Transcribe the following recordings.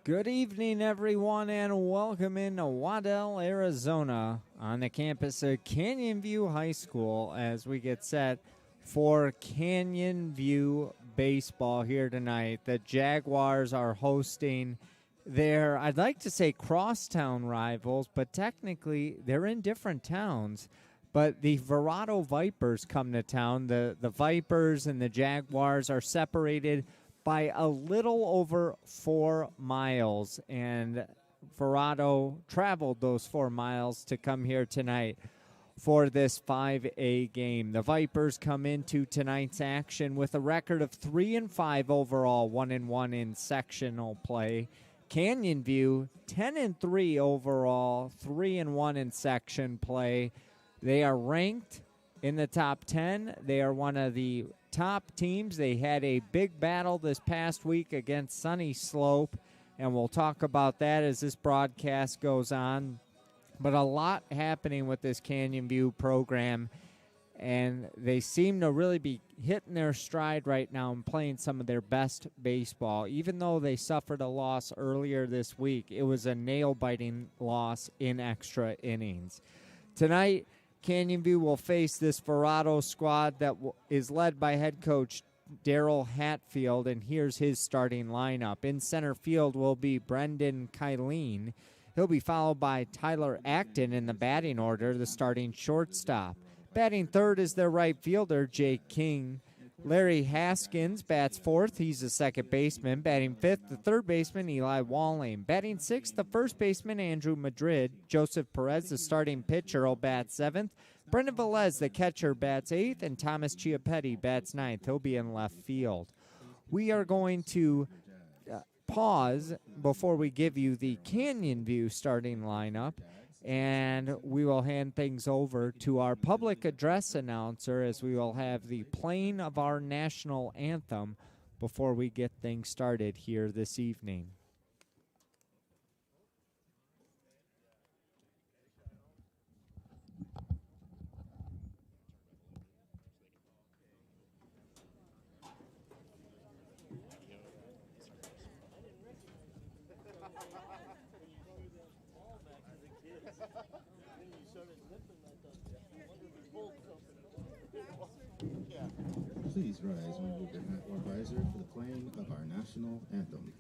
Good evening, everyone, and welcome into Waddell, Arizona, on the campus of Canyon View High School as we get set for Canyon View baseball here tonight. The Jaguars are hosting their, I'd like to say, crosstown rivals, but technically they're in different towns. But the Verrado Vipers come to town. The Vipers and the Jaguars are separated by a little over 4 miles, and Verrado traveled those 4 miles to come here tonight for this 5A game. The Vipers come into tonight's action with a record of 3-5 overall, 1-1 in sectional play. Canyon View 10-3 overall, 3-1 in section play. They are ranked in the top 10. They are one of the top teams. They had a big battle this past week against Sunny Slope, and we'll talk about that as this broadcast goes on. But a lot happening with this Canyon View program, and they seem to really be hitting their stride right now and playing some of their best baseball. Even though they suffered a loss earlier this week, it was a nail-biting loss in extra innings. Tonight, Canyon View will face this Verrado squad that is led by head coach Daryl Hatfield, and here's his starting lineup. In center field will be Brendan Kylene. He'll be followed by Tyler Acton in the batting order, the starting shortstop. Batting third is their right fielder, Jake King. Larry Haskins bats fourth. He's the second baseman. Batting fifth, the third baseman, Eli Walling. Batting sixth, the first baseman, Andrew Madrid. Joseph Perez, the starting pitcher, will bat seventh. Brendan Velez, the catcher, bats eighth. And Thomas Chiappetti bats ninth. He'll be in left field. We are going to pause before we give you the Canyon View starting lineup, and we will hand things over to our public address announcer as we will have the playing of our national anthem before we get things started here this evening. Please rise when we get our visor for the playing of our national anthem.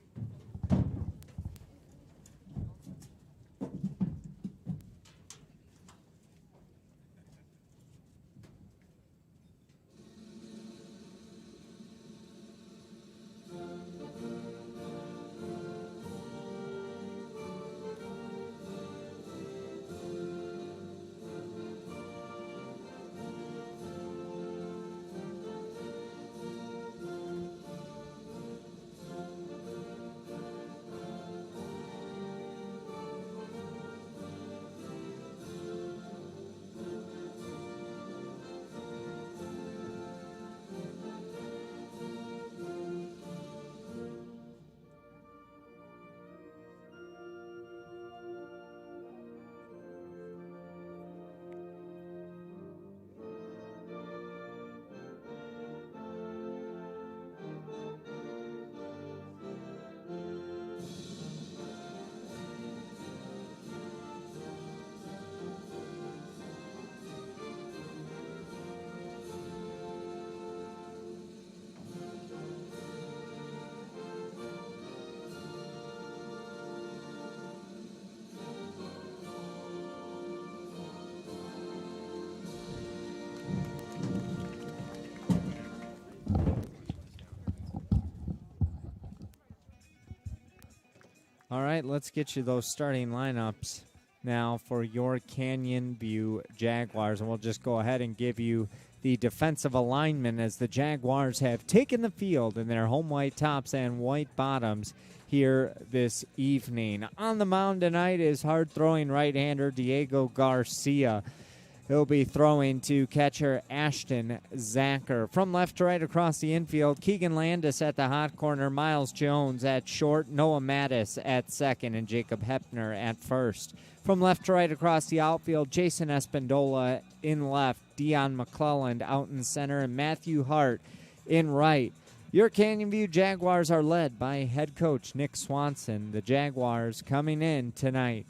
All right, let's get you those starting lineups now for your Canyon View Jaguars, and we'll just go ahead and give you the defensive alignment as the Jaguars have taken the field in their home white tops and white bottoms here this evening. On the mound tonight is hard-throwing right-hander Diego Garcia. He'll be throwing to catcher Ashton Zacher. From left to right across the infield, Keegan Landis at the hot corner, Miles Jones at short, Noah Mattis at second, and Jacob Hepner at first. From left to right across the outfield, Jason Espandola in left, Dion McClelland out in center, and Matthew Hart in right. Your Canyon View Jaguars are led by head coach Nick Swanson. The Jaguars coming in tonight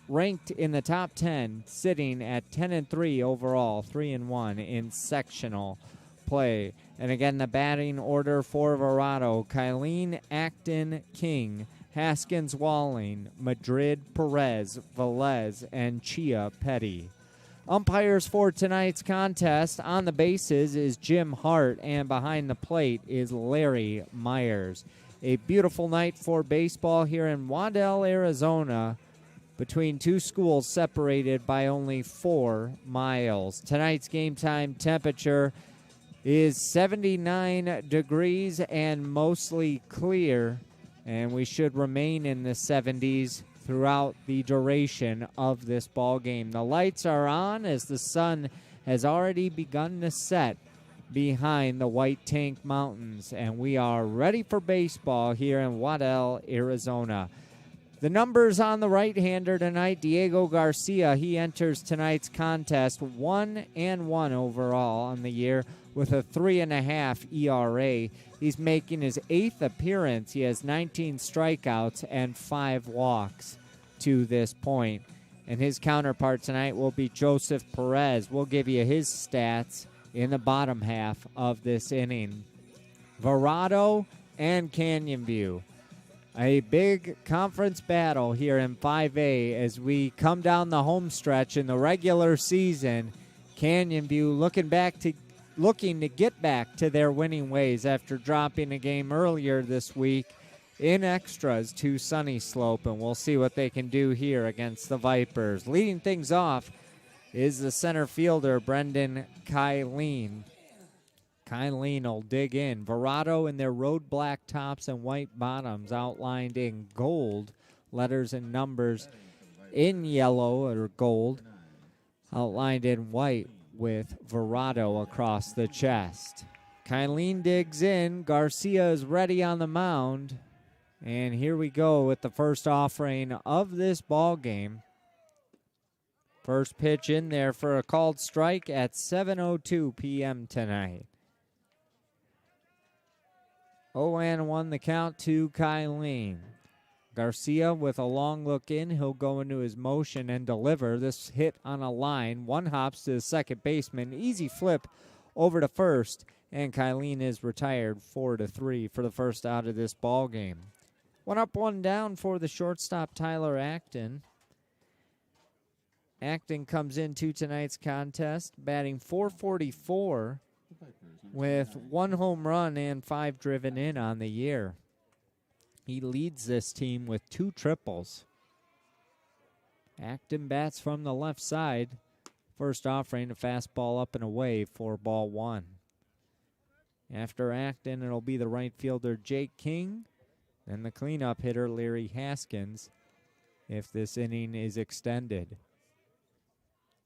ranked in the top 10, sitting at 10-3 overall, 3-1 in sectional play. And again, the batting order for Verrado: Kylene, Acton, King, Haskins, Walling, Madrid, Perez, Velez, and Chia Petty. Umpires for tonight's contest: on the bases is Jim Hart, and behind the plate is Larry Myers. A beautiful night for baseball here in Waddell, Arizona, between two schools separated by only 4 miles. Tonight's game time temperature is 79 degrees and mostly clear, and we should remain in the 70s throughout the duration of this ball game. The lights are on as the sun has already begun to set behind the White Tank Mountains, and we are ready for baseball here in Waddell, Arizona. The numbers on the right-hander tonight: Diego Garcia. He enters tonight's contest 1-1 overall on the year with a 3.5 ERA. He's making his 8th appearance. He has 19 strikeouts and 5 walks to this point. And his counterpart tonight will be Joseph Perez. We'll give you his stats in the bottom half of this inning. Verrado and Canyon View. A big conference battle here in 5A as we come down the home stretch in the regular season. Canyon View looking to get back to their winning ways after dropping a game earlier this week in extras to Sunny Slope, and we'll see what they can do here against the Vipers. Leading things off is the center fielder, Brendan Kylene. Kylene will dig in. Verrado in their road black tops and white bottoms, outlined in gold letters and numbers in yellow or gold, outlined in white with Verrado across the chest. Kylene digs in. Garcia is ready on the mound. And here we go with the first offering of this ball game. First pitch in there for a called strike at 7:02 p.m. tonight. 0-1 the count to Kylene. Garcia with a long look in. He'll go into his motion and deliver. This hit on a line. One hops to the second baseman. Easy flip over to first. And Kylene is retired 4-3 for the first out of this ball game. 1 up, 1 down for the shortstop, Tyler Acton. Acton comes into tonight's contest batting .444 with 1 home run and 5 driven in on the year. He leads this team with 2 triples. Acton bats from the left side. First offering, a fastball up and away for ball 1. After Acton, it'll be the right fielder, Jake King, and the cleanup hitter, Larry Haskins, if this inning is extended.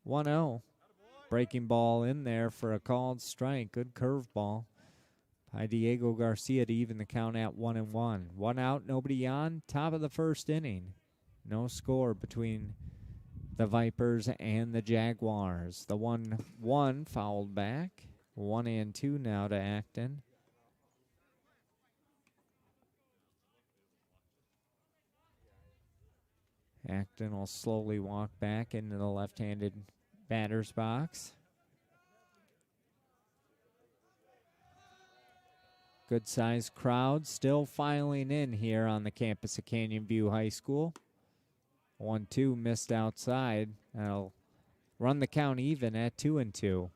1-0. Breaking ball in there for a called strike. Good curveball by Diego Garcia to even the count at 1-1. 1 out, nobody on. Top of the first inning. No score between the Vipers and the Jaguars. The 1-1 fouled back. 1-2 now to Acton. Acton will slowly walk back into the left-handed batter's box. Good-sized crowd still filing in here on the campus of Canyon View High School. 1-2 missed outside. That'll run the count even at 2-2.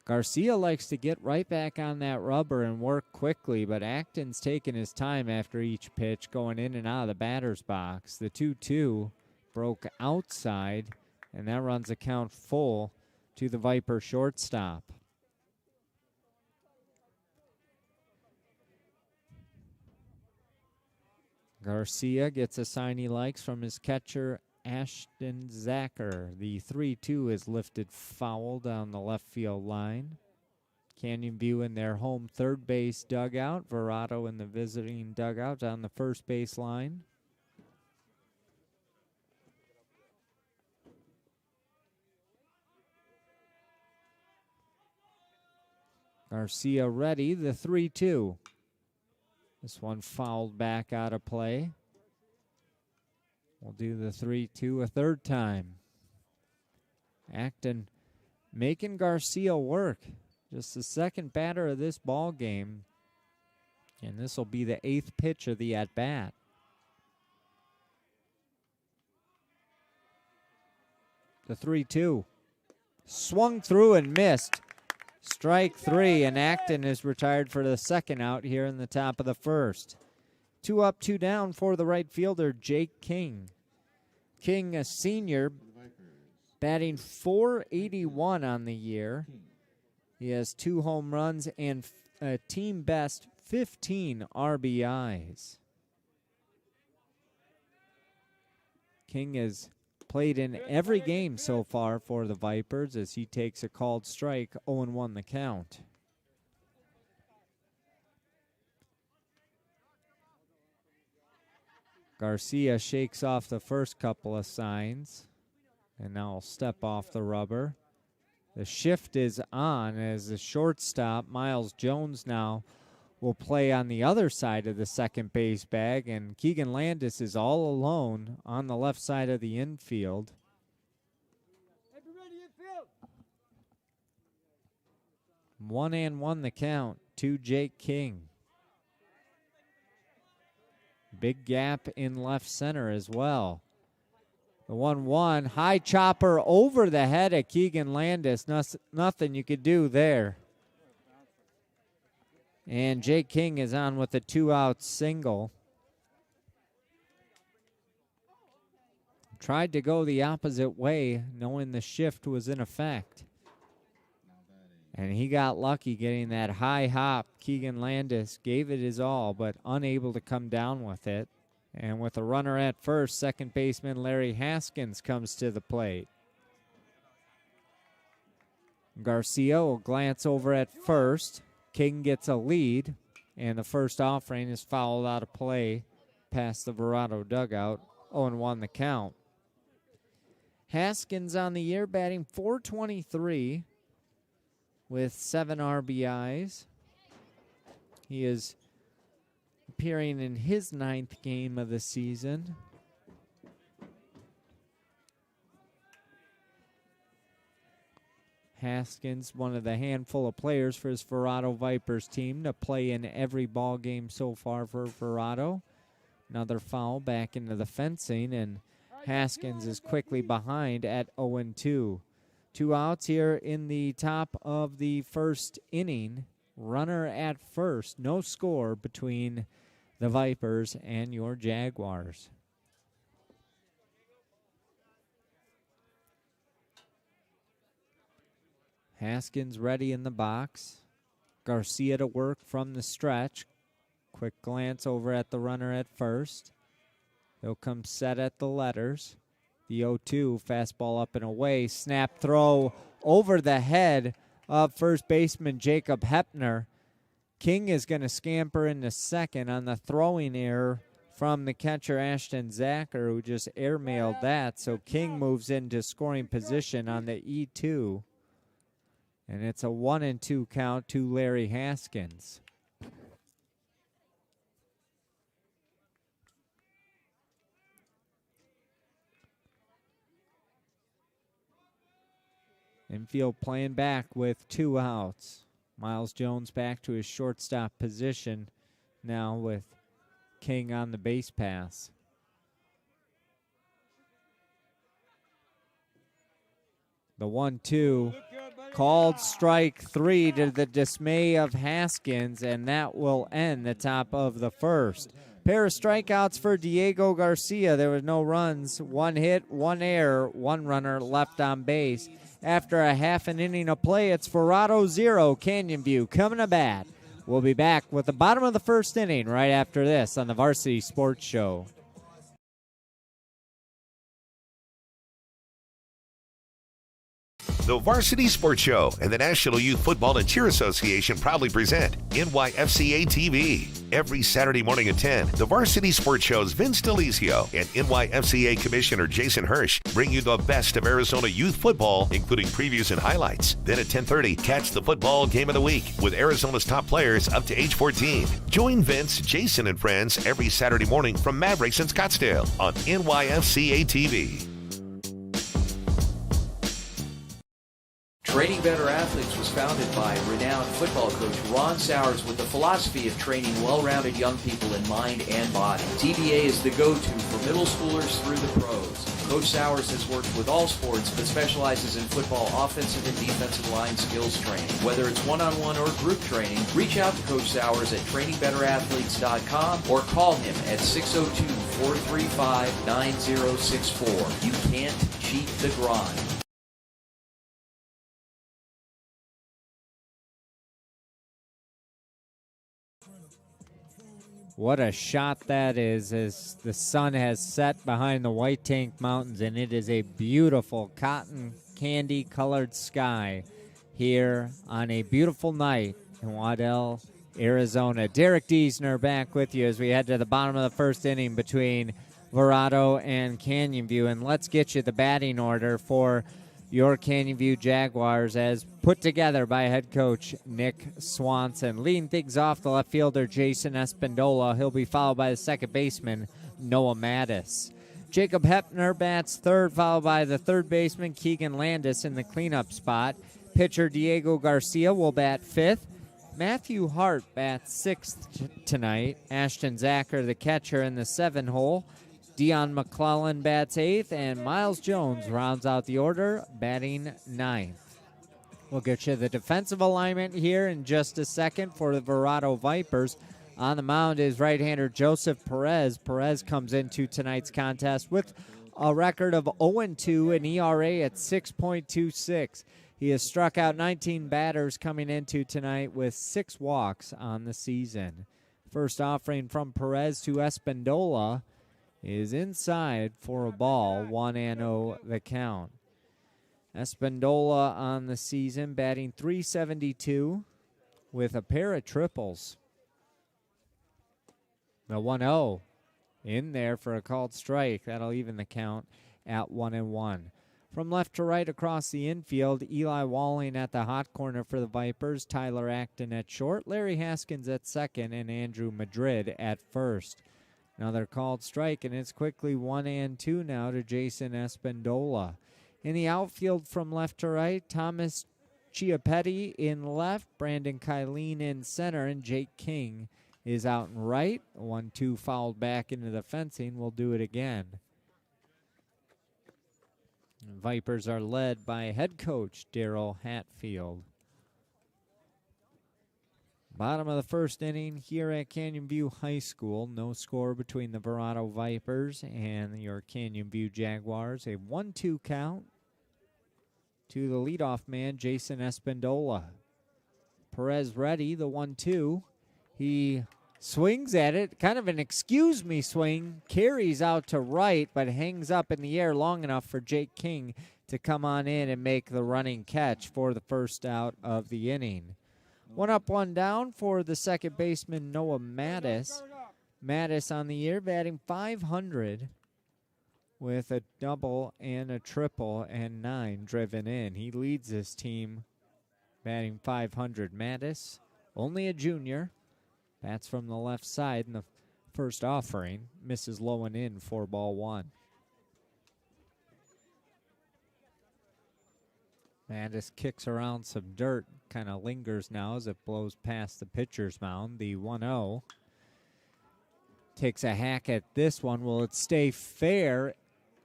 Garcia likes to get right back on that rubber and work quickly, but Acton's taking his time after each pitch, going in and out of the batter's box. The 2-2 broke outside, and that runs the count full to the Viper shortstop. Garcia gets a sign he likes from his catcher, Ashton Zacher. The 3-2 is lifted foul down the left field line. Canyon View in their home third base dugout. Verrado in the visiting dugout on the first base line. Garcia ready, the 3-2. This one fouled back out of play. We'll do the 3-2 a third time. Acton making Garcia work. Just the second batter of this ball game. And this will be the 8th pitch of the at-bat. The 3-2. Swung through and missed. Strike 3, and Acton is retired for the second out here in the top of the first. 2 up, 2 down for the right fielder, Jake King. King, a senior, batting .481 on the year. He has 2 home runs and a team best 15 RBIs. King has played in every game so far for the Vipers as he takes a called strike, 0-1 the count. Garcia shakes off the first couple of signs and now will step off the rubber. The shift is on as the shortstop, Miles Jones, now will play on the other side of the second base bag, and Keegan Landis is all alone on the left side of the infield. 1-1 the count to Jake King. Big gap in left center as well. The 1-1, high chopper over the head of Keegan Landis. Nothing you could do there. And Jake King is on with a 2-out single. Tried to go the opposite way, knowing the shift was in effect. And he got lucky getting that high hop. Keegan Landis gave it his all, but unable to come down with it. And with a runner at first, second baseman Larry Haskins comes to the plate. Garcia will glance over at first. King gets a lead, and the first offering is fouled out of play past the Verrado dugout. 0-1 the count. Haskins on the year batting .423 with 7 RBIs. He is appearing in his 9th game of the season. Haskins, one of the handful of players for his Verrado Vipers team to play in every ball game so far for Verrado. Another foul back into the fencing, and Haskins is quickly behind at 0-2. 2 outs here in the top of the first inning. Runner at first. No score between the Vipers and your Jaguars. Haskins ready in the box. Garcia to work from the stretch. Quick glance over at the runner at first. He'll come set at the letters. The 0-2, fastball up and away. Snap throw over the head of first baseman Jacob Hepner. King is going to scamper into second on the throwing error from the catcher Ashton Zacher, who just airmailed that. So King moves into scoring position on the E2. And it's a 1-2 count to Larry Haskins. Infield playing back with 2 outs. Miles Jones back to his shortstop position now with King on the base pass. The 1-2 called strike 3 to the dismay of Haskins, and that will end the top of the first. Pair of strikeouts for Diego Garcia. There were no runs, 1 hit, 1 error, 1 runner left on base. After a half an inning of play, it's Verrado 0, Canyon View coming to bat. We'll be back with the bottom of the first inning right after this on the Varsity Sports Show. The Varsity Sports Show and the National Youth Football and Cheer Association proudly present NYFCA TV. Every Saturday morning at 10, the Varsity Sports Show's Vince DeLizio and NYFCA Commissioner Jason Hirsch bring you the best of Arizona youth football, including previews and highlights. Then at 10:30, catch the football game of the week with Arizona's top players up to age 14. Join Vince, Jason, and friends every Saturday morning from Mavericks in Scottsdale on NYFCA TV. Training Better Athletes was founded by renowned football coach Ron Sowers with the philosophy of training well-rounded young people in mind and body. TBA is the go-to for middle schoolers through the pros. Coach Sowers has worked with all sports but specializes in football offensive and defensive line skills training. Whether it's one-on-one or group training, reach out to Coach Sowers at trainingbetterAthletes.com or call him at 602-435-9064. You can't cheat the grind. What a shot that is as the sun has set behind the White Tank Mountains, and it is a beautiful cotton candy colored sky here on a beautiful night in Waddell, Arizona. Derek Diesner back with you as we head to the bottom of the first inning between Verrado and Canyon View, and let's get you the batting order for your Canyon View Jaguars as put together by head coach Nick Swanson. Leading things off, the left fielder Jason Espandola. He'll be followed by the second baseman Noah Mattis. Jacob Hepner bats third, followed by the third baseman Keegan Landis in the cleanup spot. Pitcher Diego Garcia will bat fifth. Matthew Hart bats sixth tonight. Ashton Zacher, the catcher, in the 7 hole. Dion McClellan bats eighth, and Miles Jones rounds out the order, batting ninth. We'll get you the defensive alignment here in just a second for the Verrado Vipers. On the mound is right-hander Joseph Perez. Perez comes into tonight's contest with a record of 0-2, an ERA at 6.26. He has struck out 19 batters coming into tonight with 6 walks on the season. First offering from Perez to Espandola is inside for a ball, 1-0 the count. Espandola on the season batting .372 with a pair of triples. The 1-0 in there for a called strike. That'll even the count at 1-1. From left to right across the infield, Eli Walling at the hot corner for the Vipers, Tyler Acton at short, Larry Haskins at second, and Andrew Madrid at first. Another called strike, and it's quickly 1-2 now to Jason Espandola. In the outfield from left to right, Thomas Chiappetti in left, Brandon Kylene in center, and Jake King is out in right. 1-2 fouled back into the fencing. We'll do it again. The Vipers are led by head coach Darryl Hatfield. Bottom of the first inning here at Canyon View High School. No score between the Verrado Vipers and your Canyon View Jaguars. A 1-2 count to the leadoff man, Jason Espandola. Perez ready, the 1-2. He swings at it, kind of an excuse me swing, carries out to right, but hangs up in the air long enough for Jake King to come on in and make the running catch for the first out of the inning. 1 up, 1 down for the second baseman, Noah Mattis. Mattis on the year batting .500 with a double and a triple and 9 driven in. He leads this team batting .500. Mattis, only a junior, bats from the left side in the first offering. Misses low and in for ball 1. Mattis kicks around some dirt, kind of lingers now as it blows past the pitcher's mound. The 1-0 takes a hack at this one. Will it stay fair?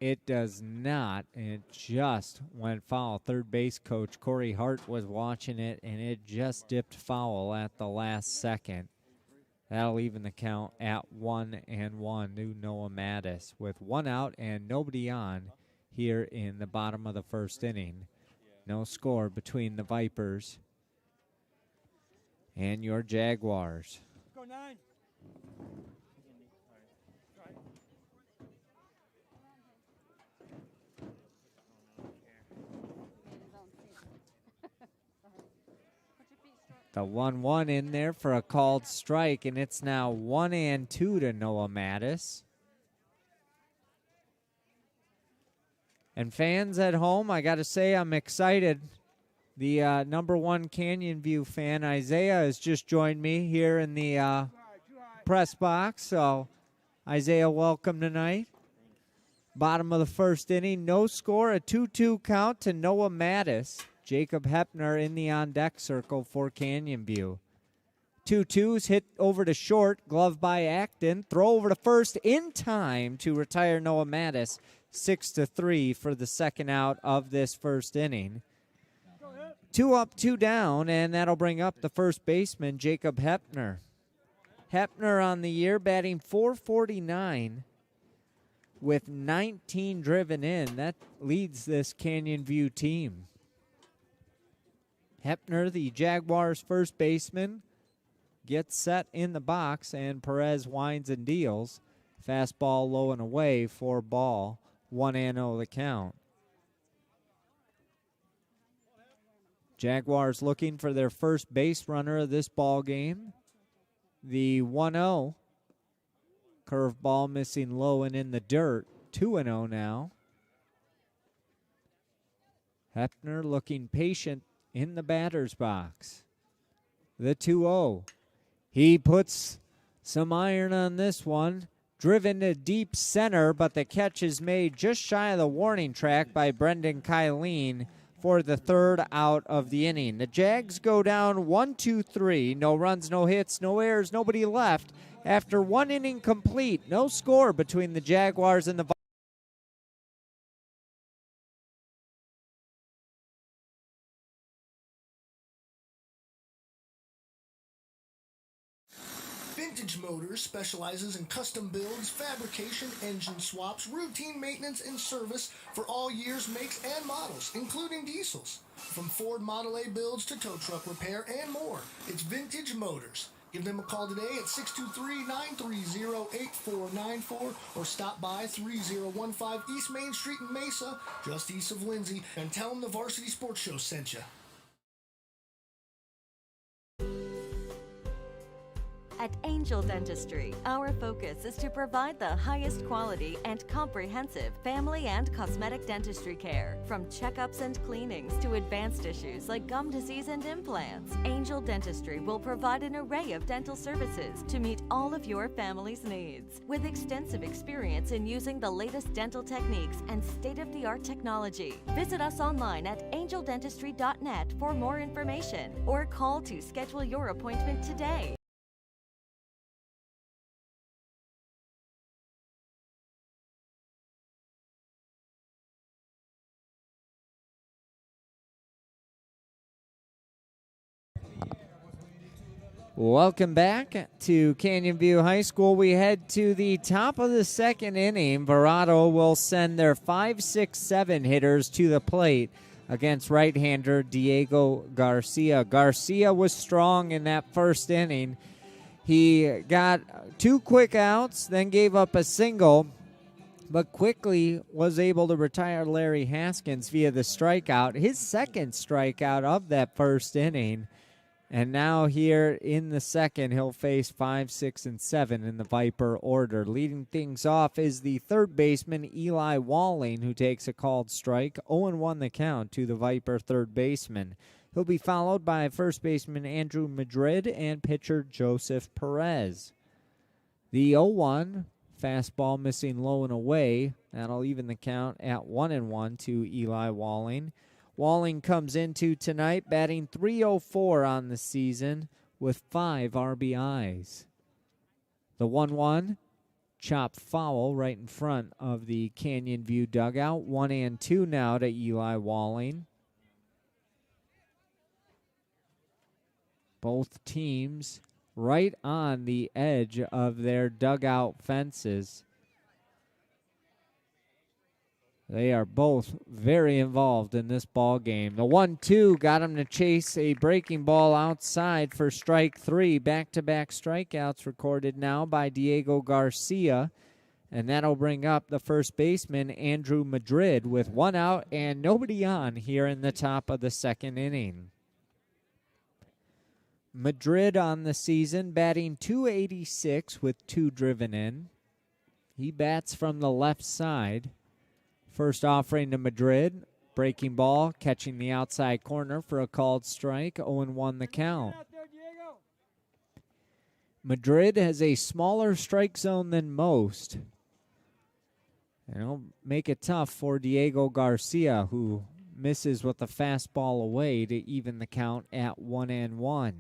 It does not, and it just went foul. Third base coach Corey Hart was watching it, and it just dipped foul at the last second. That'll even the count at 1-1 to Noah Mattis with 1 out and nobody on here in the bottom of the first inning. No score between the Vipers and your Jaguars. Go 9. The 1-1 in there for a called strike, and it's now 1-2 to Noah Mattis. And fans at home, I got to say I'm excited. The number one Canyon View fan, Isaiah, has just joined me here in the press box. So, Isaiah, welcome tonight. Bottom of the first inning, no score, a 2-2 count to Noah Mattis. Jacob Hepner in the on-deck circle for Canyon View. 2-2s hit over to short, glove by Acton. Throw over to first in time to retire Noah Mattis. 6-3 for the second out of this first inning. 2 up, 2 down, and that'll bring up the first baseman, Jacob Hepner. Hepner on the year batting .449 with 19 driven in. That leads this Canyon View team. Hepner, the Jaguars' first baseman, gets set in the box, and Perez winds and deals. Fastball low and away for ball. 1-0 the count. Jaguars looking for their first base runner of this ball game. The 1-0. Curveball missing low and in the dirt. 2-0 now. Hepner looking patient in the batter's box. The 2-0. He puts some iron on this one. Driven to deep center, but the catch is made just shy of the warning track by Brendan Kylene for the third out of the inning. The Jags go down 1-2-3. No runs, no hits, no errors, nobody left. After one inning complete, no score between the Jaguars and the Vintage Motors specializes in custom builds, fabrication, engine swaps, routine maintenance, and service for all years, makes, and models, including diesels. From Ford Model A builds to tow truck repair and more, it's Vintage Motors. Give them a call today at 623-930-8494 or stop by 3015 East Main Street in Mesa, just east of Lindsay, and tell them the Varsity Sports Show sent you. At Angel Dentistry, our focus is to provide the highest quality and comprehensive family and cosmetic dentistry care. From checkups and cleanings to advanced issues like gum disease and implants, Angel Dentistry will provide an array of dental services to meet all of your family's needs. With extensive experience in using the latest dental techniques and state-of-the-art technology, visit us online at angeldentistry.net for more information or call to schedule your appointment today. Welcome back to Canyon View High School. We head to the top of the second inning. Verrado will send their 5, 6, 7 hitters to the plate against right-hander Diego Garcia. Garcia was strong in that first inning. He got 2 quick outs, then gave up a single, but quickly was able to retire Larry Haskins via the strikeout, his second strikeout of that first inning. And now here in the second, he'll face 5, 6, and 7 in the Viper order. Leading things off is the third baseman, Eli Walling, who takes a called strike. 0-1 the count to the Viper third baseman. He'll be followed by first baseman Andrew Madrid and pitcher Joseph Perez. The 0-1, fastball missing low and away. That'll even the count at 1-1 to Eli Walling. Walling comes into tonight batting .304 on the season with 5 RBIs. The 1-1, chop foul right in front of the Canyon View dugout. 1-2 now to Eli Walling. Both teams right on the edge of their dugout fences. They are both very involved in this ball game. The 1-2 got him to chase a breaking ball outside for strike 3. Back-to-back strikeouts recorded now by Diego Garcia. And that'll bring up the first baseman, Andrew Madrid, with 1 out and nobody on here in the top of the second inning. Madrid on the season, batting .286 with 2 driven in. He bats from the left side. First offering to Madrid. Breaking ball, catching the outside corner for a called strike. 0-1 the count. Madrid has a smaller strike zone than most. And it'll make it tough for Diego Garcia, who misses with a fastball away to even the count at 1-1.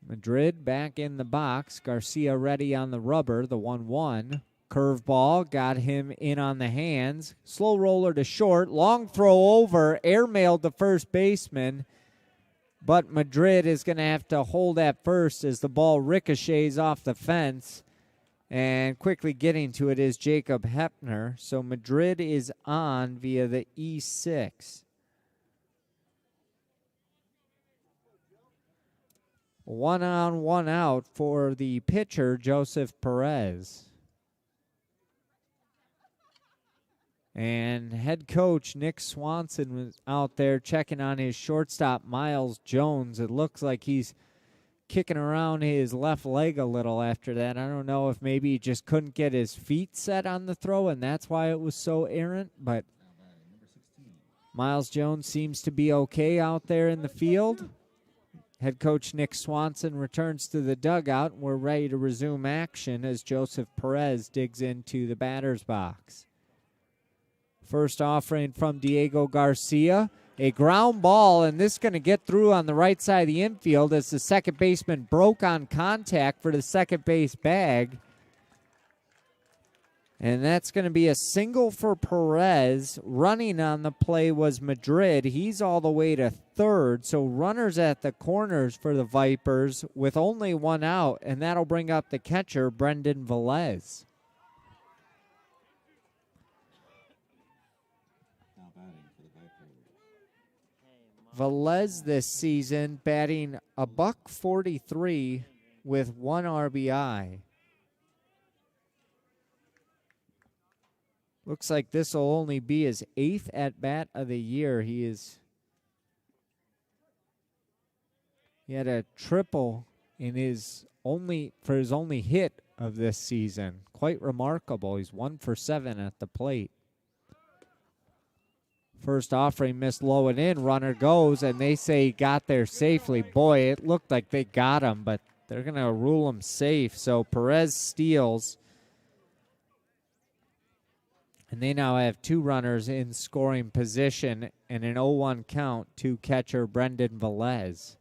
Madrid back in the box. Garcia ready on the rubber, the 1-1. Curveball got him in on the hands. Slow roller to short. Long throw over. Airmailed the first baseman. But Madrid is going to have to hold at first as the ball ricochets off the fence. And quickly getting to it is Jacob Hepner. So Madrid is on via the E6. 1 on, 1 out for the pitcher, Joseph Perez. And head coach Nick Swanson was out there checking on his shortstop, Miles Jones. It looks like he's kicking around his left leg a little after that. I don't know if maybe he just couldn't get his feet set on the throw, and that's why it was so errant. But Miles Jones seems to be okay out there in the field. Head coach Nick Swanson returns to the dugout, and we're ready to resume action as Joseph Perez digs into the batter's box. First offering from Diego Garcia. A ground ball, and this is going to get through on the right side of the infield as the second baseman broke on contact for the second base bag. And that's going to be a single for Perez. Running on the play was Madrid. He's all the way to third, so runners at the corners for the Vipers with only 1 out, and that'll bring up the catcher, Brendan Velez. Velez this season batting $143 with 1 RBI. Looks like this will only be his 8th at-bat of the year. He had a triple in his only hit of this season. Quite remarkable. He's 1 for 7 at the plate. First offering missed low and in. Runner goes, and they say he got there safely. Boy, it looked like they got him, but they're going to rule him safe. So Perez steals. And they now have 2 runners in scoring position and an 0-1 count to catcher Brendan Velez.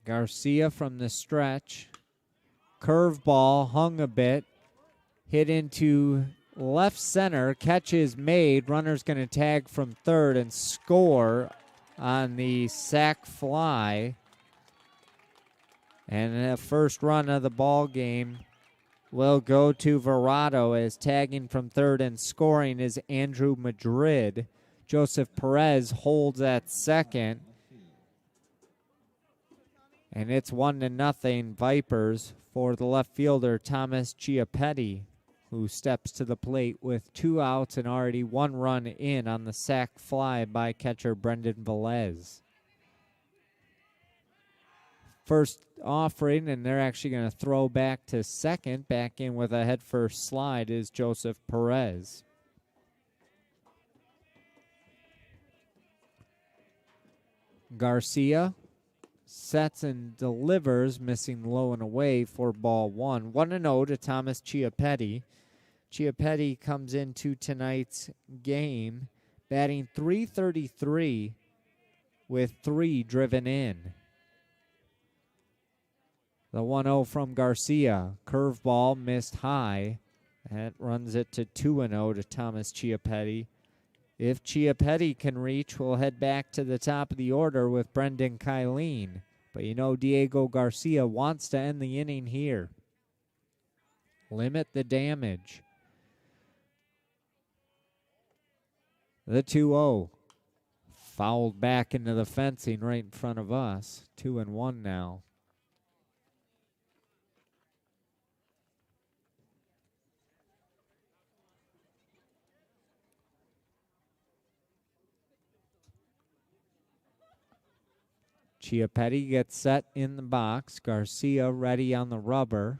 Garcia from the stretch. Curveball hung a bit. Hit into left center. Catch is made. Runner's going to tag from third and score on the sac fly. And the first run of the ball game will go to Verrado as tagging from third and scoring is Andrew Madrid. Joseph Perez holds at second. And it's 1-0 Vipers for the left fielder, Thomas Chiappetti, who steps to the plate with 2 outs and already 1 run in on the sac fly by catcher Brendan Velez. First offering, and they're actually going to throw back to second. Back in with a head-first slide is Joseph Perez. Garcia sets and delivers, missing low and away for ball 1. 1-0 to Thomas Chiappetti. Chiappetti comes into tonight's game batting .333 with 3 driven in. The 1-0 from Garcia. Curveball missed high. That runs it to 2-0 to Thomas Chiappetti. If Chiappetti can reach, we'll head back to the top of the order with Brendan Kylene. But you know Diego Garcia wants to end the inning here. Limit the damage. The 2-0. Fouled back into the fencing right in front of us. 2-1 now. Chiappetti gets set in the box. Garcia ready on the rubber.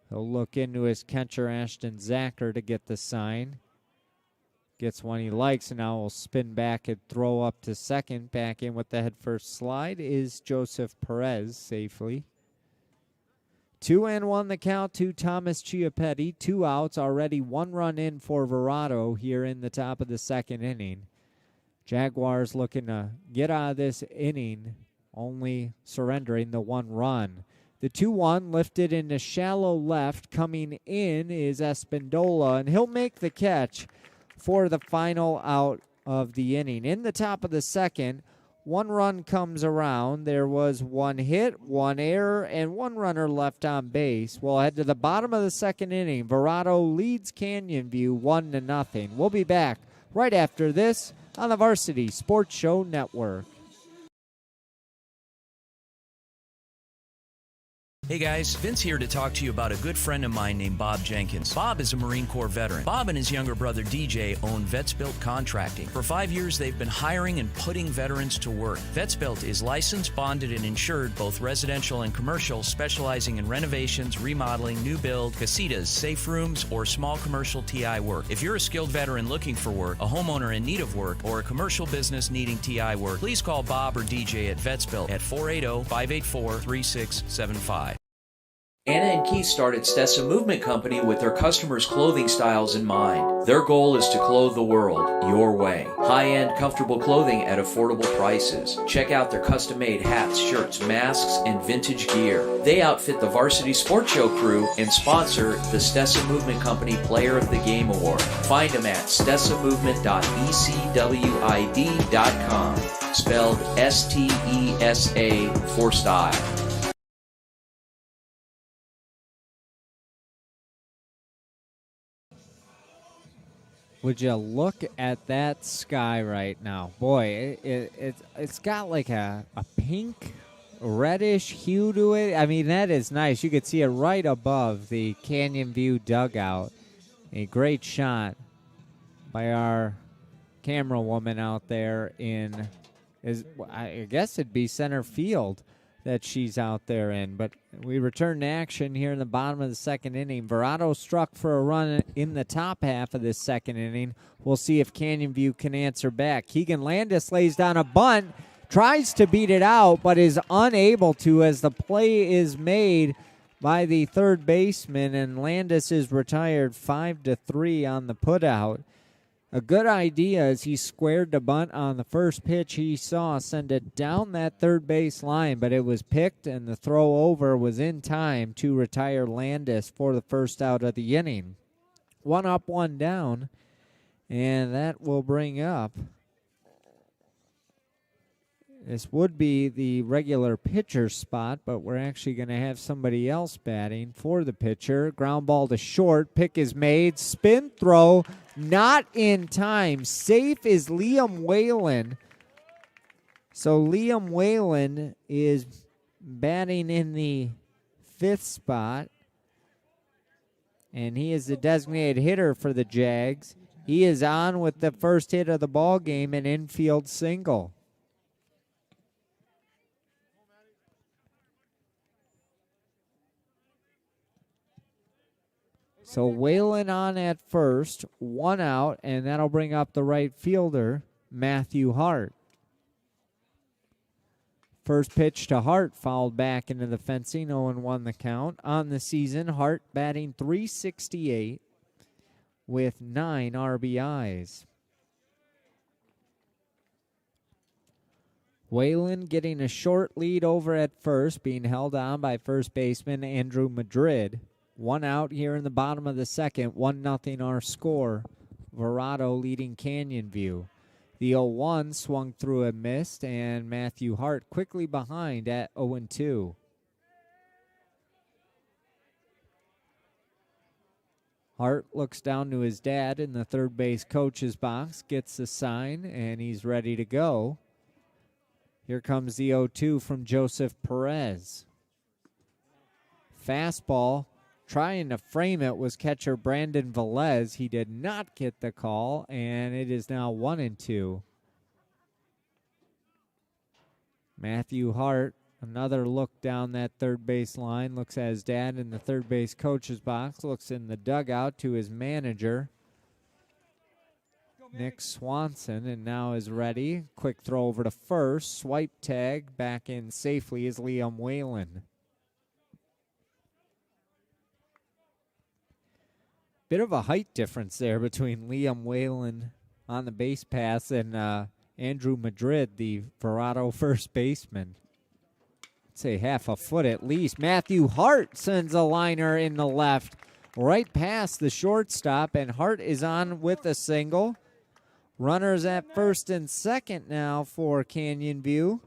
He'll look into his catcher, Ashton Zacher, to get the sign. Gets one he likes, and now will spin back and throw up to second. Back in with the head first slide is Joseph Perez safely. 2-1 the count to Thomas Chiappetti. 2 outs, already 1 run in for Verrado here in the top of the second inning. Jaguars looking to get out of this inning, only surrendering the 1 run. The 2-1 lifted into shallow left. Coming in is Espindola, and he'll make the catch for the final out of the inning. In the top of the second, 1 run comes around. There was 1 hit, 1 error, and 1 runner left on base. We'll head to the bottom of the second inning. Verrado leads Canyon View 1-0. We'll be back right after this on the Varsity Sports Show Network. Hey guys, Vince here to talk to you about a good friend of mine named Bob Jenkins. Bob is a Marine Corps veteran. Bob and his younger brother DJ own Vets Built Contracting. For 5 years, they've been hiring and putting veterans to work. Vets Built is licensed, bonded, and insured, both residential and commercial, specializing in renovations, remodeling, new build, casitas, safe rooms, or small commercial TI work. If you're a skilled veteran looking for work, a homeowner in need of work, or a commercial business needing TI work, please call Bob or DJ at Vets Built at 480-584-3675. Anna and Keith started Stessa Movement Company with their customers' clothing styles in mind. Their goal is to clothe the world your way. High-end, comfortable clothing at affordable prices. Check out their custom-made hats, shirts, masks, and vintage gear. They outfit the Varsity Sports Show crew and sponsor the Stessa Movement Company Player of the Game Award. Find them at stessamovement.ecwid.com. Spelled STESA for style. Would you look at that sky right now? Boy, it's got like a pink, reddish hue to it. I mean, that is nice. You could see it right above the Canyon View dugout. A great shot by our camera woman out there I guess it'd be center field that she's out there in. But we return to action here in the bottom of the second inning. Verrado struck for a run in the top half of this second inning. We'll see if Canyon View can answer back. Keegan Landis lays down a bunt, tries to beat it out, but is unable to as the play is made by the third baseman, and Landis is retired 5-3 on the putout. A good idea as he squared the bunt on the first pitch he saw, send it down that third base line, but it was picked and the throw over was in time to retire Landis for the first out of the inning. 1 up, 1 down, and that will bring up, this would be the regular pitcher spot, but we're actually going to have somebody else batting for the pitcher. Ground ball to short. Pick is made. Spin throw. Not in time. Safe is Liam Whalen. So Liam Whalen is batting in the 5th spot, and he is the designated hitter for the Jags. He is on with the first hit of the ball game, an infield single. So Whalen on at first, 1 out, and that'll bring up the right fielder, Matthew Hart. First pitch to Hart fouled back into the fencing, 0-1 the count. On the season, Hart batting .368 with 9 RBIs. Whalen getting a short lead over at first, being held on by first baseman Andrew Madrid. 1 out here in the bottom of the second, 1-0 our score. Verrado leading Canyon View. The 0-1 swung through and missed, and Matthew Hart quickly behind at 0-2. Hart looks down to his dad in the third base coach's box, gets the sign, and he's ready to go. Here comes the 0-2 from Joseph Perez. Fastball. Trying to frame it was catcher Brandon Velez. He did not get the call, and it is now 1-2. Matthew Hart, another look down that third base line, looks at his dad in the third base coach's box, looks in the dugout to his manager, Nick Swanson, and now is ready. Quick throw over to first. Swipe tag. Back in safely is Liam Whalen. Bit of a height difference there between Liam Whalen on the base pass and Andrew Madrid, the Verrado first baseman. I'd say half a foot at least. Matthew Hart sends a liner in the left, right past the shortstop, and Hart is on with a single. Runners at first and second now for Canyon View.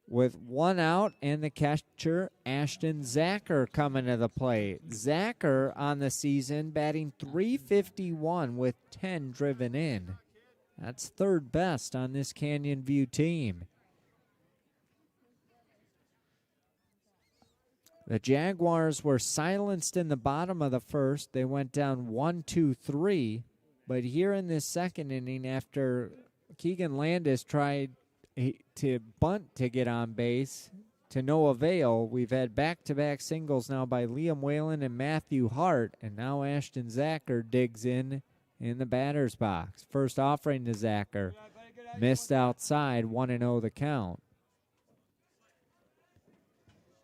With one out and the catcher, Ashton Zacher, coming to the plate. Zacher on the season batting .351 with 10 driven in. That's third best on this Canyon View team. The Jaguars were silenced in the bottom of the first. They went down 1-2-3. But here in this second inning, after Keegan Landis tried to bunt to get on base, to no avail, we've had back-to-back singles now by Liam Whalen and Matthew Hart. And now Ashton Zacher digs in the batter's box. First offering to Zacher. Missed outside, 1-0 the count.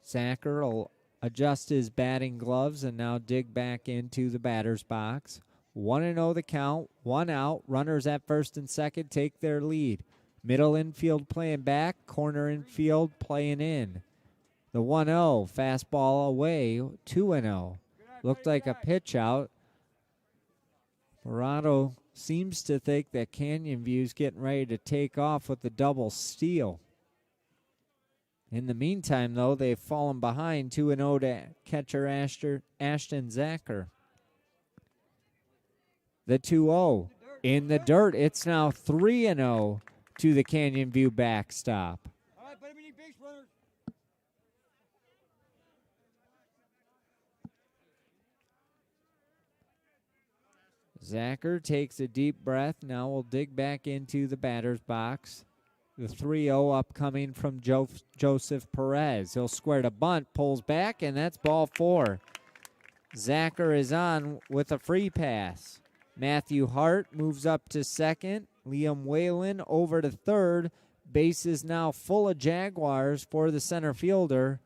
Zacher will adjust his batting gloves and now dig back into the batter's box. 1-0 the count, one out. Runners at first and second take their lead. Middle infield playing back, corner infield playing in. The 1-0, fastball away, 2-0. Looked like a pitch out. Verrado seems to think that Canyon View's getting ready to take off with the double steal. In the meantime, though, they've fallen behind 2-0 to catcher Ashton Zacher. The 2-0 in the dirt. It's now 3-0 to the Canyon View backstop. Zacher takes a deep breath. Now we'll dig back into the batter's box. The 3-0 upcoming from Joseph Perez. He'll square to bunt, pulls back, and that's ball four. Zacher is on with a free pass. Matthew Hart moves up to second. Liam Whalen over to third. Base is now full of Jaguars for the center fielder,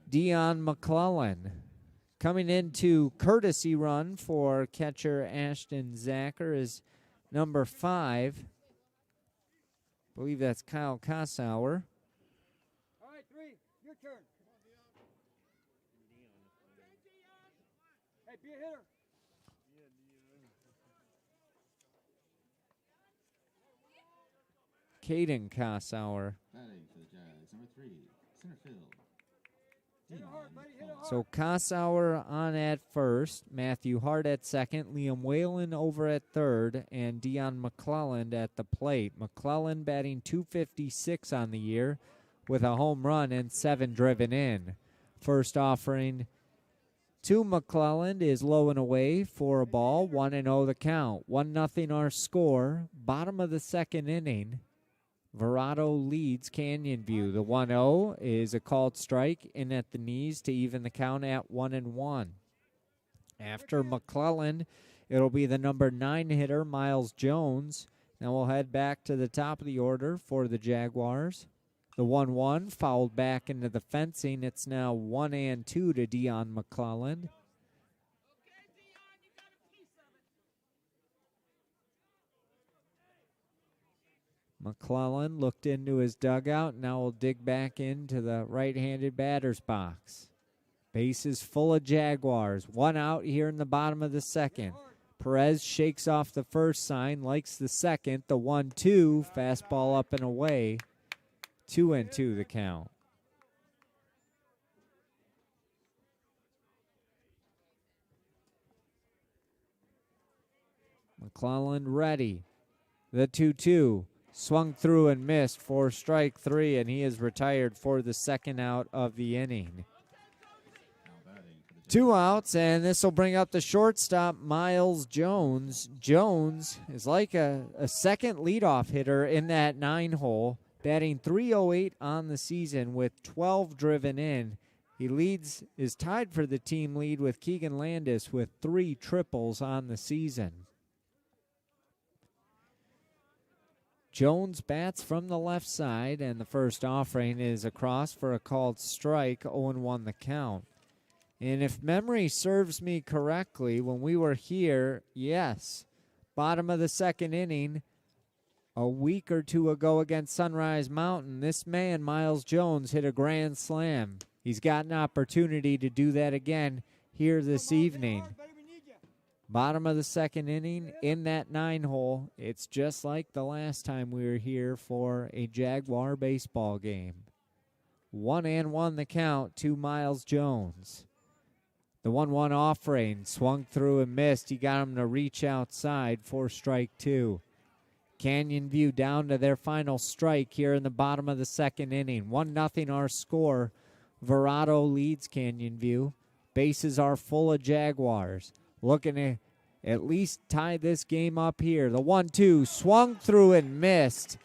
Dion McClellan. Coming into courtesy run for catcher Ashton Zacher is number 5. I believe that's Kyle Kossauer. All right, 3, your turn. Hey, be a hitter. Caden Kossauer. Batting for the Jags, number 3, center field. Hit it hard, buddy, hit it hard. So Kossauer on at first, Matthew Hart at second, Liam Whalen over at third, and Dion McClellan at the plate. McClellan batting .256 on the year with a home run and 7 driven in. First offering to McClellan is low and away for a ball, 1-0 the count. 1-0 our score. Bottom of the second inning. Verrado leads Canyon View. The 1-0 is a called strike in at the knees to even the count at 1-1. After McClellan, it'll be the number 9 hitter, Miles Jones. Now we'll head back to the top of the order for the Jaguars. The 1-1 fouled back into the fencing. It's now 1-2 to Dion McClellan. McClellan looked into his dugout. Now will dig back into the right-handed batter's box. Base is full of Jaguars. One out here in the bottom of the second. Perez shakes off the first sign, likes the second. The 1-2, fastball up and away. 2-2 the count. McClellan ready. The 2-2. Swung through and missed for strike 3, and he is retired for the second out of the inning. 2 outs, and this will bring up the shortstop, Miles Jones. Jones is like a second leadoff hitter in that 9-hole, batting .308 on the season with 12 driven in. He is tied for the team lead with Keegan Landis with 3 triples on the season. Jones bats from the left side, and the first offering is across for a called strike, 0-1 the count. And if memory serves me correctly, when we were here, yes, bottom of the second inning, a week or two ago against Sunrise Mountain, this man, Miles Jones, hit a grand slam. He's got an opportunity to do that again here this evening. Bottom of the second inning in that 9-hole. It's just like the last time we were here for a Jaguar baseball game. 1-1 the count to Miles Jones. The 1-1 offering swung through and missed. He got him to reach outside for strike 2. Canyon View down to their final strike here in the bottom of the second inning. 1-0 our score. Verrado leads Canyon View. Bases are full of Jaguars. Looking to at least tie this game up here. The 1-2 swung through and missed.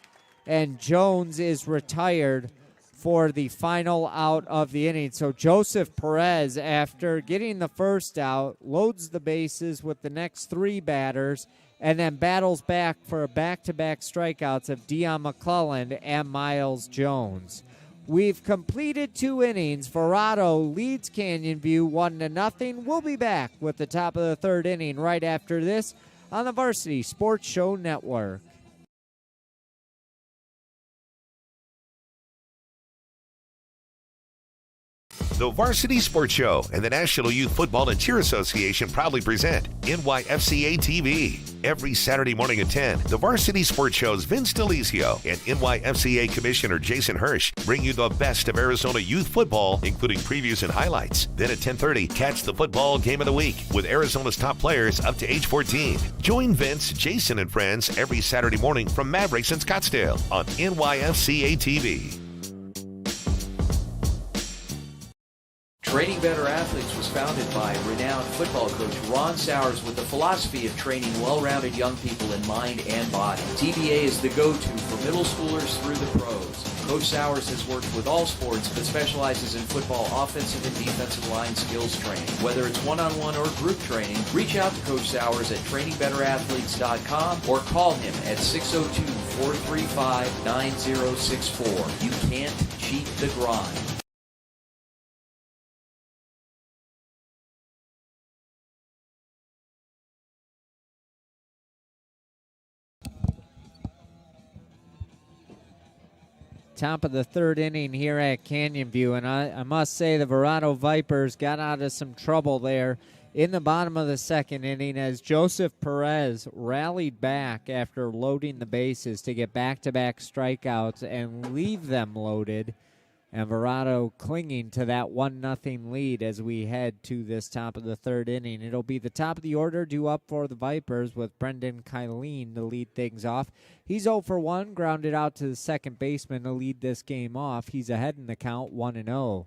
And Jones is retired for the final out of the inning. So Joseph Perez, after getting the first out, loads the bases with the next 3 batters and then battles back for back-to-back strikeouts of Dion McClellan and Miles Jones. We've completed 2 innings. Verrado leads Canyon View 1-0. We'll be back with the top of the third inning right after this on the Varsity Sports Show Network. The Varsity Sports Show and the National Youth Football and Cheer Association proudly present NYFCA TV. Every Saturday morning at 10, the Varsity Sports Show's Vince DeLizio and NYFCA Commissioner Jason Hirsch bring you the best of Arizona youth football, including previews and highlights. Then at 10:30, catch the football game of the week with Arizona's top players up to age 14. Join Vince, Jason, and friends every Saturday morning from Mavericks in Scottsdale on NYFCA TV. Training Better Athletes was founded by renowned football coach Ron Sowers with the philosophy of training well-rounded young people in mind and body. TBA is the go-to for middle schoolers through the pros. Coach Sowers has worked with all sports but specializes in football offensive and defensive line skills training. Whether it's one-on-one or group training, reach out to Coach Sowers at trainingbetterAthletes.com or call him at 602-435-9064. You can't cheat the grind. Top of the third inning here at Canyon View, and I must say the Verrado Vipers got out of some trouble there in the bottom of the second inning as Joseph Perez rallied back after loading the bases to get back-to-back strikeouts and leave them loaded, and Verrado clinging to that 1-0 lead as we head to this top of the third inning. It'll be the top of the order due up for the Vipers with Brendan Kylene to lead things off. He's 0 for 1, grounded out to the second baseman to lead this game off. He's ahead in the count, 1-0.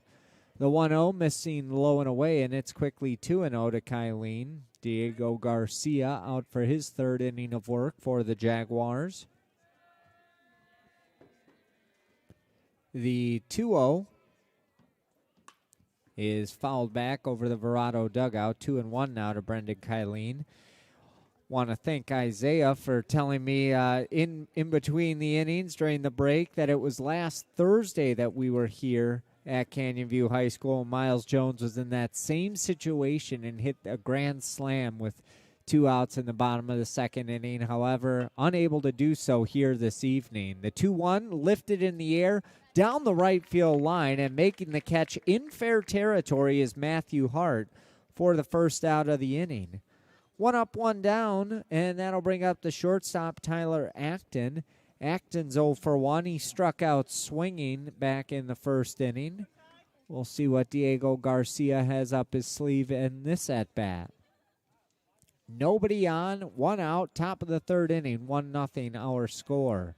The 1-0 missing low and away, and it's quickly 2-0 to Kylene. Diego Garcia out for his third inning of work for the Jaguars. The 2-0 is fouled back over the Verrado dugout. 2-1 now to Brendan Kylene. Want to thank Isaiah for telling me in between the innings during the break that it was last Thursday that we were here at Canyon View High School. Miles Jones was in that same situation and hit a grand slam with 2 outs in the bottom of the second inning. However, unable to do so here this evening. The 2-1 lifted in the air down the right field line, and making the catch in fair territory is Matthew Hart for the first out of the inning. 1 up, 1 down, and that'll bring up the shortstop, Tyler Acton. Acton's 0 for 1. He struck out swinging back in the first inning. We'll see what Diego Garcia has up his sleeve in this at-bat. Nobody on, 1 out, top of the third inning, 1-0 our score.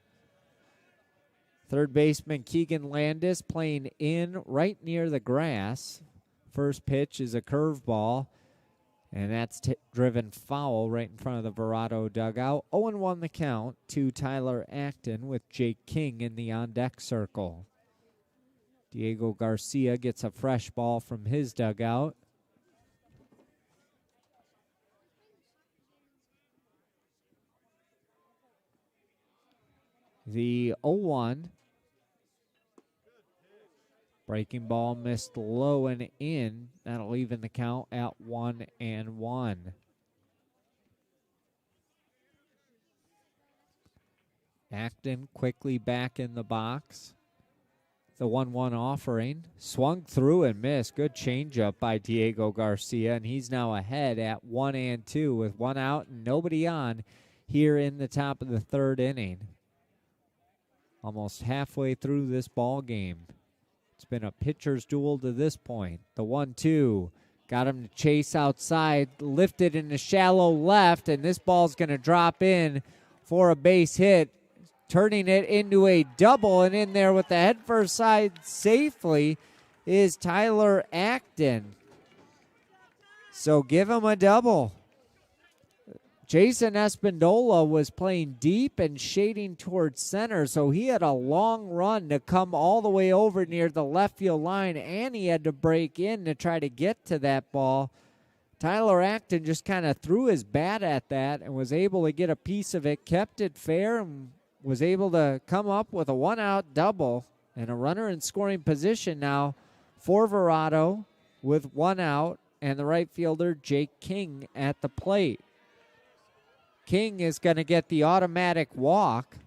Third baseman Keegan Landis playing in right near the grass. First pitch is a curveball, and that's driven foul right in front of the Verrado dugout. 0-1 the count to Tyler Acton with Jake King in the on-deck circle. Diego Garcia gets a fresh ball from his dugout. The 0-1. Breaking ball missed low and in. That'll even the count at 1-1. Acton quickly back in the box. The 1-1 offering. Swung through and missed. Good changeup by Diego Garcia, and he's now ahead at 1-2 with one out and nobody on here in the top of the third inning. Almost halfway through this ball game. It's been a pitcher's duel to this point. The 1-2 got him to chase outside, lifted in the shallow left, and this ball's going to drop in for a base hit, turning it into a double, and in there with the head first side safely is Tyler Acton. So give him a double. Jason Espindola was playing deep and shading towards center, so he had a long run to come all the way over near the left field line, and he had to break in to try to get to that ball. Tyler Acton just kind of threw his bat at that and was able to get a piece of it, kept it fair, and was able to come up with a one-out double and a runner in scoring position now for Verrado with one out and the right fielder Jake King at the plate. King is going to get the automatic walk.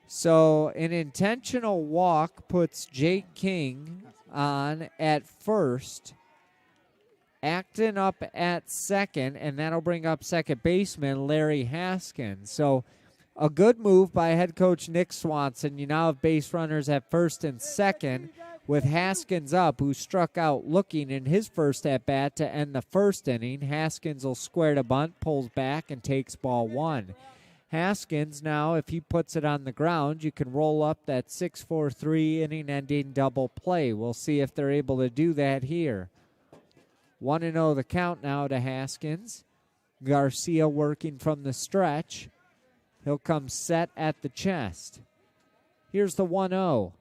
So an intentional walk puts Jake King on at first. Acton up at second, and that'll bring up second baseman Larry Haskins. So a good move by head coach Nick Swanson. You now have base runners at first and second with Haskins up, who struck out looking in his first at-bat to end the first inning. Haskins will square to bunt, pulls back, and takes ball one. Haskins now, if he puts it on the ground, you can roll up that 6-4-3 inning-ending double play. We'll see if they're able to do that here. 1-0 the count now to Haskins. Garcia working from the stretch. He'll come set at the chest. Here's the 1-0.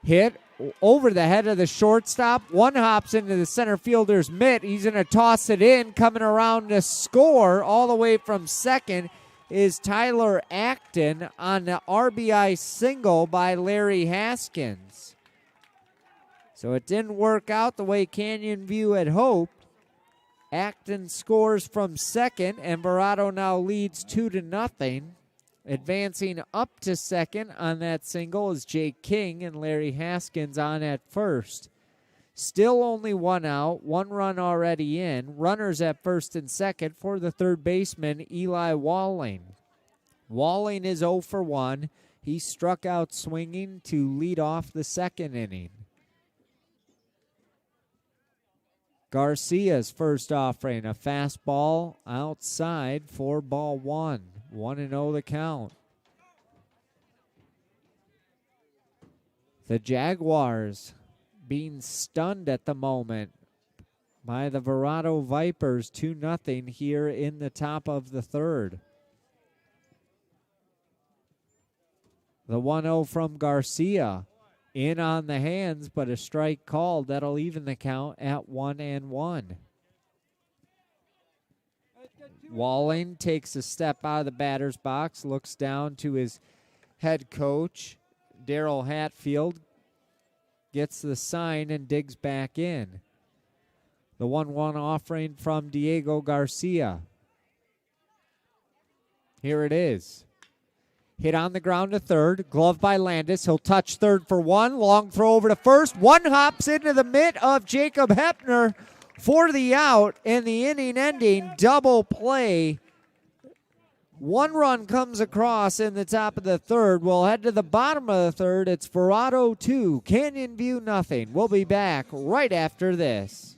Hit over the head of the shortstop. One hops into the center fielder's mitt. He's going to toss it in. Coming around to score all the way from second is Tyler Acton on the RBI single by Larry Haskins. So it didn't work out the way Canyon View had hoped. Acton scores from second, and Verrado now leads 2-0. Advancing up to second on that single is Jake King, and Larry Haskins on at first. Still only one out, one run already in. Runners at first and second for the third baseman, Eli Walling. Walling is 0 for 1. He struck out swinging to lead off the second inning. Garcia's first offering, a fastball outside for ball one. 1-0 the count. The Jaguars being stunned at the moment by the Verrado Vipers, 2-0 here in the top of the third. The 1-0 from Garcia. In on the hands, but a strike called. That'll even the count at 1-1. Walling takes a step out of the batter's box, looks down to his head coach, Darryl Hatfield, gets the sign and digs back in. The 1-1 offering from Diego Garcia. Here it is. Hit on the ground to third. Glove by Landis. He'll touch third for one. Long throw over to first. One hops into the mitt of Jacob Hepner for the out. And the inning-ending double play. One run comes across in the top of the third. We'll head to the bottom of the third. It's Verrado 2, Canyon View nothing. We'll be back right after this.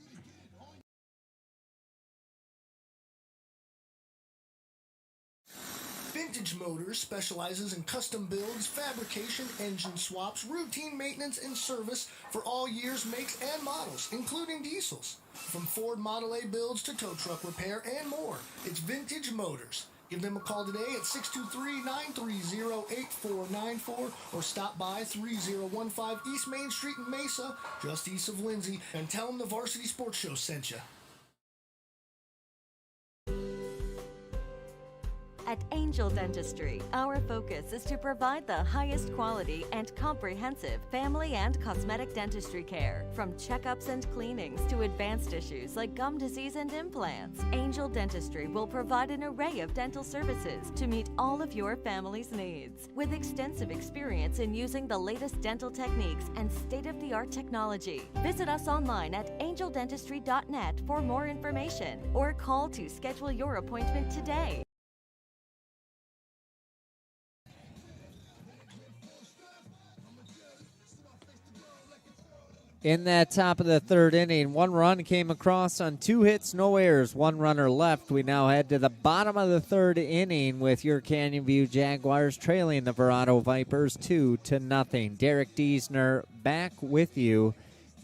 Vintage Motors specializes in custom builds, fabrication, engine swaps, routine maintenance, and service for all years, makes, and models, including diesels. From Ford Model A builds to tow truck repair and more, it's Vintage Motors. Give them a call today at 623-930-8494 or stop by 3015 East Main Street in Mesa, just east of Lindsay, and tell them the Varsity Sports Show sent you. At Angel Dentistry, our focus is to provide the highest quality and comprehensive family and cosmetic dentistry care. From checkups and cleanings to advanced issues like gum disease and implants, Angel Dentistry will provide an array of dental services to meet all of your family's needs. With extensive experience in using the latest dental techniques and state-of-the-art technology, visit us online at angeldentistry.net for more information or call to schedule your appointment today. In that top of the third inning, one run came across on 2 hits, no errors, one runner left. We now head to the bottom of the third inning with your Canyon View Jaguars trailing the Verrado Vipers 2-0. Derek Diesner back with you.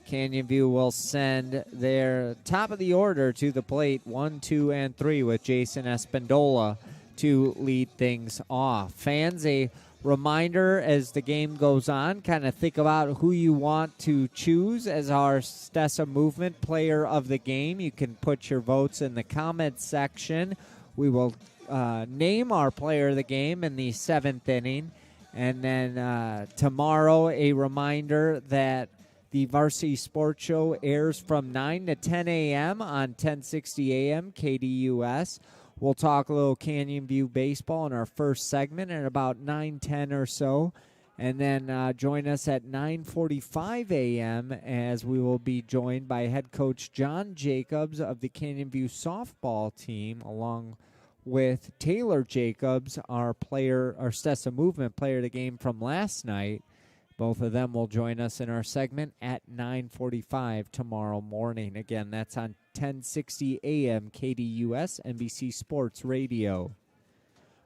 Canyon View will send their top of the order to the plate, 1, 2, and 3 with Jason Espindola to lead things off. Fans, a reminder as the game goes on, kind of think about who you want to choose as our Stessa Movement player of the game. You can put your votes in the comments section. We will name our player of the game in the 7th inning. And then tomorrow, a reminder that the Varsity Sports Show airs from 9 to 10 a.m. on 1060 a.m. KDUS. We'll talk a little Canyon View baseball in our first segment at about 9:10 or so. And then join us at 9:45 a.m. as we will be joined by head coach John Jacobs of the Canyon View softball team, along with Taylor Jacobs, our Stessa Movement player of the game from last night. Both of them will join us in our segment at 9:45 tomorrow morning. Again, that's on 1060 a.m. KDUS, NBC Sports Radio.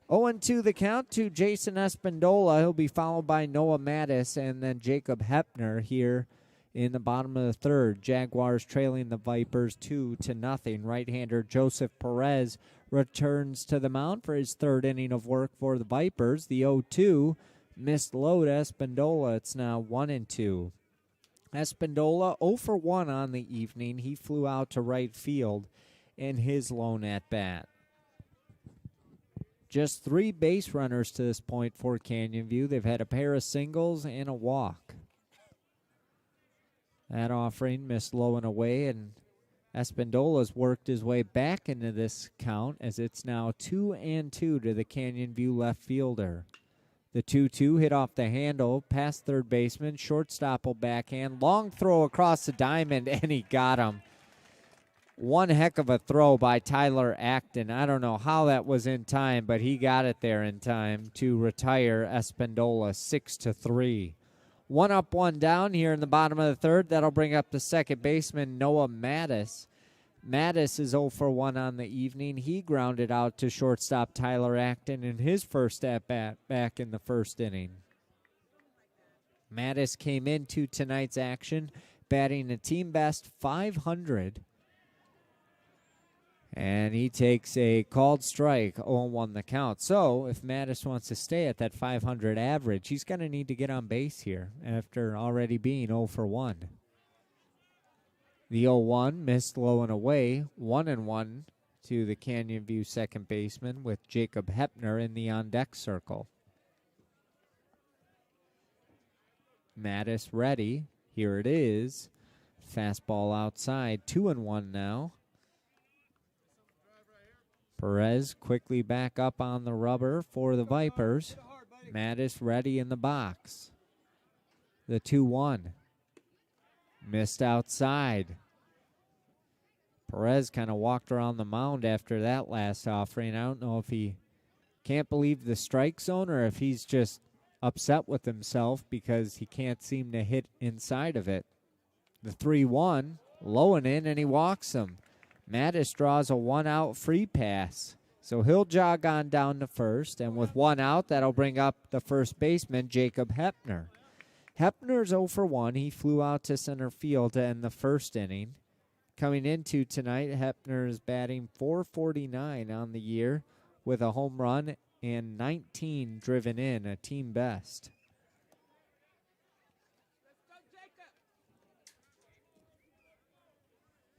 0-2 the count to Jason Espindola. He'll be followed by Noah Mattis and then Jacob Hepner here in the bottom of the third. Jaguars trailing the Vipers 2-0. Right-hander Joseph Perez returns to the mound for his third inning of work for the Vipers. The 0-2 missed low to Espindola. It's now 1-2. Espindola 0 for 1 on the evening. He flew out to right field in his lone at-bat. Just 3 base runners to this point for Canyon View. They've had a pair of singles and a walk. That offering missed low and away, and Espindola's worked his way back into this count as it's now 2-2 to the Canyon View left fielder. The 2-2 hit off the handle, past third baseman, shortstop will backhand, long throw across the diamond, and he got him. One heck of a throw by Tyler Acton. I don't know how that was in time, but he got it there in time to retire Espindola 6-3. 1 up, 1 down here in the bottom of the third. That'll bring up the second baseman, Noah Mattis. Mattis is 0 for 1 on the evening. He grounded out to shortstop Tyler Acton in his first at-bat back in the first inning. Mattis came into tonight's action batting a team best .500. And he takes a called strike, 0-1 the count. So if Mattis wants to stay at that .500 average, he's going to need to get on base here after already being 0 for 1. The 0-1 missed low and away, 1-1 to the Canyon View second baseman with Jacob Hepner in the on-deck circle. Mattis ready. Here it is. Fastball outside, 2-1 now. Perez quickly back up on the rubber for the Vipers. Mattis ready in the box. The 2-1. Missed outside. Perez kind of walked around the mound after that last offering. I don't know if he can't believe the strike zone or if he's just upset with himself because he can't seem to hit inside of it. The 3-1, low and in, and he walks him. Mattis draws a 1-out free pass. So he'll jog on down to first, and with one out, that'll bring up the first baseman, Jacob Hepner. Hepner's 0 for 1. He flew out to center field to end the first inning. Coming into tonight, Hepner is batting .449 on the year with a home run and 19 driven in, a team best.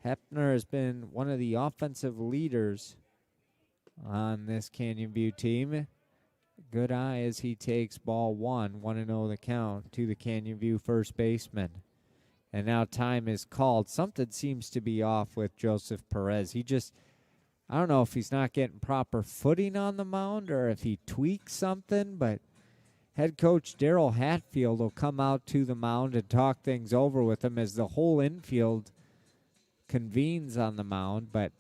Hepner has been one of the offensive leaders on this Canyon View team. Good eye as he takes ball 1-0 the count to the Canyon View first baseman. And now time is called. Something seems to be off with Joseph Perez. I don't know if he's not getting proper footing on the mound or if he tweaks something, but head coach Daryl Hatfield will come out to the mound and talk things over with him as the whole infield convenes on the mound, but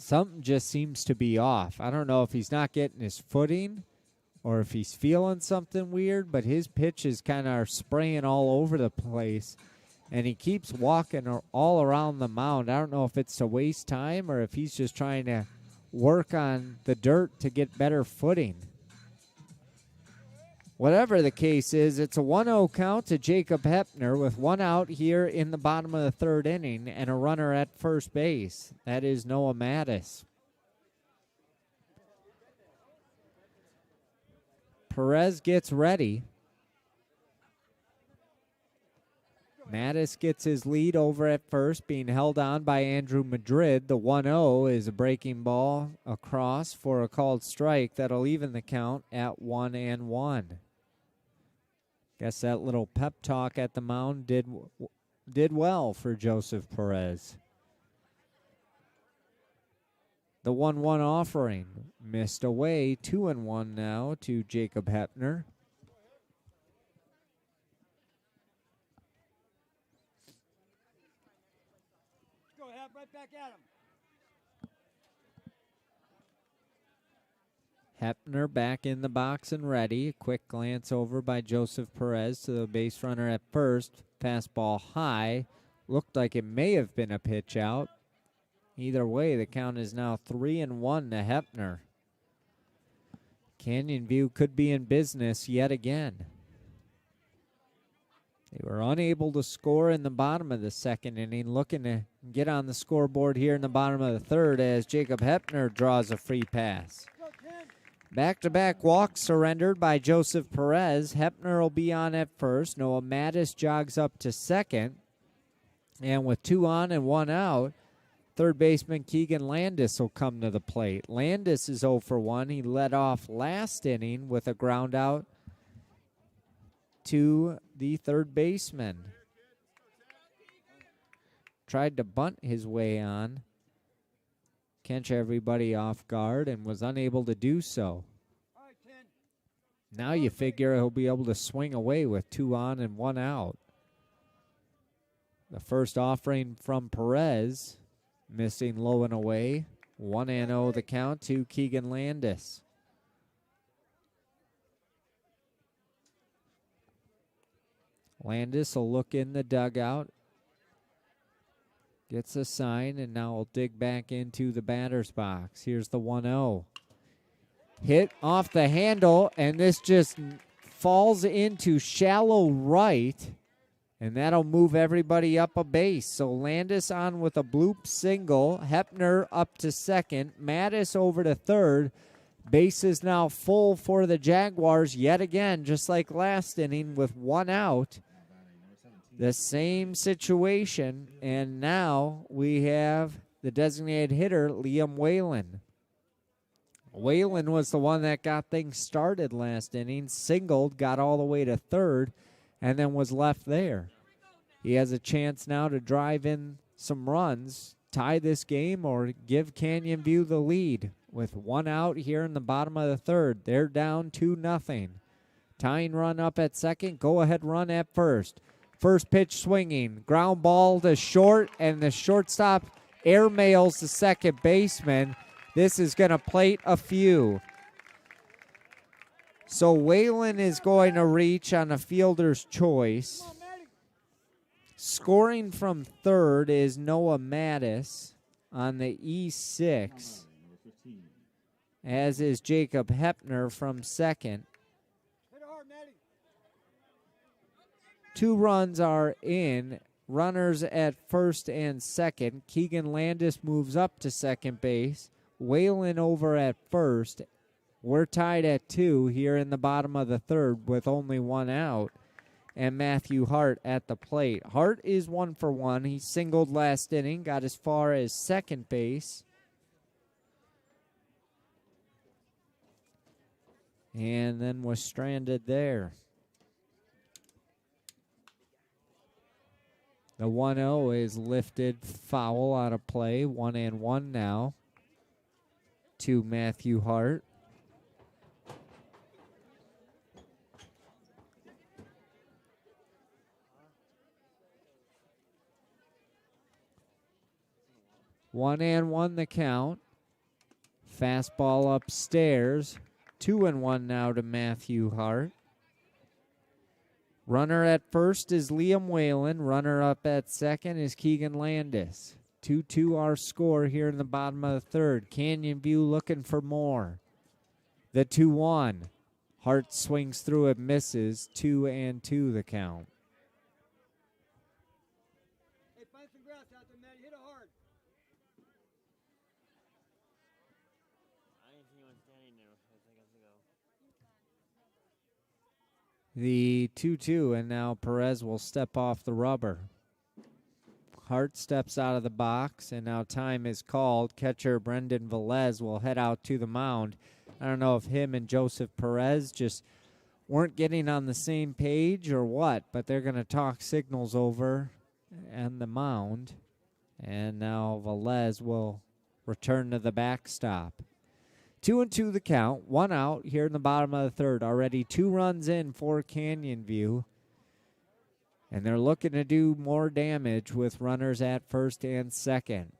something just seems to be off. I don't know if he's not getting his footing or if he's feeling something weird, but his pitches kind of are spraying all over the place, and he keeps walking all around the mound. I don't know if it's to waste time or if he's just trying to work on the dirt to get better footing. Whatever the case is, it's a 1-0 count to Jacob Hepner with one out here in the bottom of the third inning and a runner at first base. That is Noah Mattis. Perez gets ready. Mattis gets his lead over at first, being held on by Andrew Madrid. The 1-0 is a breaking ball across for a called strike that'll even the count at 1-1. Guess that little pep talk at the mound did well for Joseph Perez. The 1-1 offering missed away. 2-1 now to Jacob Hepner. Go ahead, right back at him. Hepner back in the box and ready. A quick glance over by Joseph Perez to the base runner at first. Fastball high. Looked like it may have been a pitch out. Either way, the count is now 3-1 to Hepner. Canyon View could be in business yet again. They were unable to score in the bottom of the second inning. Looking to get on the scoreboard here in the bottom of the third as Jacob Hepner draws a free pass. Back-to-back walks surrendered by Joseph Perez. Hepner will be on at first. Noah Mattis jogs up to second. And with 2 on and 1 out, third baseman Keegan Landis will come to the plate. Landis is 0 for 1. He led off last inning with a ground out to the third baseman. Tried to bunt his way on. Catch everybody off guard and was unable to do so. Now you figure he'll be able to swing away with 2 on and 1 out. The first offering from Perez, missing low and away. 1-0 the count to Keegan Landis. Landis will look in the dugout. Gets a sign, and now will dig back into the batter's box. Here's the 1-0. Hit off the handle, and this just falls into shallow right, and that'll move everybody up a base. So Landis on with a bloop single. Hepner up to second. Mattis over to third. Base is now full for the Jaguars yet again, just like last inning with 1 out. The same situation, and now we have the designated hitter, Liam Whalen. Whalen was the one that got things started last inning, singled, got all the way to third, and then was left there. He has a chance now to drive in some runs, tie this game, or give Canyon View the lead. With 1 out here in the bottom of the third, they're down 2-0. Tying run up at second, go-ahead run at first. First pitch swinging, ground ball to short, and the shortstop airmails the second baseman. This is going to plate a few. So Whalen is going to reach on a fielder's choice. Scoring from third is Noah Mattis on the E6. as is Jacob Hepner from second. Hit it hard, Maddie. 2 runs are in. Runners at first and second. Keegan Landis moves up to second base. Whalen over at first. We're tied at 2 here in the bottom of the third with only 1 out. And Matthew Hart at the plate. Hart is 1 for 1. He singled last inning, got as far as second base. And then was stranded there. The 1-0 is lifted foul out of play. 1-1 now to Matthew Hart. One and one the count. Fastball upstairs. 2-1 now to Matthew Hart. Runner at first is Liam Whalen. Runner up at second is Keegan Landis. 2-2 our score here in the bottom of the third. Canyon View looking for more. The 2-1. Hart swings through it, misses. 2-2 the count. Hey, find some grass out there, Maddie. Hit it hard. The 2-2, and now Perez will step off the rubber. Hart steps out of the box, and now time is called. Catcher Brendan Velez will head out to the mound. I don't know if him and Joseph Perez just weren't getting on the same page or what, but they're going to talk signals over and the mound. And now Velez will return to the backstop. 2-2 the count, 1 out here in the bottom of the third. Already 2 runs in for Canyon View. And they're looking to do more damage with runners at first and second.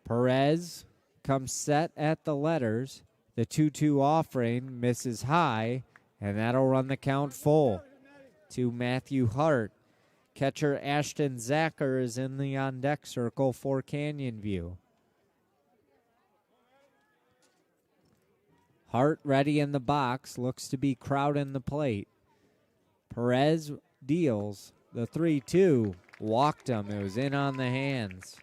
Perez comes set at the letters. The 2-2 offering misses high, and that'll run the count full to Matthew Hart. Catcher Ashton Zacher is in the on-deck circle for Canyon View. Hart ready in the box, looks to be crowding the plate. Perez deals the 3-2, walked him. It was in on the hands.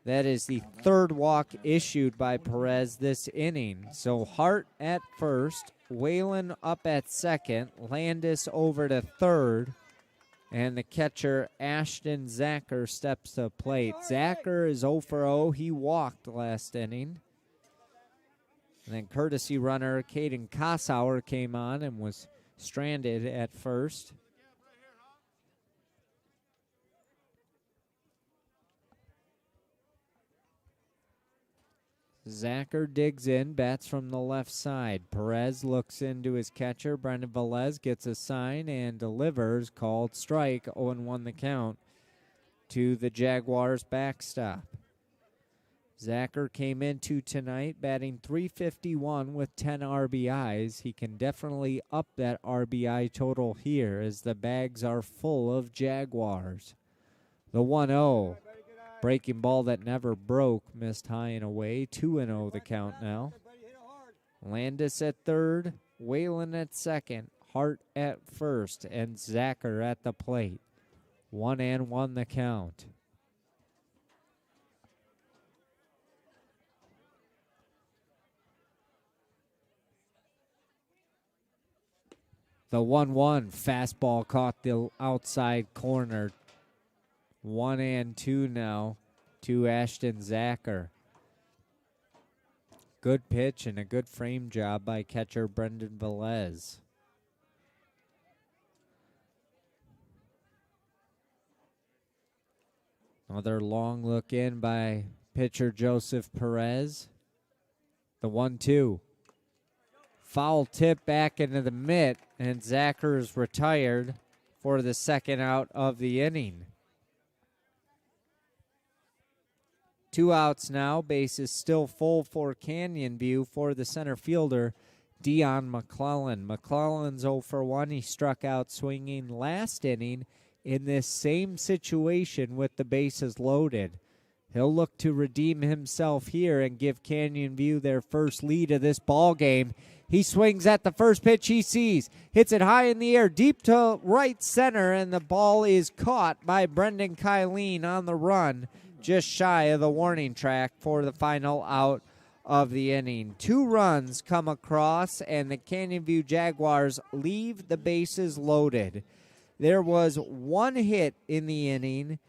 That is the third walk issued by Perez this inning. So Hart at first, Whalen up at second, Landis over to third, and the catcher Ashton Zacher steps to plate. Zacher is 0 for 0. He walked last inning. And then courtesy runner Caden Kossauer came on and was stranded at first. Zacher digs in, bats from the left side. Perez looks into his catcher. Brendan Velez gets a sign and delivers. Called strike, 0-1 the count to the Jaguars backstop. Zacher came into tonight batting .351 with 10 RBIs. He can definitely up that RBI total here as the bags are full of Jaguars. The 1-0. Breaking ball that never broke, missed high and away. 2-0 the count now. Landis at third, Whalen at second, Hart at first, and Zacher at the plate. 1-1 the count. The 1-1 fastball caught the outside corner. 1-2 now to Ashton Zacher. Good pitch and a good frame job by catcher Brendan Velez. Another long look in by pitcher Joseph Perez. The 1-2. Foul tip back into the mitt, and Zacher is retired for the second out of the inning. 2 outs now. Base is still full for Canyon View for the center fielder, Dion McClellan. McClellan's 0 for 1. He struck out swinging last inning in this same situation with the bases loaded. He'll look to redeem himself here and give Canyon View their first lead of this ball game. He swings at the first pitch he sees, hits it high in the air, deep to right center, and the ball is caught by Brendan Kylene on the run, just shy of the warning track for the final out of the inning. 2 runs come across, and the Canyon View Jaguars leave the bases loaded. There was 1 hit in the inning,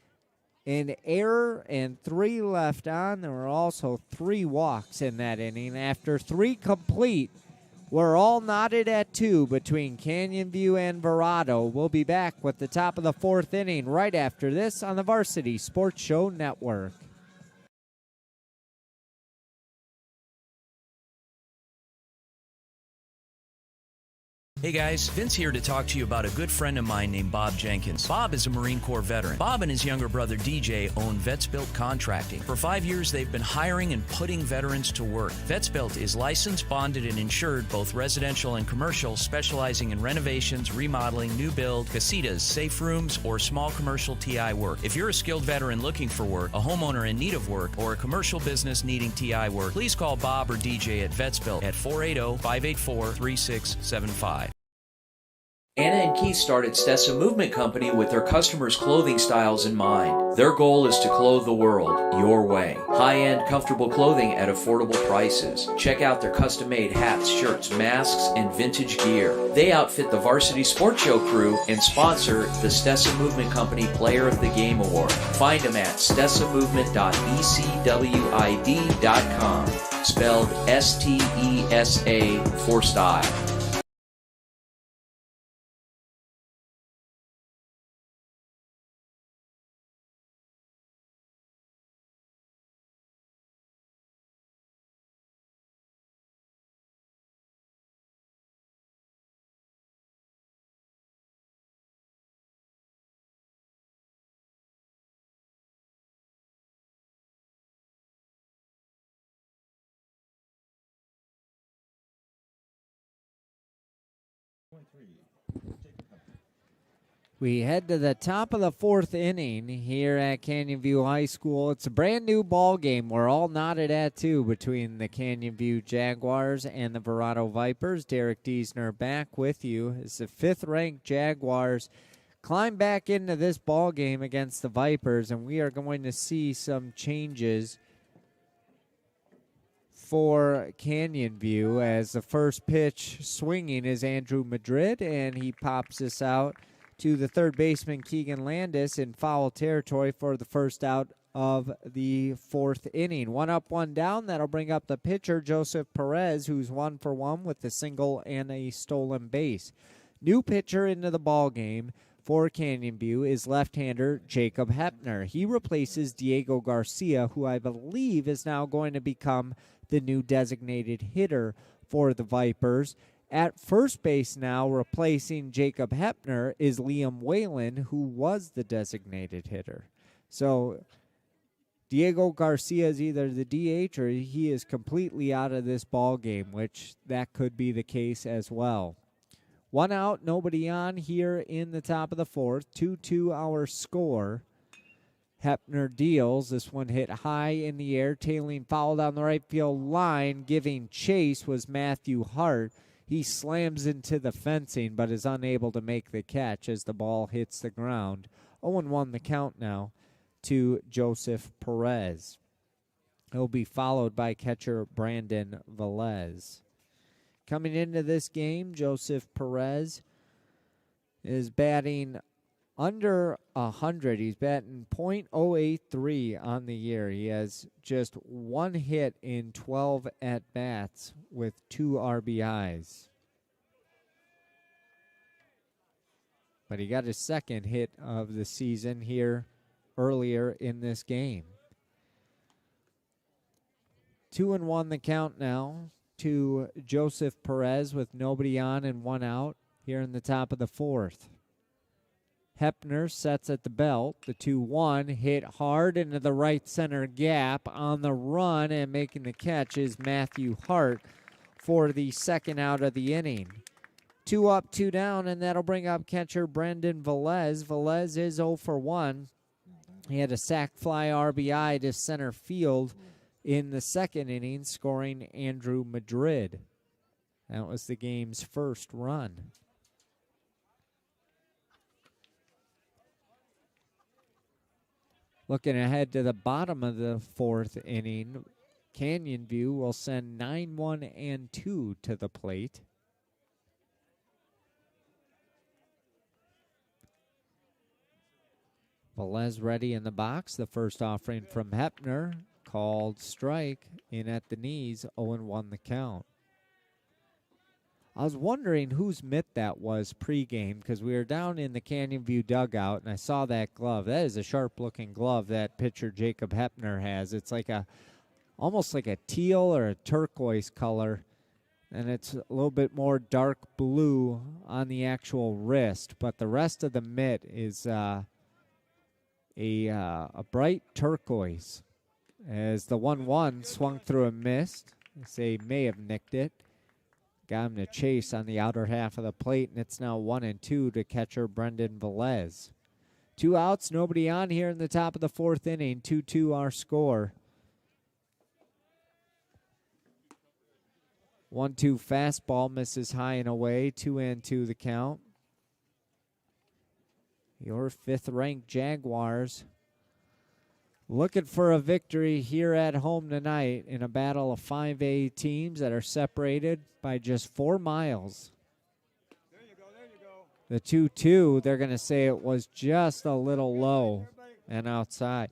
an error, and 3 left on. There were also 3 walks in that inning. After 3 complete, we're all knotted at 2 between Canyon View and Verrado. We'll be back with the top of the 4th inning right after this on the Varsity Sports Show Network. Hey guys, Vince here to talk to you about a good friend of mine named Bob Jenkins. Bob is a Marine Corps veteran. Bob and his younger brother DJ own Vets Built Contracting. For 5 years, they've been hiring and putting veterans to work. Vets Built is licensed, bonded, and insured, both residential and commercial, specializing in renovations, remodeling, new build, casitas, safe rooms, or small commercial TI work. If you're a skilled veteran looking for work, a homeowner in need of work, or a commercial business needing TI work, please call Bob or DJ at Vets Built at 480-584-3675. Anna and Keith started Stessa Movement Company with their customers' clothing styles in mind. Their goal is to clothe the world your way. High-end, comfortable clothing at affordable prices. Check out their custom-made hats, shirts, masks, and vintage gear. They outfit the Varsity Sports Show crew and sponsor the Stessa Movement Company Player of the Game Award. Find them at stessamovement.ecwid.com. Spelled S-T-E-S-A for style. We head to the top of the 4th inning here at Canyon View High School. It's a brand new ball game. We're all knotted at 2 between the Canyon View Jaguars and the Verrado Vipers. Derek Diesner back with you as the 5th-ranked Jaguars climb back into this ball game against the Vipers, and we are going to see some changes for Canyon View as the first pitch swinging is Andrew Madrid, and he pops this out to the third baseman Keegan Landis in foul territory for the first out of the 4th inning. 1 up, 1 down. That'll bring up the pitcher, Joseph Perez, who's 1 for 1 with a single and a stolen base. New pitcher into the ball game for Canyon View is left-hander Jacob Hepner. He replaces Diego Garcia, who I believe is now going to become the new designated hitter for the Vipers. At first base now, replacing Jacob Hepner, is Liam Whalen, who was the designated hitter. So Diego Garcia is either the DH or he is completely out of this ball game, which that could be the case as well. 1 out, nobody on here in the top of the 4th. 2-2 our score. Hepner deals. This one hit high in the air, tailing foul down the right field line. Giving chase was Matthew Hart. He slams into the fencing but is unable to make the catch as the ball hits the ground. 0-1 the count now to Joseph Perez. He'll be followed by catcher Brandon Velez. Coming into this game, Joseph Perez is batting under 100. He's batting .083 on the year. He has just 1 hit in 12 at-bats with 2 RBIs. But he got his second hit of the season here earlier in this game. 2-1 the count now to Joseph Perez with nobody on and 1 out here in the top of the 4th. Hepner sets at the belt. The 2-1 hit hard into the right center gap. On the run and making the catch is Matthew Hart for the second out of the inning. 2 up, 2 down, and that'll bring up catcher Brendan Velez. Velez is 0 for 1. He had a sac fly RBI to center field in the second inning, scoring Andrew Madrid. That was the game's first run. Looking ahead to the bottom of the fourth inning, Canyon View will send 9-1 and 2 to the plate. Velez ready in the box. The first offering from Hepner, called strike, in at the knees, 0-1 the count. I was wondering whose mitt that was pregame because we were down in the Canyon View dugout and I saw that glove. That is a sharp-looking glove that pitcher Jacob Hepner has. It's like almost like a teal or a turquoise color, and it's a little bit more dark blue on the actual wrist, but the rest of the mitt is a bright turquoise. As the 1-1 swung through and missed, they say may have nicked it. Got him to chase on the outer half of the plate, and it's now 1-2 to catcher Brendan Velez. 2 outs, nobody on here in the top of the fourth inning. 2-2 our score. 1-2 fastball misses high and away. 2-2 the count. Your fifth-ranked Jaguars looking for a victory here at home tonight in a battle of 5A teams that are separated by just 4 miles. There you go. The 2-2, they're going to say it was just a little low and outside.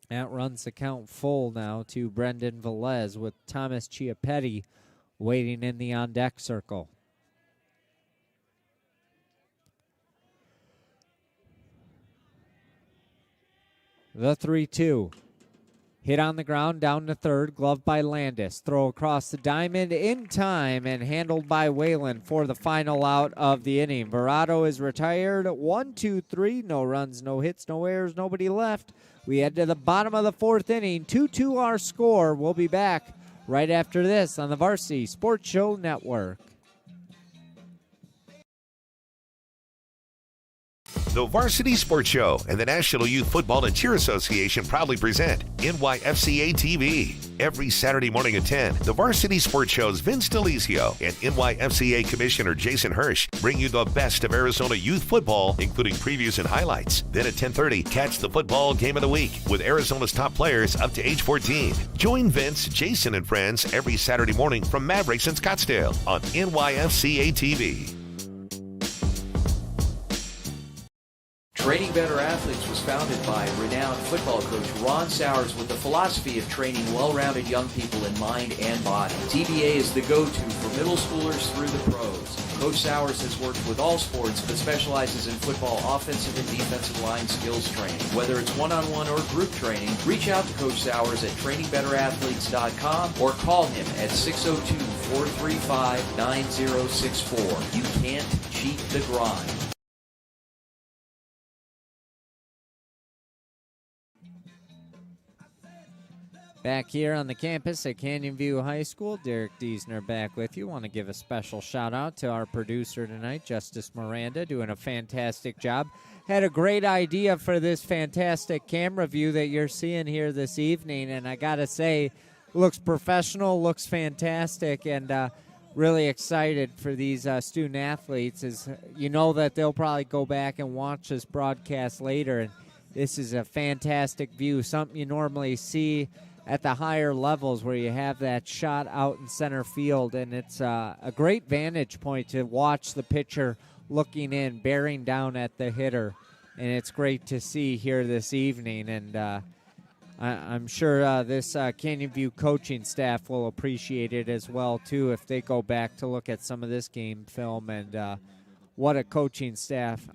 That runs the count full now to Brendan Velez with Thomas Chiappetti waiting in the on-deck circle. The 3-2. Hit on the ground, down to third, gloved by Landis. Throw across the diamond in time and handled by Whalen for the final out of the inning. Verrado is retired. 1-2-3. No runs, no hits, no errors, nobody left. We head to the bottom of the fourth inning. 2-2 our score. We'll be back right after this on the Varsity Sports Show Network. The Varsity Sports Show and the National Youth Football and Cheer Association proudly present NYFCA TV. Every Saturday morning at 10, the Varsity Sports Show's Vince DeLizio and NYFCA Commissioner Jason Hirsch bring you the best of Arizona youth football, including previews and highlights. Then at 10:30, catch the football game of the week with Arizona's top players up to age 14. Join Vince, Jason, and friends every Saturday morning from Mavericks in Scottsdale on NYFCA TV. Training Better Athletes was founded by renowned football coach Ron Sowers with the philosophy of training well-rounded young people in mind and body. TBA is the go-to for middle schoolers through the pros. Coach Sowers has worked with all sports but specializes in football offensive and defensive line skills training. Whether it's one-on-one or group training, reach out to Coach Sowers at trainingbetterAthletes.com or call him at 602-435-9064. You can't cheat the grind. Back here on the campus at Canyon View High School, Derek Diesner back with you. Want to give a special shout out to our producer tonight, Justice Miranda, doing a fantastic job. Had a great idea for this fantastic camera view that you're seeing here this evening, and I got to say, looks professional, looks fantastic, and really excited for these student athletes. As you know that they'll probably go back and watch this broadcast later, and this is a fantastic view, something you normally see at the higher levels where you have that shot out in center field, and it's a great vantage point to watch the pitcher looking in, bearing down at the hitter, and it's great to see here this evening, and I'm sure this Canyon View coaching staff will appreciate it as well, too, if they go back to look at some of this game film, and what a coaching staff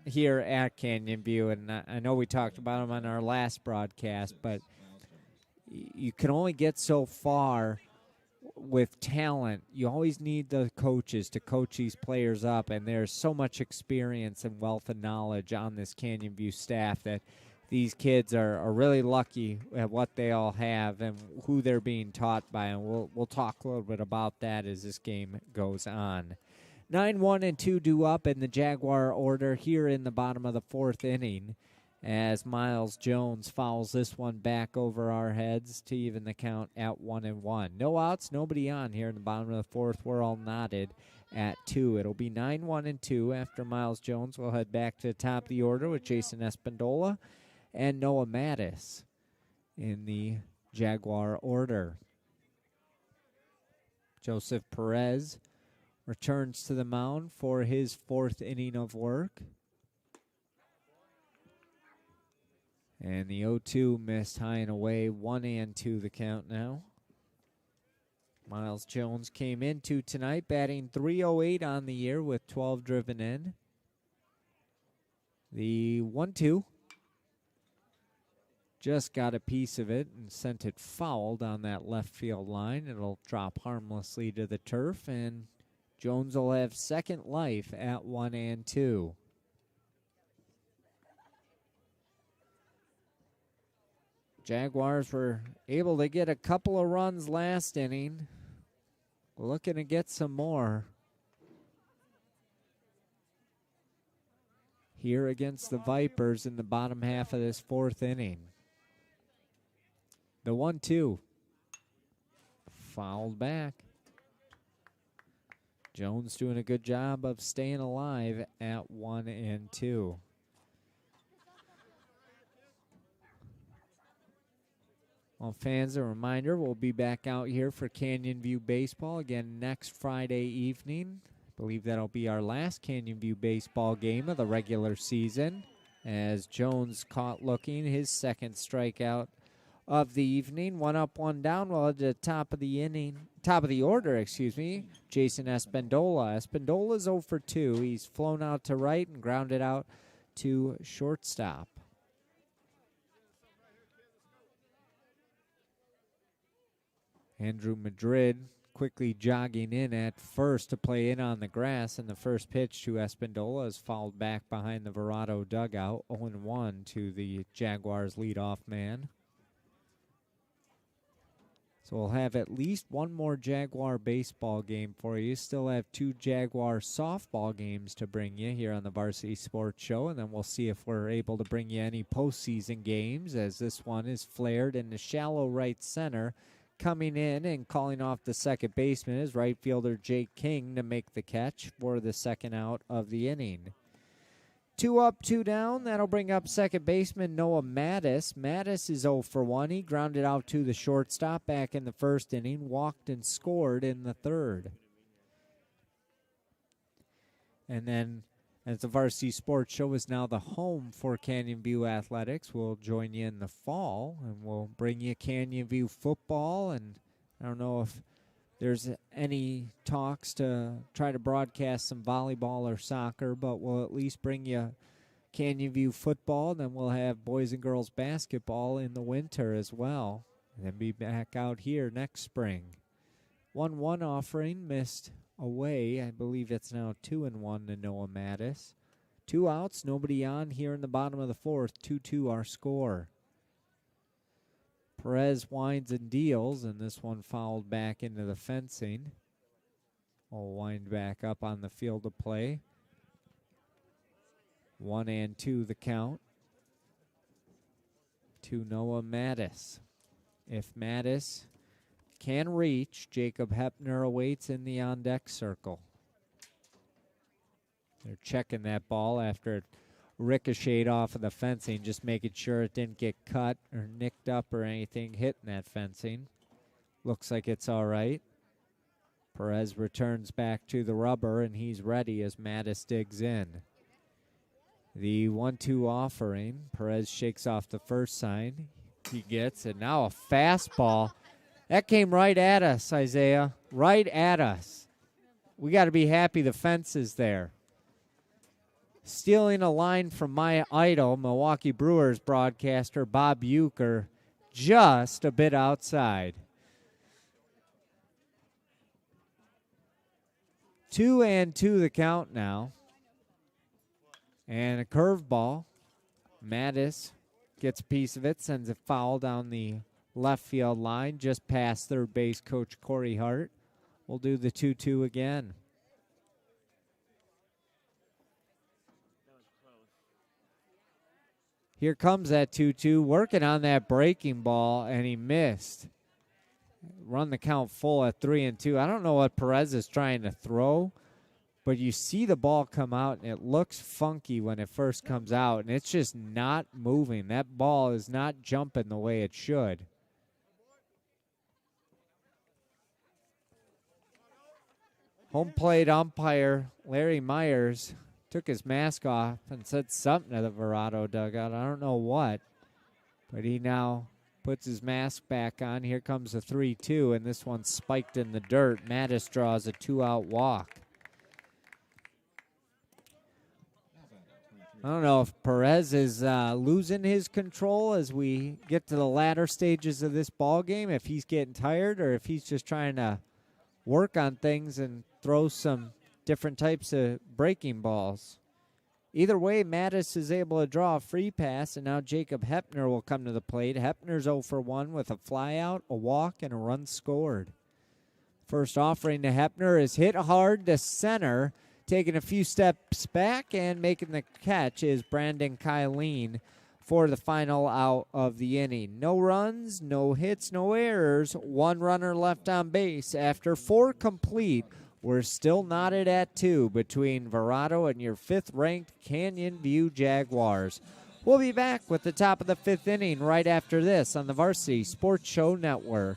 here at Canyon View, and I know we talked about them on our last broadcast, but you can only get so far with talent. You always need the coaches to coach these players up, and there's so much experience and wealth of knowledge on this Canyon View staff that these kids are really lucky at what they all have and who they're being taught by, and we'll talk a little bit about that as this game goes on. 9-1 and 2 due up in the Jaguar order here in the bottom of the fourth inning. as Miles Jones fouls this one back over our heads to even the count at 1-1. No outs, nobody on here in the bottom of the fourth. We're all knotted at 2. It'll be 9-1-2 after Miles Jones. We'll head back to the top of the order with Jason Espindola and Noah Mattis in the Jaguar order. Joseph Perez returns to the mound for his 4th inning of work. And the 0-2 missed high and away. 1-2 the count now. Miles Jones came into tonight batting .308 on the year with 12 driven in. The 1-2 just got a piece of it and sent it foul down that left field line. It'll drop harmlessly to the turf, and Jones will have second life at 1-2. Jaguars were able to get a couple of runs last inning. Looking to get some more here against the Vipers in the bottom half of this 4th inning. The 1-2 fouled back. Jones doing a good job of staying alive at 1-2. Well, fans, a reminder, we'll be back out here for Canyon View Baseball again next Friday evening. I believe that'll be our last Canyon View Baseball game of the regular season, as Jones caught looking his 2nd strikeout of the evening. 1 up, 1 down. Well, at the top of the order, Jason Espindola. Espindola's 0 for 2. He's flown out to right and grounded out to shortstop. Andrew Madrid quickly jogging in at first to play in on the grass, and the first pitch to Espindola is fouled back behind the Verrado dugout. 0-1 to the Jaguars' leadoff man. So we'll have at least one more Jaguar baseball game for you. Still have 2 Jaguar softball games to bring you here on the Varsity Sports Show, and then we'll see if we're able to bring you any postseason games, as this one is flared in the shallow right center. Coming in and calling off the second baseman is right fielder Jake King to make the catch for the 2nd out of the inning. 2 up, 2 down. That'll bring up second baseman Noah Mattis. Mattis is 0 for 1. He grounded out to the shortstop back in the 1st inning, walked and scored in the 3rd. And then, as the Varsity Sports Show is now the home for Canyon View Athletics, we'll join you in the fall, and we'll bring you Canyon View football. And I don't know if there's any talks to try to broadcast some volleyball or soccer, but we'll at least bring you Canyon View football. Then we'll have boys and girls basketball in the winter as well, and then be back out here next spring. 1-1 offering missed away. I believe it's now 2-1 to Noah Mattis. 2 outs, nobody on here in the bottom of the 4th. 2-2 our score. Perez winds and deals, and this one fouled back into the fencing. We'll wind back up on the field of play. 1-2 the count to Noah Mattis. If Mattis can reach, Jacob Hepner awaits in the on-deck circle. They're checking that ball after it ricocheted off of the fencing, just making sure it didn't get cut or nicked up or anything hitting that fencing. Looks like it's all right. Perez returns back to the rubber, and he's ready as Mattis digs in. The 1-2 offering. Perez shakes off the first sign. He gets it. Now a fastball. That came right at us, Isaiah. Right at us. We got to be happy the fence is there. Stealing a line from my idol, Milwaukee Brewers broadcaster Bob Uecker, just a bit outside. 2-2 the count now. And a curveball. Mattis gets a piece of it, sends it foul down the left field line, just past third base coach Corey Hart. We'll do the 2-2 again. Here comes that 2-2, working on that breaking ball, and he missed. Run the count full at 3-2. I don't know what Perez is trying to throw, but you see the ball come out, and it looks funky when it first comes out, and it's just not moving. That ball is not jumping the way it should. Home plate umpire Larry Myers took his mask off and said something to the Verrado dugout. I don't know what, but he now puts his mask back on. Here comes the 3-2, and this one's spiked in the dirt. Mattis draws a 2-out walk. I don't know if Perez is losing his control as we get to the latter stages of this ball game, if he's getting tired or if he's just trying to work on things and throw some different types of breaking balls. Either way, Mattis is able to draw a free pass, and now Jacob Hepner will come to the plate. Hepner's 0 for 1 with a flyout, a walk, and a run scored. First offering to Hepner is hit hard to center. Taking a few steps back and making the catch is Brandon Kylene for the final out of the inning. No runs, no hits, no errors. One runner left on base. After 4 complete, we're still knotted at 2 between Verrado and your 5th-ranked Canyon View Jaguars. We'll be back with the top of the 5th inning right after this on the Varsity Sports Show Network.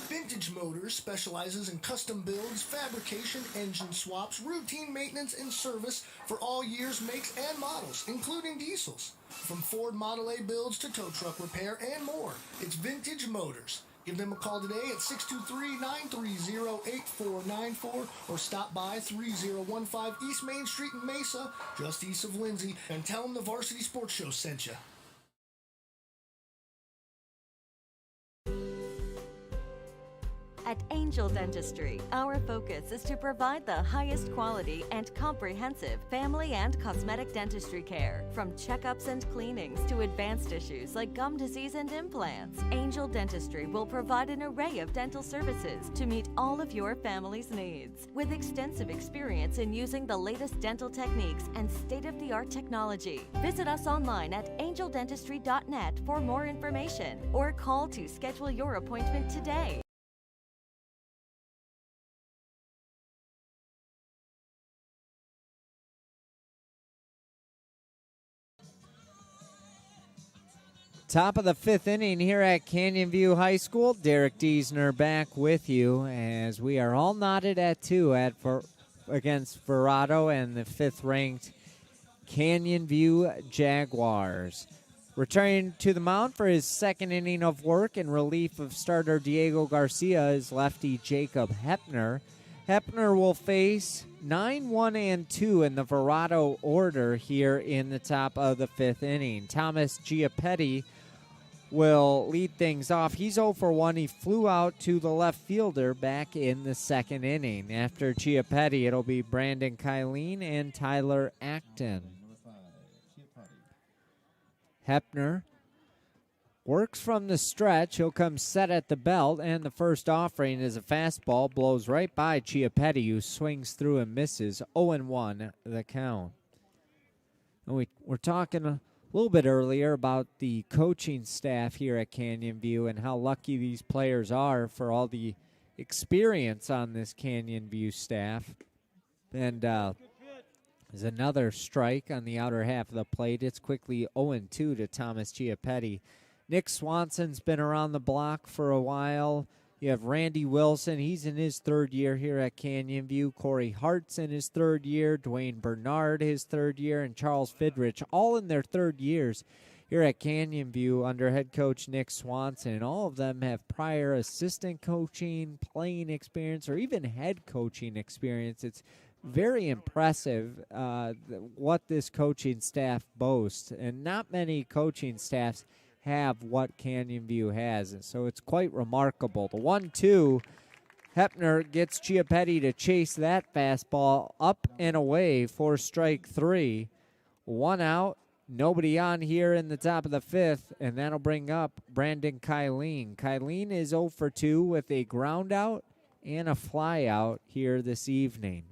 Vintage Motors specializes in custom builds, fabrication, engine swaps, routine maintenance, and service for all years, makes, and models, including diesels. From Ford Model A builds to tow truck repair and more, it's Vintage Motors. Give them a call today at 623-930-8494 or stop by 3015 East Main Street in Mesa, just east of Lindsay, and tell them the Varsity Sports Show sent you. At Angel Dentistry, our focus is to provide the highest quality and comprehensive family and cosmetic dentistry care. From checkups and cleanings to advanced issues like gum disease and implants, Angel Dentistry will provide an array of dental services to meet all of your family's needs. With extensive experience in using the latest dental techniques and state-of-the-art technology, visit us online at angeldentistry.net for more information or call to schedule your appointment today. Top of the 5th inning here at Canyon View High School. Derek Diesner back with you as we are all knotted at 2 against Verrado and the 5th-ranked Canyon View Jaguars. Returning to the mound for his 2nd inning of work in relief of starter Diego Garcia is lefty Jacob Hepner. Hepner will face 9, 1, and 2 in the Verrado order here in the top of the 5th inning. Thomas Giappetti will lead things off. He's 0 for 1. He flew out to the left fielder back in the 2nd inning. After Giappetti, it'll be Brandon Kylene and Tyler Acton. Hepner works from the stretch. He'll come set at the belt, and the first offering is a fastball. Blows right by Giappetti, who swings through and misses. 0-1 the count. And we're talking a little bit earlier about the coaching staff here at Canyon View and how lucky these players are for all the experience on this Canyon View staff. And there's another strike on the outer half of the plate. It's quickly 0-2 to Thomas Giappetti. Nick Swanson's been around the block for a while. You have Randy Wilson. He's in his 3rd year here at Canyon View. Corey Hart's in his 3rd year. Dwayne Bernard his 3rd year. And Charles Fidrich all in their 3rd years here at Canyon View under head coach Nick Swanson. And all of them have prior assistant coaching, playing experience, or even head coaching experience. It's very impressive what this coaching staff boasts. And not many coaching staffs have what Canyon View has, and so it's quite remarkable. The 1-2, Hepner gets Giappetti to chase that fastball up and away for strike 3. 1 out, nobody on here in the top of the 5th, and that'll bring up Brandon Kylene. Kylene is 0 for 2 with a ground out and a fly out here this evening.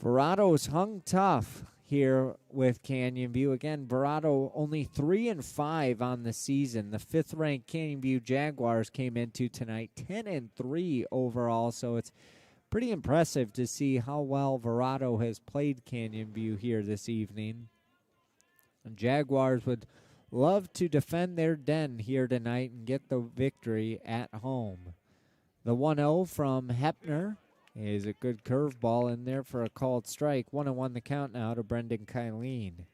Verrado's hung tough here with Canyon View. Again, Verrado only 3-5 on the season. The 5th-ranked Canyon View Jaguars came into tonight 10-3 overall, so it's pretty impressive to see how well Verrado has played Canyon View here this evening. And Jaguars would love to defend their den here tonight and get the victory at home. The 1-0 from Hepner is a good curveball in there for a called strike. 1-1 the count now to Brendan Kylene.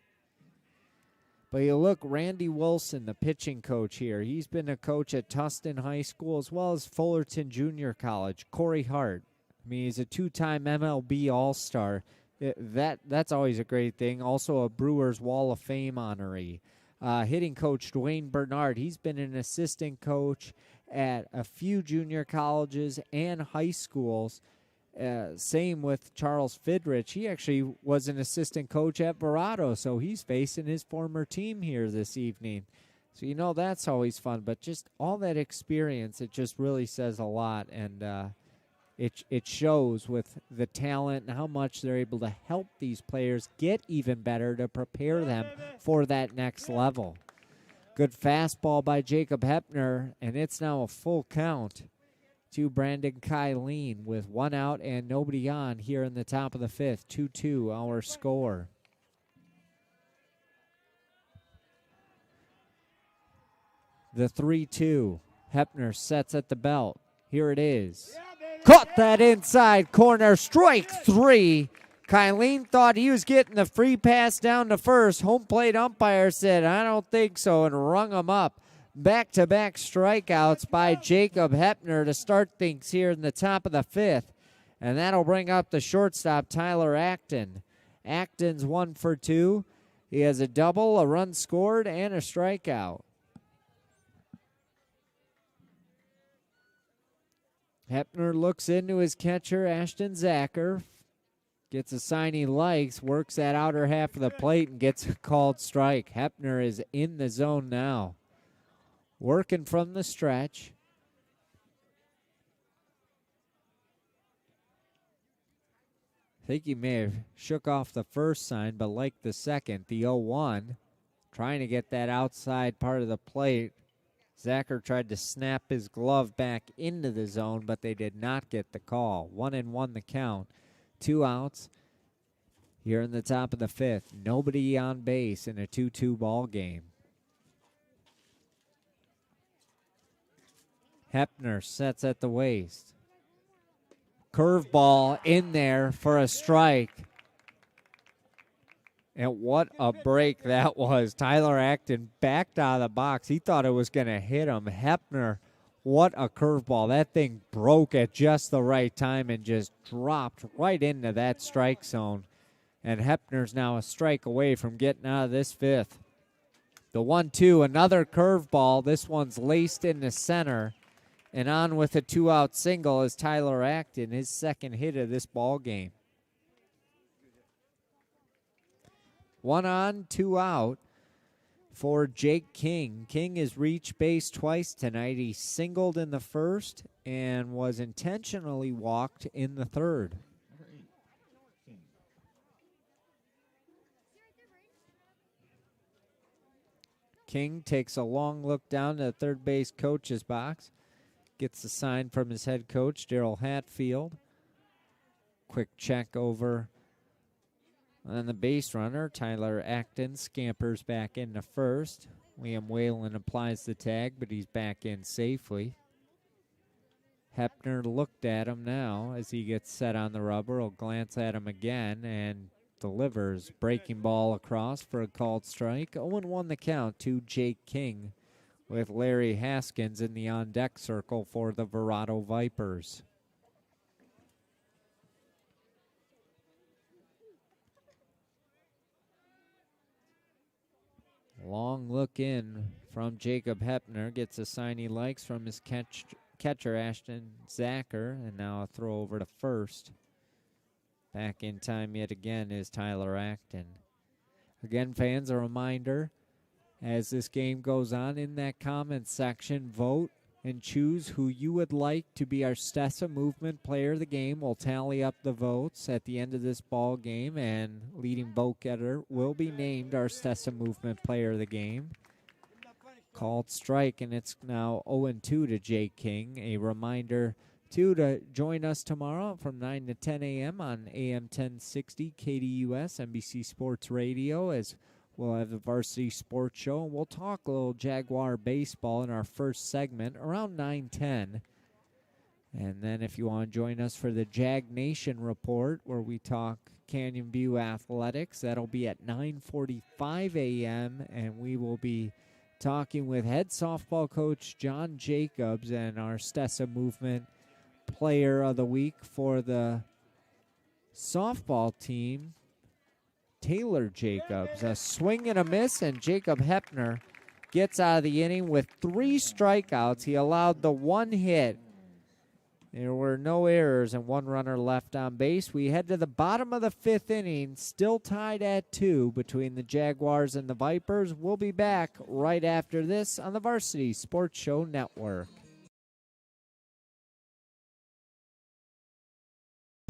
But you look, Randy Wilson, the pitching coach here, he's been a coach at Tustin High School as well as Fullerton Junior College. Corey Hart, I mean, he's a 2-time MLB All-Star. That's always a great thing. Also a Brewers Wall of Fame honoree. Hitting coach Dwayne Bernard, he's been an assistant coach at a few junior colleges and high schools. Same with Charles Fidrich. He actually was an assistant coach at Verrado, so he's facing his former team here this evening. So, you know, that's always fun. But just all that experience, it just really says a lot. And it shows with the talent and how much they're able to help these players get even better to prepare them for that next level. Good fastball by Jacob Hepner, and it's now a full count to Brandon Kylene with 1 out and nobody on here in the top of the 5th. 2-2 our score. The 3-2. Hepner sets at the belt. Here it is. Caught that inside corner. Strike 3. Kylene thought he was getting the free pass down to first. Home plate umpire said, I don't think so, and rung him up. Back-to-back strikeouts by Jacob Hepner to start things here in the top of the 5th. And that'll bring up the shortstop, Tyler Acton. Acton's 1 for 2. He has a double, a run scored, and a strikeout. Hepner looks into his catcher, Ashton Zacher. Gets a sign he likes, works that outer half of the plate, and gets a called strike. Hepner is in the zone now. Working from the stretch. I think he may have shook off the first sign, but liked the second, the 0-1. Trying to get that outside part of the plate. Zacher tried to snap his glove back into the zone, but they did not get the call. 1-1 the count. 2 outs here in the top of the 5th. Nobody on base in a 2-2 ball game. Hepner sets at the waist. Curveball in there for a strike. And what a break that was. Tyler Acton backed out of the box. He thought it was going to hit him. Hepner, what a curveball. That thing broke at just the right time and just dropped right into that strike zone. And Hepner's now a strike away from getting out of this 5th. The 1-2, another curveball. This one's laced in the center. And on with a 2-out single is Tyler Acton, his second hit of this ball game. 1 on, 2 out for Jake King. King has reached base twice tonight. He singled in the first and was intentionally walked in the third. King takes a long look down to the third base coach's box. Gets the sign from his head coach, Daryl Hatfield. Quick check over on the base runner. Tyler Acton scampers back into first. Liam Whalen applies the tag, but he's back in safely. Hepner looked at him now as he gets set on the rubber. He'll glance at him again and delivers. Breaking ball across for a called strike. 0-1 the count to Jake King, with Larry Haskins in the on-deck circle for the Verrado Vipers. Long look in from Jacob Hepner. Gets a sign he likes from his catcher, Ashton Zacher, and now a throw over to first. Back in time yet again is Tyler Acton. Again, fans, a reminder, as this game goes on, in that comment section, vote and choose who you would like to be our Stessa Movement Player of the Game. We'll tally up the votes at the end of this ball game, and leading vote getter will be named our Stessa Movement Player of the Game. Called strike, and it's now 0-2 to Jake King. A reminder, too, to join us tomorrow from 9 to 10 a.m. on AM 1060 KDUS, NBC Sports Radio, as we'll have the Varsity Sports Show, and we'll talk a little Jaguar baseball in our first segment around 9:10. And then if you want to join us for the Jag Nation Report, where we talk Canyon View athletics, that'll be at 9:45 a.m., and we will be talking with head softball coach John Jacobs and our Stessa Movement Player of the Week for the softball team, Taylor Jacobs. A swing and a miss, and Jacob Hepner gets out of the inning with 3 strikeouts. He allowed the 1 hit. There were no errors and 1 runner left on base. We head to the bottom of the 5th inning, still tied at 2 between the Jaguars and the Vipers. We'll be back right after this on the Varsity Sports Show Network.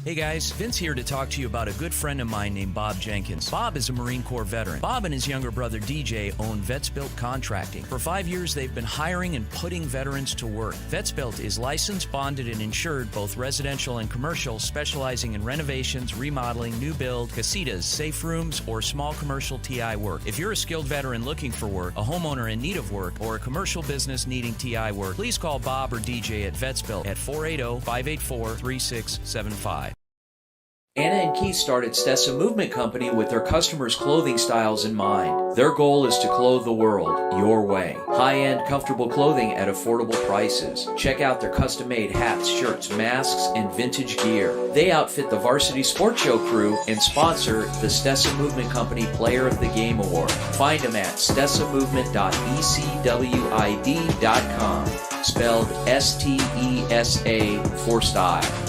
Hey guys, Vince here to talk to you about a good friend of mine named Bob Jenkins. Bob is a Marine Corps veteran. Bob and his younger brother DJ own Vetsbuilt Contracting. For 5 years, they've been hiring and putting veterans to work. Vetsbuilt is licensed, bonded, and insured, both residential and commercial, specializing in renovations, remodeling, new build, casitas, safe rooms, or small commercial TI work. If you're a skilled veteran looking for work, a homeowner in need of work, or a commercial business needing TI work, please call Bob or DJ at Vetsbuilt at 480-584-3675. Anna and Keith started Stessa Movement Company with their customers' clothing styles in mind. Their goal is to clothe the world your way. High-end, comfortable clothing at affordable prices. Check out their custom-made hats, shirts, masks, and vintage gear. They outfit the Varsity Sports Show crew and sponsor the Stessa Movement Company Player of the Game Award. Find them at stessamovement.ecwid.com. Spelled S-T-E-S-A for style.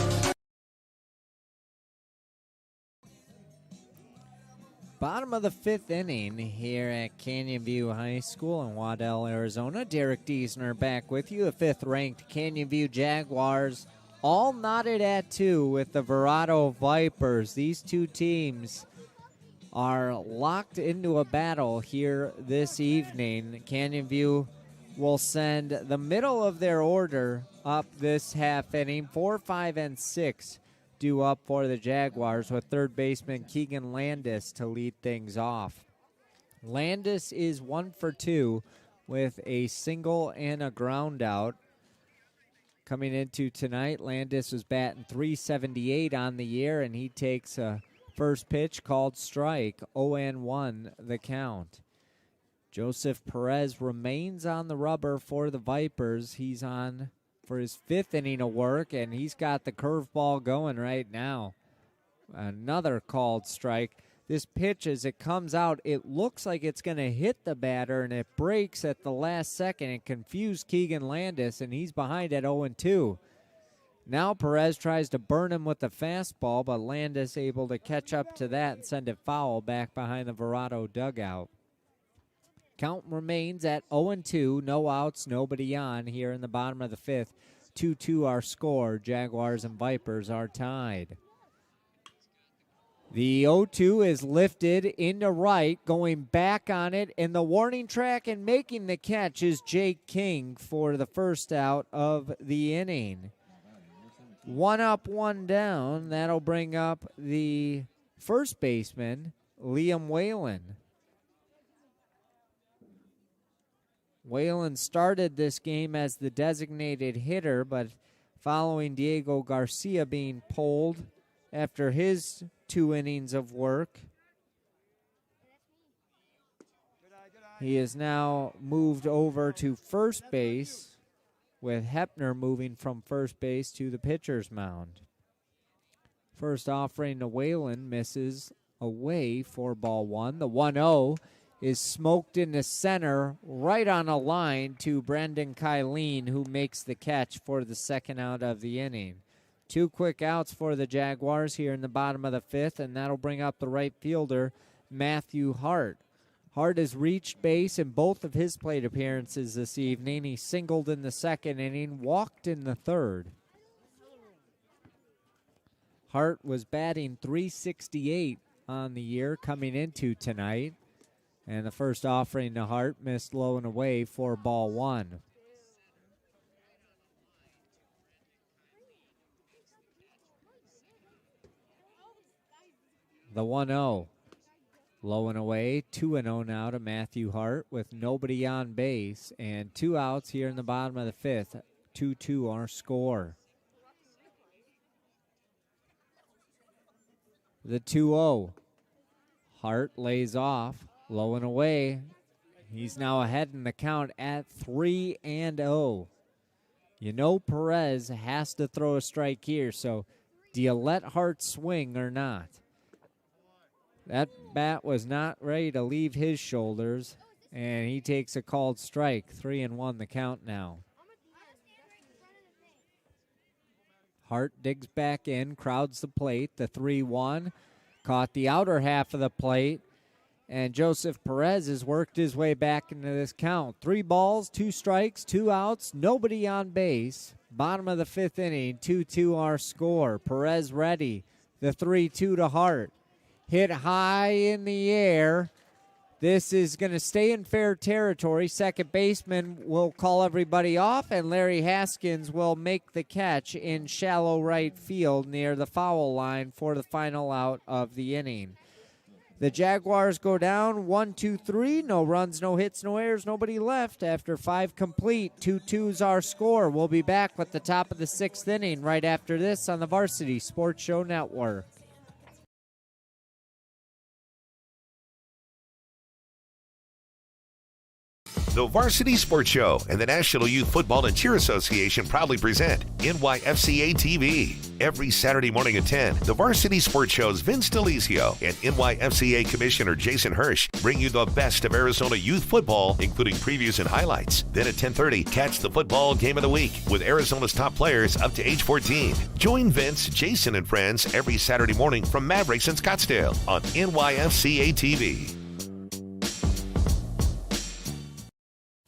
Bottom of the 5th inning here at Canyon View High School in Waddell, Arizona. Derek Diesner back with you. The 5th-ranked Canyon View Jaguars all knotted at 2 with the Verrado Vipers. These two teams are locked into a battle here this evening. Canyon View will send the middle of their order up this half inning. 4, 5, and 6 due up for the Jaguars, with third baseman Keegan Landis to lead things off. Landis is 1 for 2 with a single and a ground out. Coming into tonight, Landis was batting .378 on the year, and he takes a first pitch called strike, 0-1 the count. Joseph Perez remains on the rubber for the Vipers. He's on for his 5th inning of work, and he's got the curveball going right now. Another called strike. This pitch, as it comes out, it looks like it's going to hit the batter, and it breaks at the last second and confused Keegan Landis, and he's behind at 0-2. Now Perez tries to burn him with the fastball, but Landis able to catch up to that and send it foul back behind the Verrado dugout. Count remains at 0-2, no outs, nobody on here in the bottom of the 5th. 2-2 our score. Jaguars and Vipers are tied. The 0-2 is lifted into right, going back on it, and the warning track and making the catch is Jake King for the first out of the inning. 1 up, 1 down. That'll bring up the first baseman, Liam Whalen. Whalen started this game as the designated hitter, but following Diego Garcia being pulled after his 2 innings of work, he is now moved over to first base, with Hepner moving from first base to the pitcher's mound. First offering to Whalen misses away for ball 1. The 1-0 is smoked into center, right on a line to Brendan Kylene, who makes the catch for the second out of the inning. 2 quick outs for the Jaguars here in the bottom of the 5th, and that'll bring up the right fielder, Matthew Hart. Hart has reached base in both of his plate appearances this evening. He singled in the second inning, walked in the third. Hart was batting .368 on the year coming into tonight. And the first offering to Hart missed low and away for ball one. The 1-0. Low and away, 2-0 now to Matthew Hart with nobody on base and 2 outs here in the bottom of the fifth. 2-2 our score. The 2-0. Hart lays off, low and away. He's now ahead in the count at 3-0. You know Perez has to throw a strike here, so do you let Hart swing or not? That bat was not ready to leave his shoulders, and he takes a called strike. 3-1 the count now. Hart digs back in, crowds the plate, the 3-1. Caught the outer half of the plate, and Joseph Perez has worked his way back into this count. 3 balls, 2 strikes, 2 outs, nobody on base. Bottom of the fifth inning, 2-2 our score. Perez ready, the 3-2 to Hart. Hit high in the air. This is going to stay in fair territory. Second baseman will call everybody off, and Larry Haskins will make the catch in shallow right field near the foul line for the final out of the inning. The Jaguars go down 1-2-3. No runs, no hits, no errors, nobody left. After 5 complete, 2-2's our score. We'll be back with the top of the 6th inning right after this on the Varsity Sports Show Network. The Varsity Sports Show and the National Youth Football and Cheer Association proudly present NYFCA TV. Every Saturday morning at 10, the Varsity Sports Show's Vince DeLizio and NYFCA Commissioner Jason Hirsch bring you the best of Arizona youth football, including previews and highlights. Then at 10:30, catch the football game of the week with Arizona's top players up to age 14. Join Vince, Jason, and friends every Saturday morning from Mavericks in Scottsdale on NYFCA TV.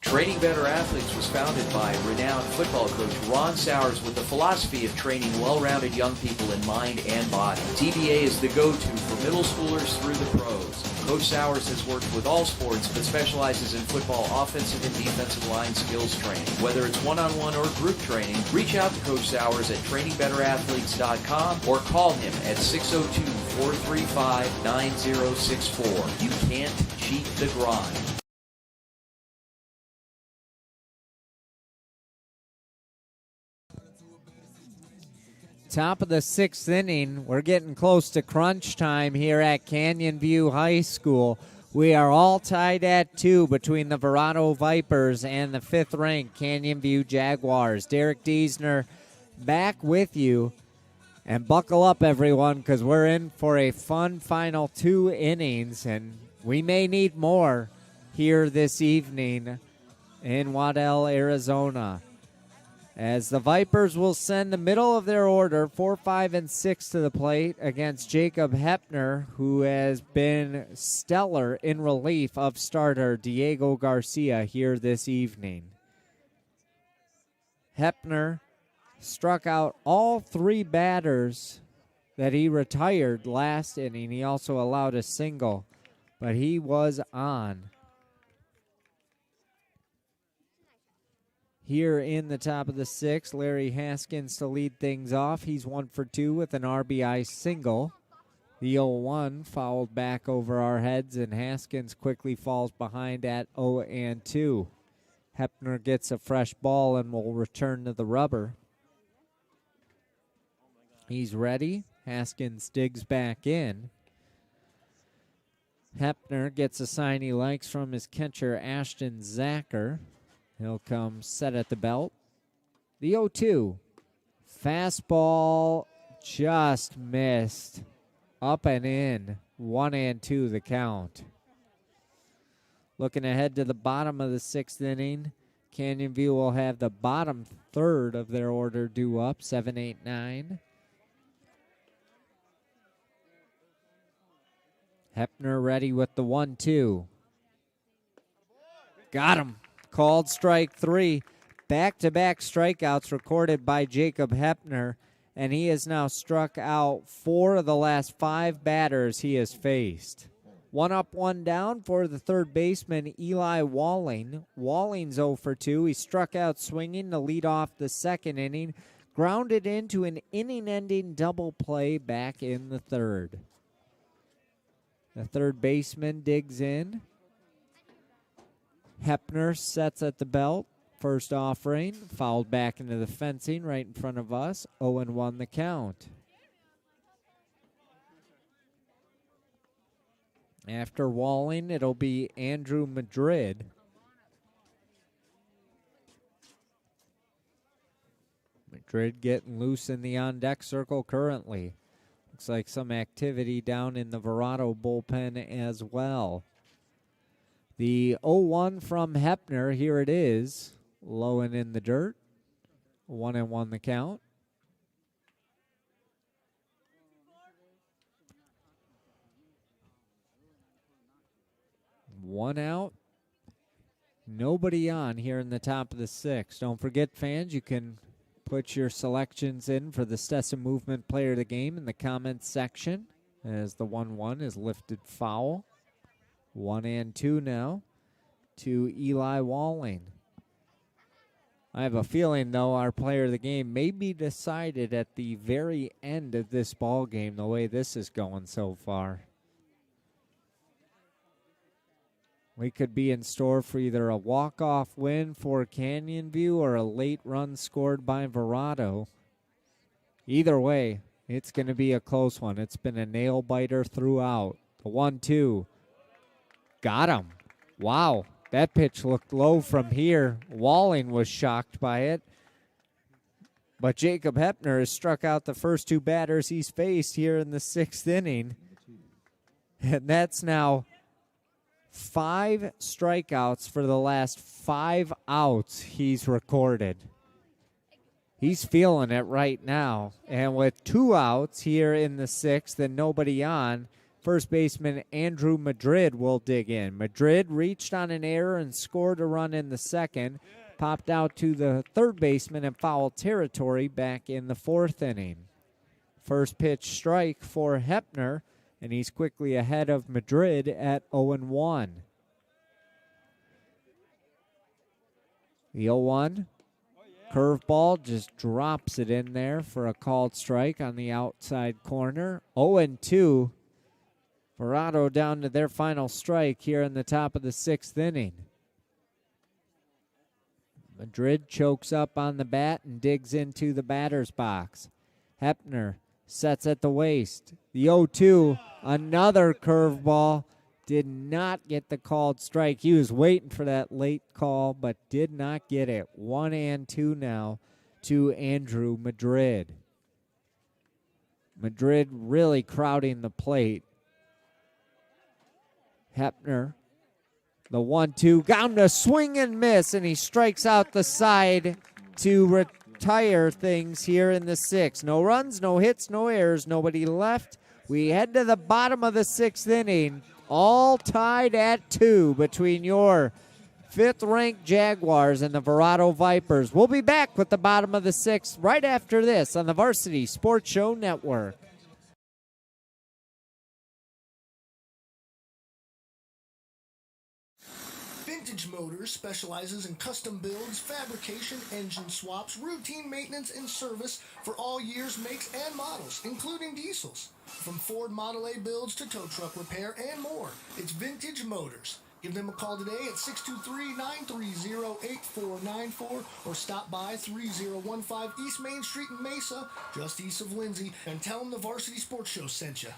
Training Better Athletes was founded by renowned football coach Ron Sowers with the philosophy of training well-rounded young people in mind and body. TBA is the go-to for middle schoolers through the pros. Coach Sowers has worked with all sports but specializes in football offensive and defensive line skills training. Whether it's one-on-one or group training, reach out to Coach Sowers at trainingbeterathletes.com or call him at 602-435-9064. You can't cheat the grind. Top of the 6th inning. We're getting close to crunch time here at Canyon View High School. We are all tied at 2 between the Verrado Vipers and the 5th-ranked Canyon View Jaguars. Derek Diesner back with you. And buckle up, everyone, because we're in for a fun final 2 innings, and we may need more here this evening in Waddell, Arizona. As the Vipers will send the middle of their order, 4, 5, and 6 to the plate against Jacob Hepner, who has been stellar in relief of starter Diego Garcia here this evening. Hepner struck out all 3 batters that he retired last inning. He also allowed a single, but he was on. Here in the top of the 6th, Larry Haskins to lead things off. He's 1 for 2 with an RBI single. The 0-1 fouled back over our heads, and Haskins quickly falls behind at 0-2. Hepner gets a fresh ball and will return to the rubber. He's ready. Haskins digs back in. Hepner gets a sign he likes from his catcher, Ashton Zacher. He'll come set at the belt. The 0-2. Fastball just missed. Up and in. 1-2 the count. Looking ahead to the bottom of the 6th inning, Canyon View will have the bottom third of their order due up, 7, 8, 9. Hepner ready with the 1-2. Got him. Called strike 3. Back-to-back strikeouts recorded by Jacob Hepner, and he has now struck out 4 of the last 5 batters he has faced. 1 up, 1 down for the third baseman, Eli Walling. Walling's 0 for 2. He struck out swinging to lead off the second inning, grounded into an inning-ending double play back in the third. The third baseman digs in. Hepner sets at the belt. First offering, fouled back into the fencing right in front of us. 0-1 the count. After Walling, it'll be Andrew Madrid. Madrid getting loose in the on-deck circle currently. Looks like some activity down in the Verrado bullpen as well. The 0-1 from Hepner, here it is. Low and in the dirt. 1-1 the count. One out. Nobody on here in the top of the 6th. Don't forget, fans, you can put your selections in for the Stetson Movement Player of the Game in the comments section as the 1-1 is lifted foul. 1-2 now to Eli Walling. I have a feeling, though, our player of the game may be decided at the very end of this ball game, the way this is going so far. We could be in store for either a walk-off win for Canyon View or a late run scored by Verrado. Either way, it's going to be a close one. It's been a nail-biter throughout. The 1-2. Got him. Wow. That pitch looked low from here. Walling was shocked by it. But Jacob Hepner has struck out the first 2 batters he's faced here in the 6th inning. And that's now 5 strikeouts for the last 5 outs he's recorded. He's feeling it right now. And with 2 outs here in the 6th and nobody on, first baseman Andrew Madrid will dig in. Madrid reached on an error and scored a run in the 2nd. Popped out to the third baseman in foul territory back in the 4th inning. First pitch strike for Hepner, and he's quickly ahead of Madrid at 0-1. The 0-1 curveball just drops it in there for a called strike on the outside corner. 0-2. Verrado down to their final strike here in the top of the 6th inning. Madrid chokes up on the bat and digs into the batter's box. Hepner sets at the waist. The 0-2, another curveball, did not get the called strike. He was waiting for that late call, but did not get it. 1-2 now to Andrew Madrid. Madrid really crowding the plate. Hepner, the 1-2, got him to swing and miss, and he strikes out the side to retire things here in the 6th. No runs, no hits, no errors, nobody left. We head to the bottom of the 6th inning, all tied at 2 between your 5th-ranked Jaguars and the Verrado Vipers. We'll be back with the bottom of the 6th right after this on the Varsity Sports Show Network. Vintage Motors specializes in custom builds, fabrication, engine swaps, routine maintenance, and service for all years, makes, and models, including diesels. From Ford Model A builds to tow truck repair and more, it's Vintage Motors. Give them a call today at 623-930-8494 or stop by 3015 East Main Street in Mesa, just east of Lindsay, and tell them the Varsity Sports Show sent you.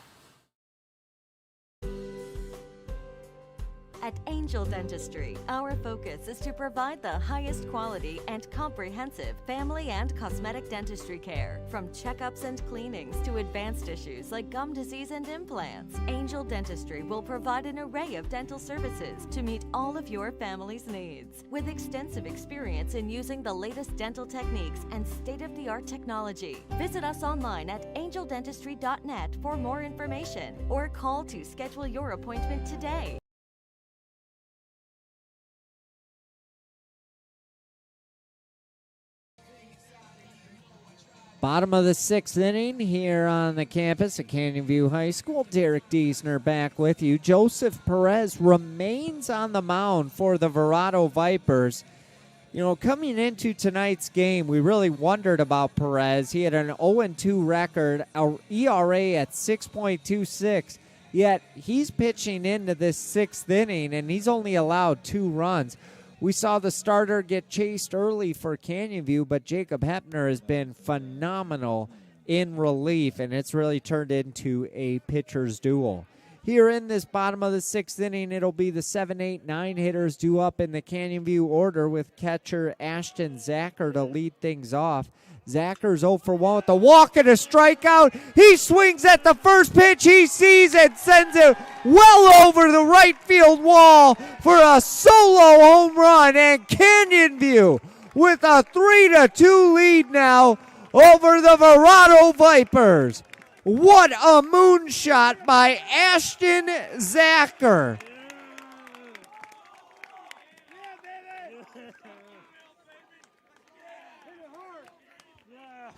At Angel Dentistry, our focus is to provide the highest quality and comprehensive family and cosmetic dentistry care. From checkups and cleanings to advanced issues like gum disease and implants, Angel Dentistry will provide an array of dental services to meet all of your family's needs. With extensive experience in using the latest dental techniques and state-of-the-art technology, visit us online at angeldentistry.net for more information or call to schedule your appointment today. Bottom of the 6th inning here on the campus at Canyon View High School. Derek Diesner back with you. Joseph Perez remains on the mound for the Verrado Vipers. You know, coming into tonight's game, we really wondered about Perez. He had an 0-2 record, an ERA at 6.26, yet he's pitching into this 6th inning, and he's only allowed 2 runs. We saw the starter get chased early for Canyon View, but Jacob Hepner has been phenomenal in relief, and it's really turned into a pitcher's duel. Here in this bottom of the 6th inning, it'll be the 7, 8, 9 hitters due up in the Canyon View order with catcher Ashton Zacher to lead things off. Zacher's 0 for 1 with the walk and a strikeout. He swings at the first pitch he sees and sends it well over the right field wall for a solo home run. And Canyon View with a 3-2 lead now over the Verrado Vipers. What a moonshot by Ashton Zacher.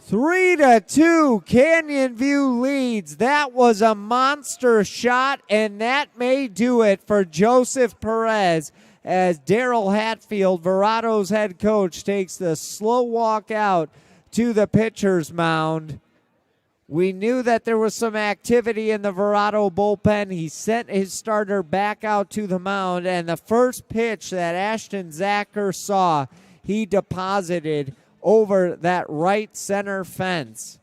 3-2, Canyon View leads. That was a monster shot, and that may do it for Joseph Perez as Daryl Hatfield, Verrado's head coach, takes the slow walk out to the pitcher's mound. We knew that there was some activity in the Verrado bullpen. He sent his starter back out to the mound, and the first pitch that Ashton Zacher saw, he deposited over that right center fence.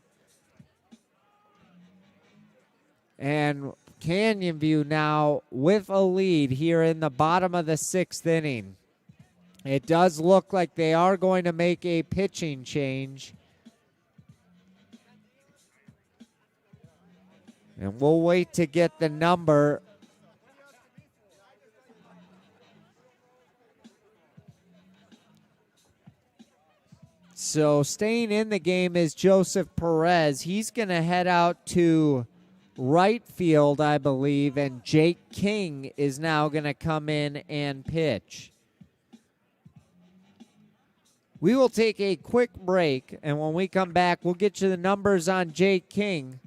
And Canyon View now with a lead here in the bottom of the 6th inning. It does look like they are going to make a pitching change. And we'll wait to get the number. So staying in the game is Joseph Perez. He's going to head out to right field, I believe, and Jake King is now going to come in and pitch. We will take a quick break, and when we come back, we'll get you the numbers on Jake King.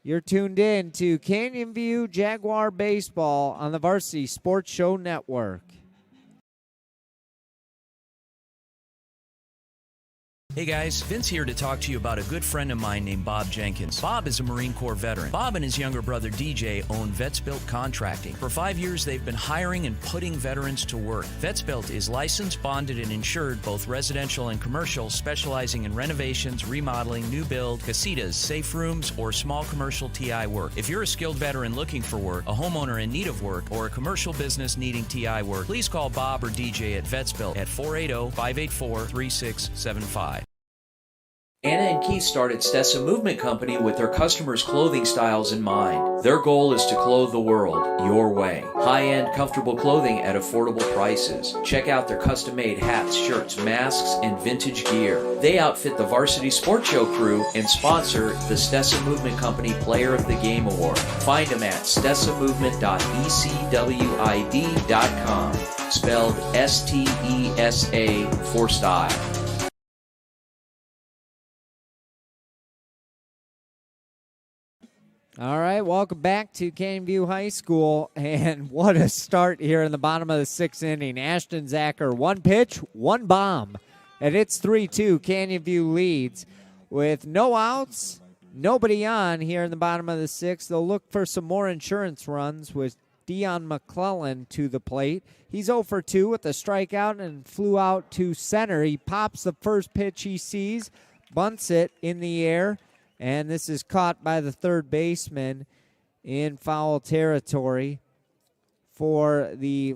You're tuned in to Canyon View Jaguar Baseball on the Varsity Sports Show Network. Hey guys, Vince here to talk to you about a good friend of mine named Bob Jenkins. Bob is a Marine Corps veteran. Bob and his younger brother DJ own Vetsbuilt Contracting. For 5 years, they've been hiring and putting veterans to work. Vetsbuilt is licensed, bonded, and insured, both residential and commercial, specializing in renovations, remodeling, new build, casitas, safe rooms, or small commercial TI work. If you're a skilled veteran looking for work, a homeowner in need of work, or a commercial business needing TI work, please call Bob or DJ at Vetsbuilt at 480-584-3675. Anna and Keith started Stessa Movement Company with their customers' clothing styles in mind. Their goal is to clothe the world your way. High-end, comfortable clothing at affordable prices. Check out their custom-made hats, shirts, masks, and vintage gear. They outfit the Varsity Sports Show crew and sponsor the Stessa Movement Company Player of the Game Award. Find them at stessamovement.ecwid.com. Spelled S-T-E-S-A for style. All right, welcome back to Canyon View High School, and what a start here in the bottom of the 6th inning. Ashton Zacher, one pitch, one bomb, and it's 3-2. Canyon View leads with no outs, nobody on here in the bottom of the 6th. They'll look for some more insurance runs with Dion McClellan to the plate. He's 0 for 2 with a strikeout and flew out to center. He pops the first pitch he sees, bunts it in the air, and this is caught by the third baseman in foul territory for the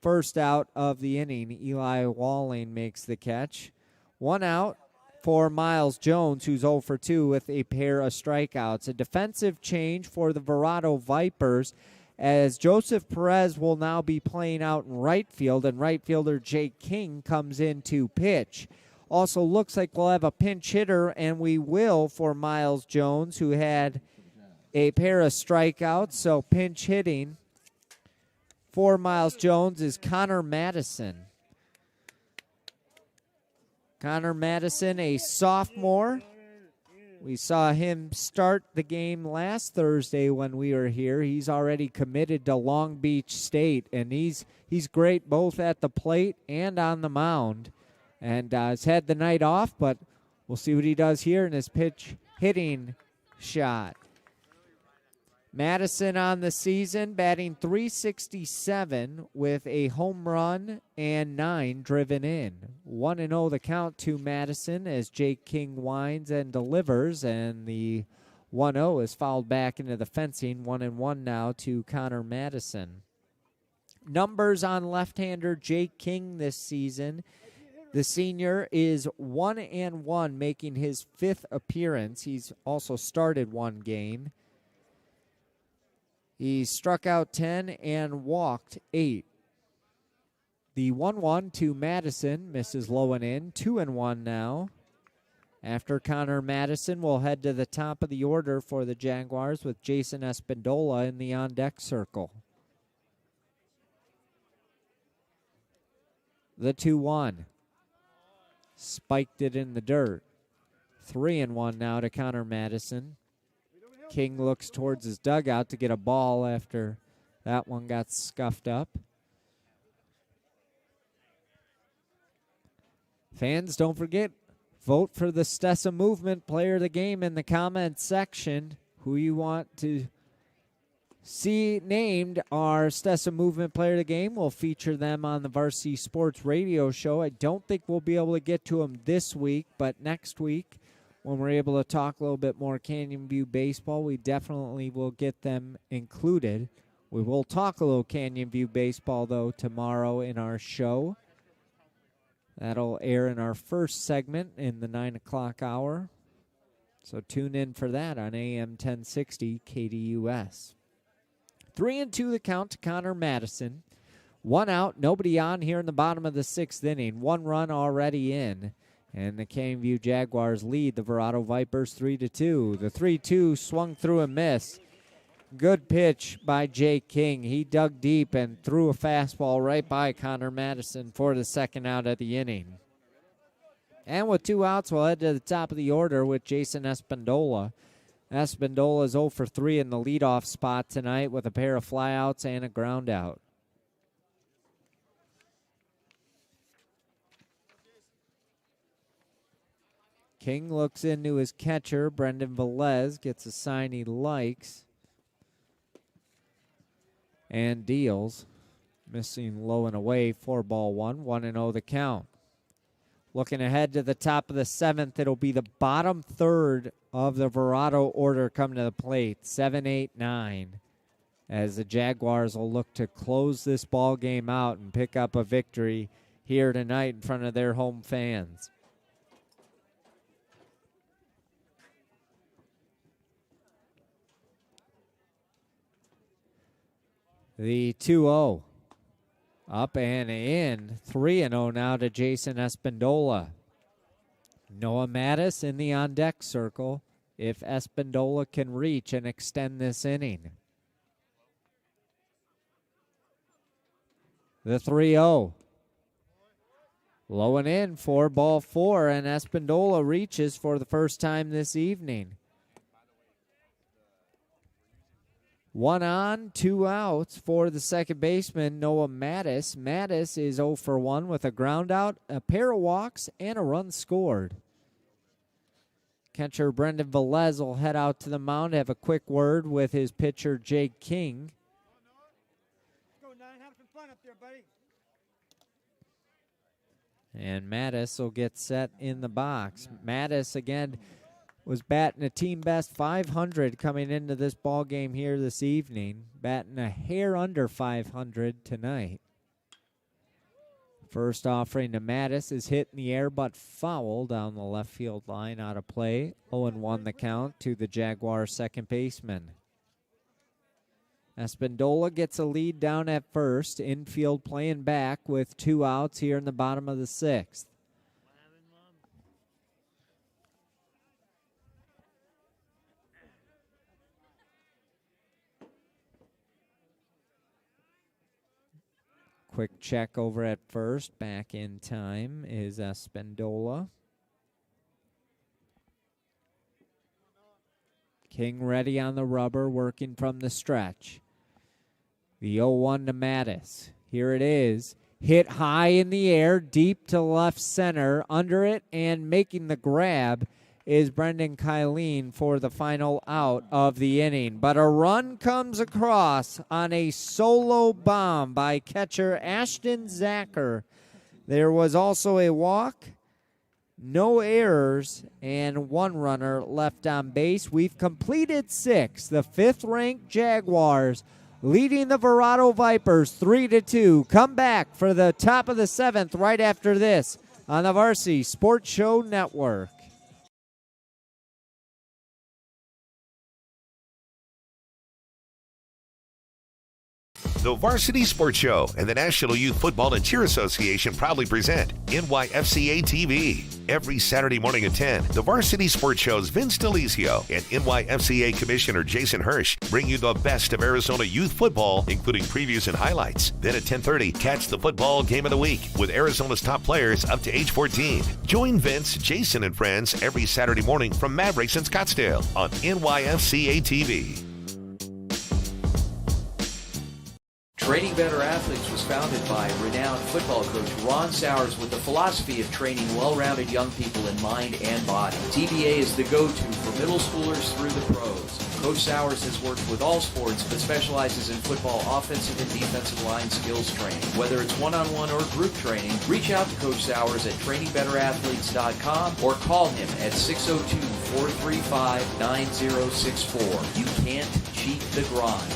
first out of the inning. Eli Walling makes the catch. One out for Miles Jones, who's 0 for 2 with a pair of strikeouts. A defensive change for the Verrado Vipers as Joseph Perez will now be playing out in right field, and right fielder Jake King comes in to pitch. Also looks like we'll have a pinch hitter, and we will for Miles Jones, who had a pair of strikeouts. So pinch hitting for Miles Jones is Connor Madison. Connor Madison, a sophomore We saw him start the game last Thursday when we were here. He's already committed to Long Beach State, and he's great both at the plate and on the mound. And has had the night off, but we'll see what he does here in his pitch hitting shot. Madison on the season, batting .367 with a home run and 9 driven in. 1-0 the count to Madison as Jake King winds and delivers, and the 1-0 is fouled back into the fencing. 1-1 now to Connor Madison. Numbers on left-hander Jake King this season. The senior is 1-1, making his 5th appearance. He's also started one game. He struck out 10 and walked 8. The 1-1 to Madison misses low and in. 2-1 now. After Connor Madison, we'll head to the top of the order for the Jaguars with Jason Espindola in the on-deck circle. The 2-1. Spiked it in the dirt. 3-1 now to Connor Madison. King looks towards his dugout to get a ball after that one got scuffed up. Fans, don't forget, vote for the Stessa Movement Player of the Game in the comments section. Who you want to see named our Stessa Movement Player of the Game. We'll feature them on the Varsity Sports Radio show. I don't think we'll be able to get to them this week, but next week, when we're able to talk a little bit more Canyon View baseball, we definitely will get them included. We will talk a little Canyon View baseball, though, tomorrow in our show. That'll air in our first segment in the 9 o'clock hour. So tune in for that on AM 1060 KDUS. 3-2 the count to Connor Madison. 1 out, nobody on here in the bottom of the 6th inning. 1 run already in. And the Canyon View Jaguars lead the Verrado Vipers 3-2. The 3-2 swung through and missed. Good pitch by Jake King. He dug deep and threw a fastball right by Connor Madison for the 2nd out of the inning. And with 2 outs, we'll head to the top of the order with Jason Espindola. Espindola is 0 for 3 in the leadoff spot tonight with a pair of flyouts and a ground out. King looks into his catcher, Brendan Velez, gets a sign he likes, and deals. Missing low and away, 4-1, 1-0 the count. Looking ahead to the top of the 7th, it'll be the bottom third of the Verrado order coming to the plate, 7, 8, 9, as the Jaguars will look to close this ball game out and pick up a victory here tonight in front of their home fans. The 2-0. Up and in. 3-0 now to Jason Espindola. Noah Mattis in the on-deck circle if Espindola can reach and extend this inning. The 3-0. Low and in, 4-4, and Espindola reaches for the first time this evening. 1 on, 2 outs for the second baseman, Noah Mattis. Mattis is 0 for 1 with a ground out, a pair of walks, and a run scored. Catcher Brendan Velez will head out to the mound, have a quick word with his pitcher, Jake King. Go, 9, have some fun up there, buddy. And Mattis will get set in the box. Mattis, again, was batting a team best 500 coming into this ball game here this evening. Batting a hair under 500 tonight. First offering to Mattis is hit in the air but foul down the left field line out of play. 0-1 the count to the Jaguar second baseman. Espindola gets a lead down at first. Infield playing back with 2 outs here in the bottom of the 6th. Quick check over at first. Back in time is Espindola. King ready on the rubber, working from the stretch. The 0-1 to Mattis. Here it is. Hit high in the air, deep to left center. Under it and making the grab is Brendan Kylene for the final out of the inning. But a run comes across on a solo bomb by catcher Ashton Zacher. There was also a walk, no errors, and one runner left on base. We've completed 6. The 5th-ranked Jaguars leading the Verrado Vipers 3-2. Come back for the top of the 7th right after this on the Varsity Sports Show Network. The Varsity Sports Show and the National Youth Football and Cheer Association proudly present NYFCA TV. Every Saturday morning at 10, the Varsity Sports Show's Vince DeLizio and NYFCA Commissioner Jason Hirsch bring you the best of Arizona youth football, including previews and highlights. Then at 10:30, catch the football game of the week with Arizona's top players up to age 14. Join Vince, Jason, and friends every Saturday morning from Mavericks in Scottsdale on NYFCA TV. Training Better Athletes was founded by renowned football coach Ron Sowers with the philosophy of training well-rounded young people in mind and body. TBA is the go-to for middle schoolers through the pros. Coach Sowers has worked with all sports but specializes in football offensive and defensive line skills training. Whether it's one-on-one or group training, reach out to Coach Sowers at trainingbetterAthletes.com or call him at 602-435-9064. You can't cheat the grind.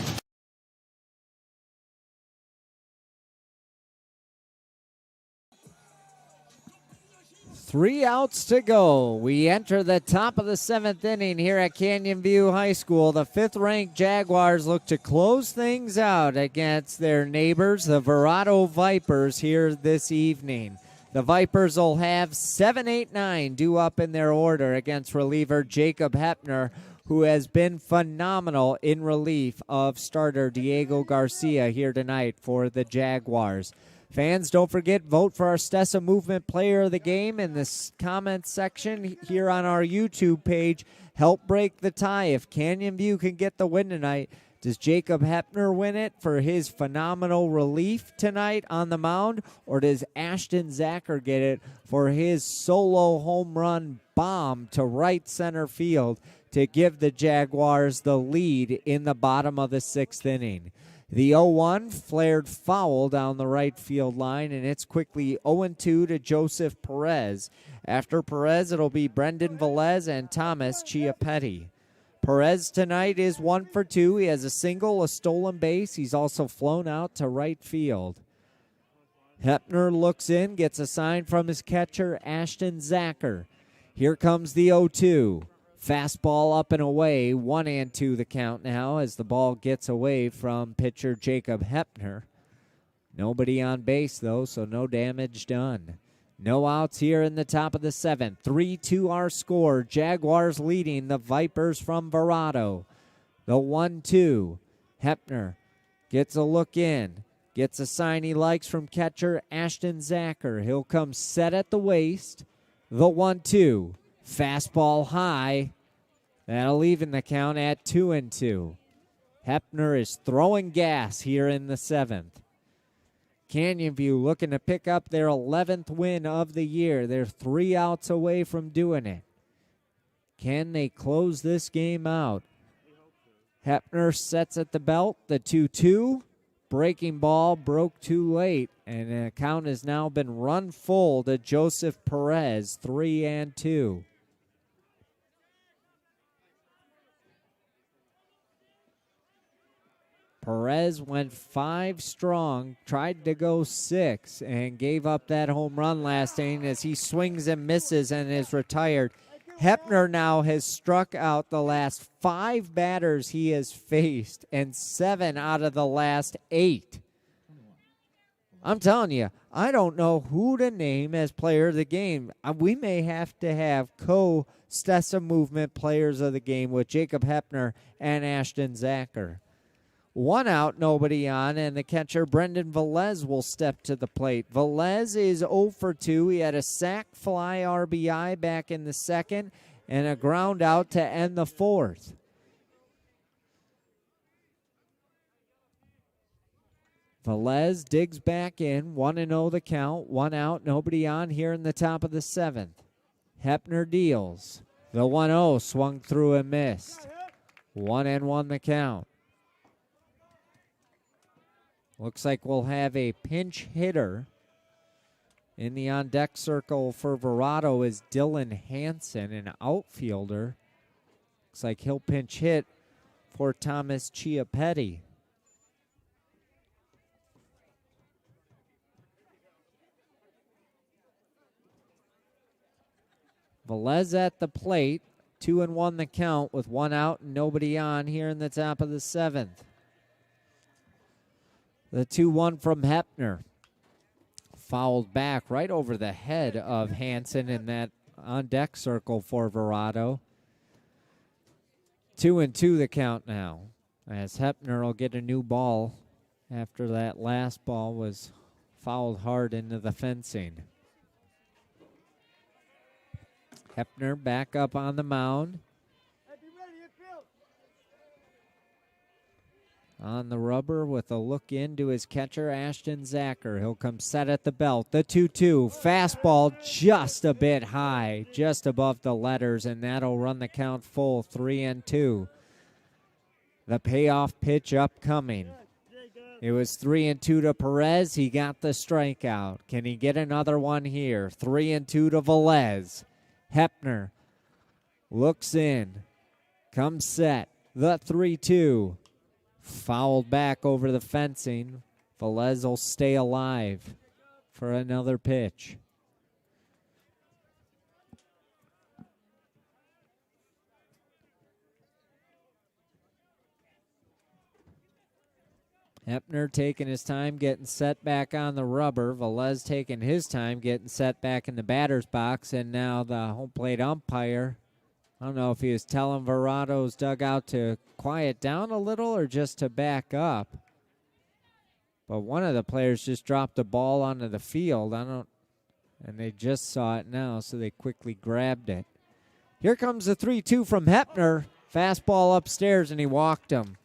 3 outs to go. We enter the top of the 7th inning here at Canyon View High School. The 5th-ranked Jaguars look to close things out against their neighbors, the Verrado Vipers, here this evening. The Vipers will have 7, 8, 9 due up in their order against reliever Jacob Hepner, who has been phenomenal in relief of starter Diego Garcia here tonight for the Jaguars. Fans, don't forget, vote for our Stessa Movement Player of the Game in the comments section here on our YouTube page. Help break the tie. If Canyon View can get the win tonight, does Jacob Hepner win it for his phenomenal relief tonight on the mound, or does Ashton Zacher get it for his solo home run bomb to right center field to give the Jaguars the lead in the bottom of the 6th inning? The 0-1 flared foul down the right field line, and it's quickly 0-2 to Joseph Perez. After Perez, it'll be Brendan Velez and Thomas Chiapetti. Perez tonight is 1 for 2. He has a single, a stolen base. He's also flown out to right field. Hepner looks in, gets a sign from his catcher, Ashton Zacher. Here comes the 0-2. Fastball up and away, 1-2 the count now as the ball gets away from pitcher Jacob Hepner. Nobody on base, though, so no damage done. No outs here in the top of the 7th. 3-2 our score. Jaguars leading the Vipers from Verrado. The 1-2. Hepner gets a look in. Gets a sign he likes from catcher Ashton Zacher. He'll come set at the waist. The 1-2. Fastball high. That'll even the count at 2-2. Hepner is throwing gas here in the 7th. Canyon View looking to pick up their 11th win of the year. They're 3 outs away from doing it. Can they close this game out? Hepner sets at the belt. The 2-2. Breaking ball broke too late, and the count has now been run full to Joseph Perez, 3-2. Perez went 5 strong, tried to go 6, and gave up that home run last inning as he swings and misses and is retired. Hepner now has struck out the last 5 batters he has faced and 7 out of the last 8. I'm telling you, I don't know who to name as player of the game. We may have to have co-Stessa Movement players of the game with Jacob Hepner and Ashton Zacher. 1 out, nobody on, and the catcher Brendan Velez will step to the plate. Velez is 0 for 2. He had a sac fly RBI back in the 2nd and a ground out to end the 4th. Velez digs back in, 1-0 the count, 1 out, nobody on here in the top of the 7th. Hepner deals. The 1-0 swung through and missed. 1-1 the count. Looks like we'll have a pinch hitter. In the on-deck circle for Verrado is Dylan Hansen, an outfielder. Looks like he'll pinch hit for Thomas Chiappetti. Velez at the plate, 2-1 the count with 1 out and nobody on here in the top of the 7th. The 2-1 from Hepner. Fouled back right over the head of Hansen in that on-deck circle for Verrado. 2-2 the count now, as Hepner will get a new ball after that last ball was fouled hard into the fencing. Hepner back up on the mound. On the rubber with a look into his catcher, Ashton Zacher. He'll come set at the belt. The 2-2. Fastball just a bit high, just above the letters, and that'll run the count full, 3-2. The payoff pitch upcoming. It was 3-2 to Perez. He got the strikeout. Can he get another one here? 3-2 to Velez. Hepner looks in, comes set, the 3-2. Fouled back over the fencing. Velez will stay alive for another pitch. Hepner taking his time getting set back on the rubber. Velez taking his time getting set back in the batter's box. And now the home plate umpire, I don't know if he was telling Verrado's dugout to quiet down a little or just to back up. But one of the players just dropped the ball onto the field. And they just saw it now, so they quickly grabbed it. Here comes the 3-2 from Hepner. Fastball upstairs, and he walked him.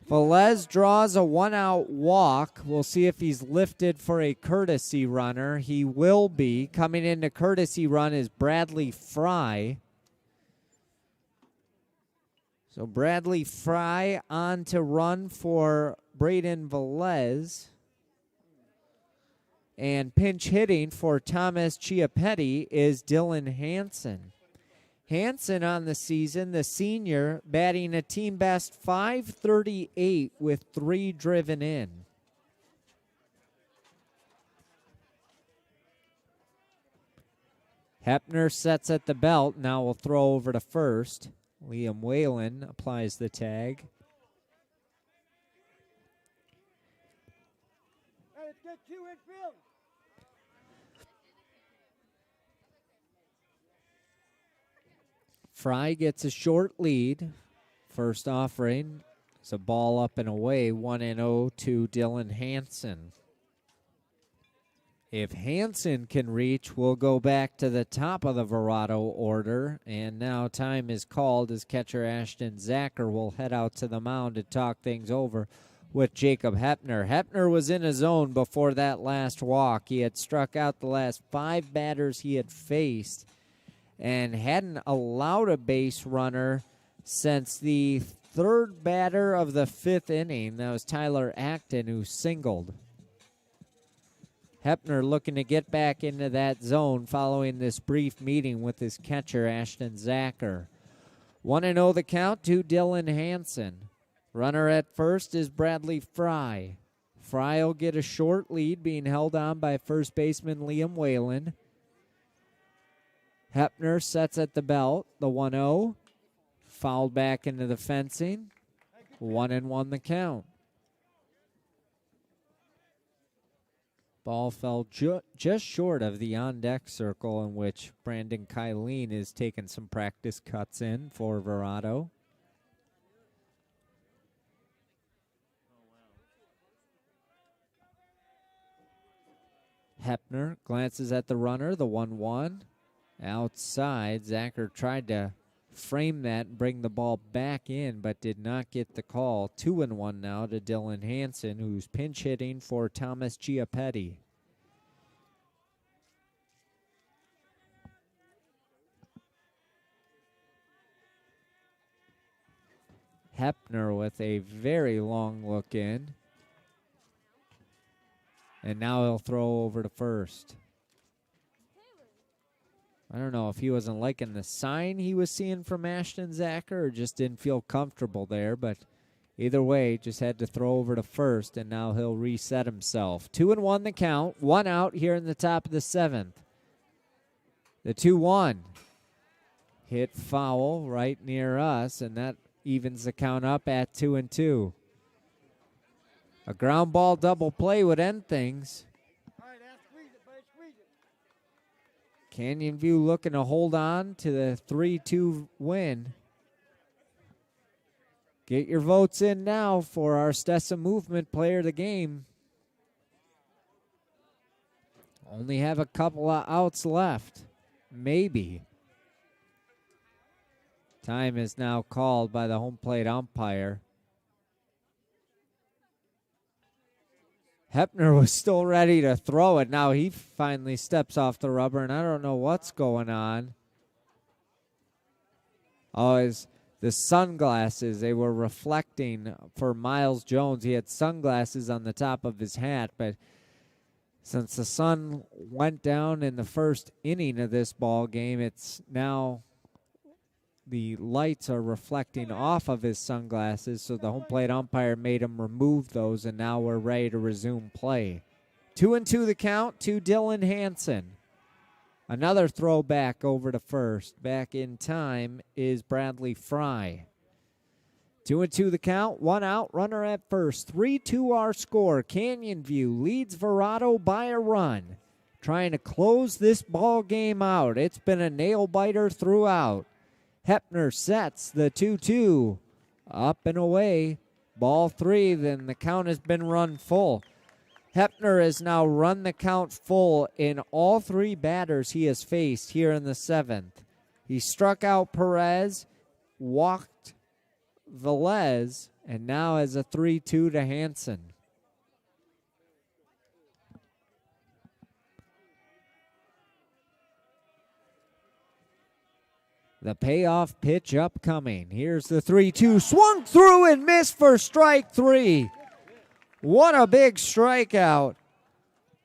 Velez draws a 1-out walk. We'll see if he's lifted for a courtesy runner. He will be. Coming into courtesy run is Bradley Fry. So Bradley Fry on to run for Braden Velez. And pinch hitting for Thomas Chiappetti is Dylan Hansen. Hansen on the season, the senior, batting a team best .538 with 3 driven in. Hepner sets at the belt. Now will throw over to first. Liam Whalen applies the tag. Hey, let's get 2 infield. Fry gets a short lead. First offering. It's a ball up and away. 1-0 to Dylan Hansen. If Hansen can reach, we'll go back to the top of the Verrado order. And now time is called as catcher Ashton Zacher will head out to the mound to talk things over with Jacob Hepner. Hepner was in his zone before that last walk. He had struck out the last 5 batters he had faced and hadn't allowed a base runner since the 3rd batter of the 5th inning. That was Tyler Acton, who singled. Hepner looking to get back into that zone following this brief meeting with his catcher, Ashton Zacher. 1-0 the count to Dylan Hansen. Runner at first is Bradley Fry. Fry will get a short lead, being held on by first baseman Liam Whalen. Hepner sets at the belt, the 1-0. Fouled back into the fencing. 1-1 the count. Ball fell just short of the on-deck circle in which Brandon Kylene is taking some practice cuts in for Verrado. Hepner glances at the runner, the 1-1. Outside, Zacher tried to frame that and bring the ball back in, but did not get the call. 2-1 now to Dylan Hansen, who's pinch hitting for Thomas Giappetti. Hepner with a very long look in. And now he'll throw over to first. I don't know if he wasn't liking the sign he was seeing from Ashton Zacher or just didn't feel comfortable there, but either way, just had to throw over to first, and now he'll reset himself. 2-1 the count, 1 out here in the top of the 7th. The 2-1 hit foul right near us, and that evens the count up at 2-2. A ground ball double play would end things. All right, now squeeze it, buddy. Squeeze it. Canyon View looking to hold on to the 3-2 win. Get your votes in now for our Stessa Movement Player of the Game. Only have a couple of outs left. Maybe. Time is now called by the home plate umpire. Hepner was still ready to throw it. Now he finally steps off the rubber, and I don't know what's going on. Oh, the sunglasses, they were reflecting for Miles Jones. He had sunglasses on the top of his hat, but since the sun went down in the first inning of this ball game, it's now the lights are reflecting off of his sunglasses, so the home plate umpire made him remove those, and now we're ready to resume play. 2-2 the count to Dylan Hansen. Another throw back over to first. Back in time is Bradley Fry. 2-2 the count, 1 out, runner at first. 3-2 our score. Canyon View leads Verrado by a run. Trying to close this ball game out. It's been a nail-biter throughout. Hepner sets the 2-2. Up and away. Ball 3, then the count has been run full. Hepner has now run the count full in all 3 batters he has faced here in the 7th. He struck out Perez, walked Velez, and now has a 3-2 to Hansen. The payoff pitch upcoming. Here's the 3-2. Swung through and missed for strike 3. What a big strikeout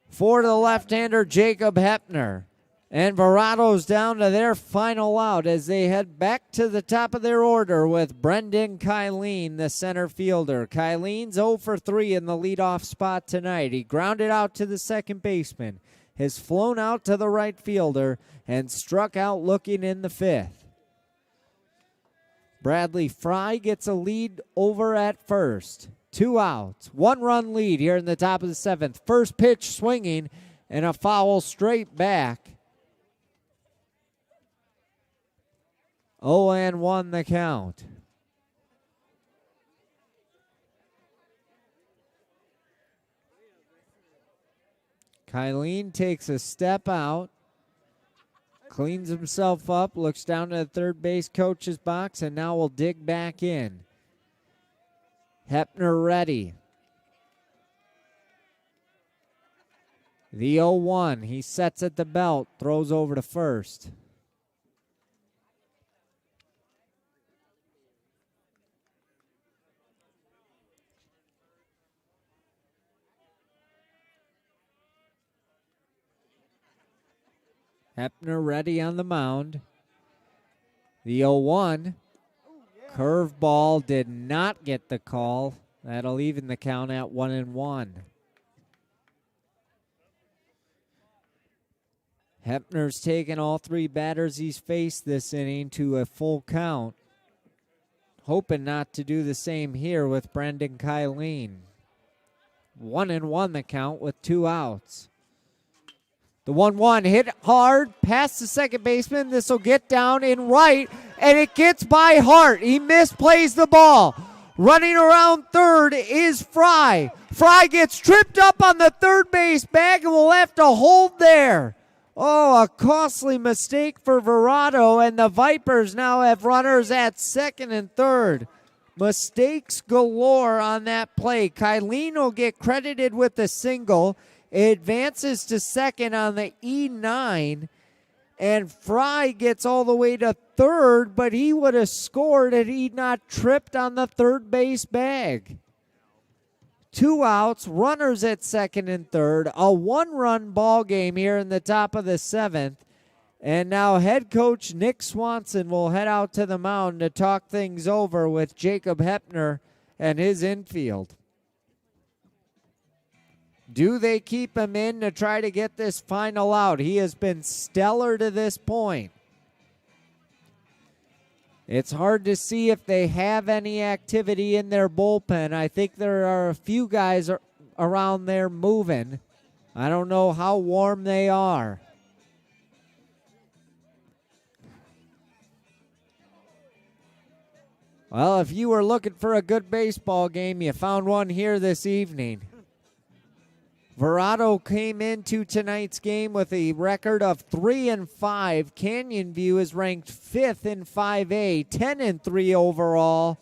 for the left-hander Jacob Hepner. And Verrado's down to their final out as they head back to the top of their order with Brendan Kylene, the center fielder. Kylene's 0 for 3 in the leadoff spot tonight. He grounded out to the second baseman, has flown out to the right fielder, and struck out looking in the 5th. Bradley Fry gets a lead over at first. 2 outs, 1-run lead here in the top of the 7th. First pitch swinging and a foul straight back. 0-1 the count. Kylene takes a step out, cleans himself up, looks down to the third base coach's box, and now will dig back in. Hepner ready. The 0-1, he sets at the belt, throws over to first. Hepner ready on the mound. The 0-1. Curveball did not get the call. That'll even the count at 1-1. Hepner's taken all 3 batters he's faced this inning to a full count. Hoping not to do the same here with Brendan Kylene. 1-1 the count with 2 outs. The 1-1 hit hard past the second baseman. This will get down in right, and it gets by Hart. He misplays the ball. Running around third is Fry. Fry gets tripped up on the third base bag and will have to hold there. Oh, a costly mistake for Verrado, and the Vipers now have runners at second and third. Mistakes galore on that play. Kylene will get credited with the single. It advances to second on the E9, and Fry gets all the way to third, but he would have scored had he not tripped on the third base bag. 2 outs, runners at second and third, a one-run ball game here in the top of the 7th. And now head coach Nick Swanson will head out to the mound to talk things over with Jacob Hepner and his infield. Do they keep him in to try to get this final out? He has been stellar to this point. It's hard to see if they have any activity in their bullpen. I think there are a few guys around there moving. I don't know how warm they are. Well, if you were looking for a good baseball game, you found one here this evening. Verrado came into tonight's game with a record of 3-5. Canyon View is ranked 5th in 5A, 10-3 overall,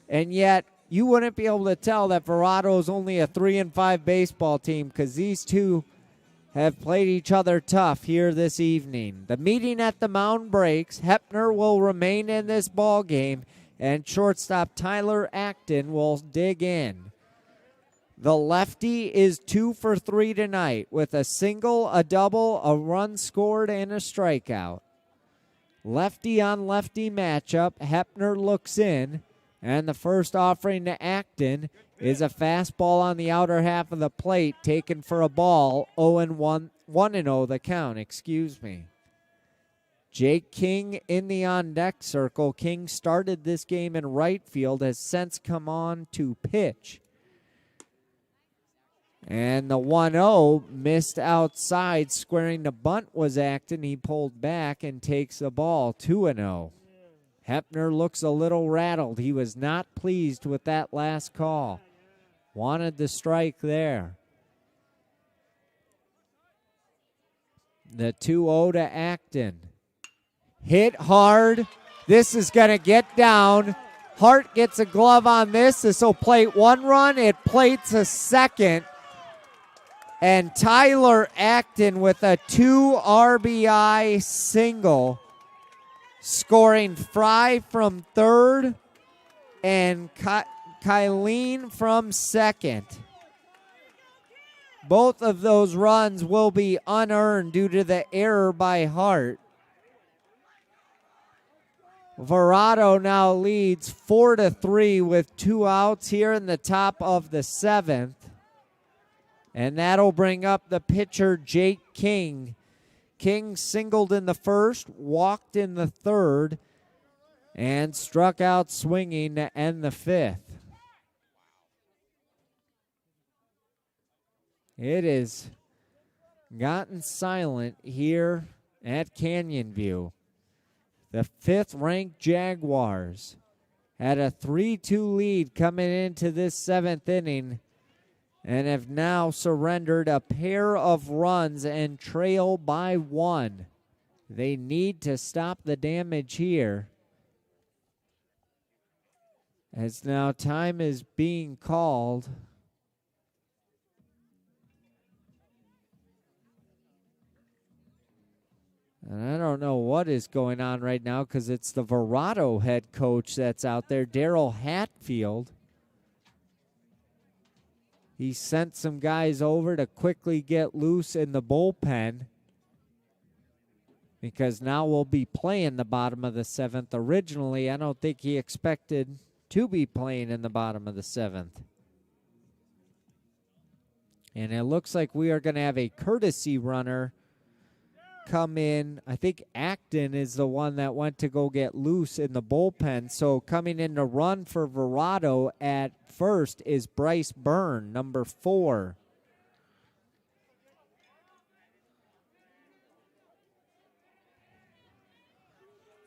and yet you wouldn't be able to tell that Verrado is only a 3-5 baseball team because these two have played each other tough here this evening. The meeting at the mound breaks. Hepner will remain in this ball game, and shortstop Tyler Acton will dig in. The lefty is 2 for 3 tonight with a single, a double, a run scored, and a strikeout. Lefty on lefty matchup. Hepner looks in, and the first offering to Acton is a fastball on the outer half of the plate taken for a ball. 0-1, 1-0 the count, excuse me. Jake King in the on-deck circle. King started this game in right field, has since come on to pitch. And the 1-0 missed outside. Squaring the bunt was Acton. He pulled back and takes the ball. 2-0. Hepner looks a little rattled. He was not pleased with that last call. Wanted the strike there. The 2-0 to Acton. Hit hard. This is going to get down. Hart gets a glove on this. This will plate one run. It plates a second. And Tyler Acton with a 2 RBI single, scoring Fry from third and Kylene from second. Both of those runs will be unearned due to the error by Hart. Verrado now leads 4-3 with 2 outs here in the top of the 7th. And that'll bring up the pitcher, Jake King. King singled in the first, walked in the third, and struck out swinging to end the 5th. It has gotten silent here at Canyon View. The 5th-ranked Jaguars had a 3-2 lead coming into this 7th inning and have now surrendered a pair of runs and trail by 1. They need to stop the damage here, as now time is being called. And I don't know what is going on right now because it's the Verrado head coach that's out there, Daryl Hatfield. He sent some guys over to quickly get loose in the bullpen because now we'll be playing the bottom of the 7th. Originally, I don't think he expected to be playing in the bottom of the 7th. And it looks like we are going to have a courtesy runner come in. I think Acton is the one that went to go get loose in the bullpen. So coming in to run for Verrado at first is Bryce Byrne, number 4.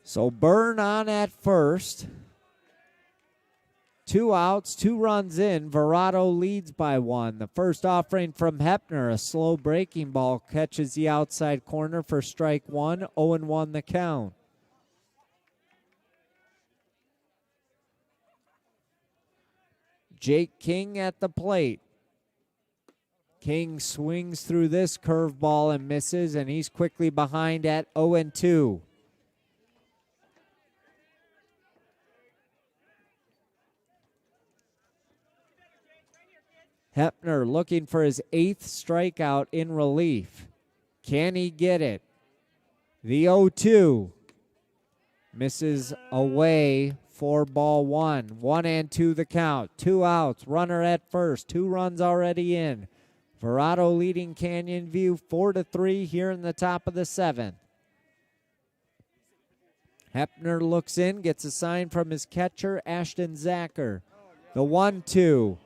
So Byrne on at first. 2 outs, 2 runs in. Verrado leads by 1. The first offering from Hepner, a slow breaking ball, catches the outside corner for strike 1. 0-1 the count. Jake King at the plate. King swings through this curveball and misses, and he's quickly behind at 0-2. Hepner looking for his 8th strikeout in relief. Can he get it? The 0-2 misses away for ball 1. 1-2 the count. 2 outs. Runner at first. 2 runs already in. Verrado leading Canyon View 4-3 here in the top of the 7th. Hepner looks in, gets a sign from his catcher, Ashton Zacher. The 1-2.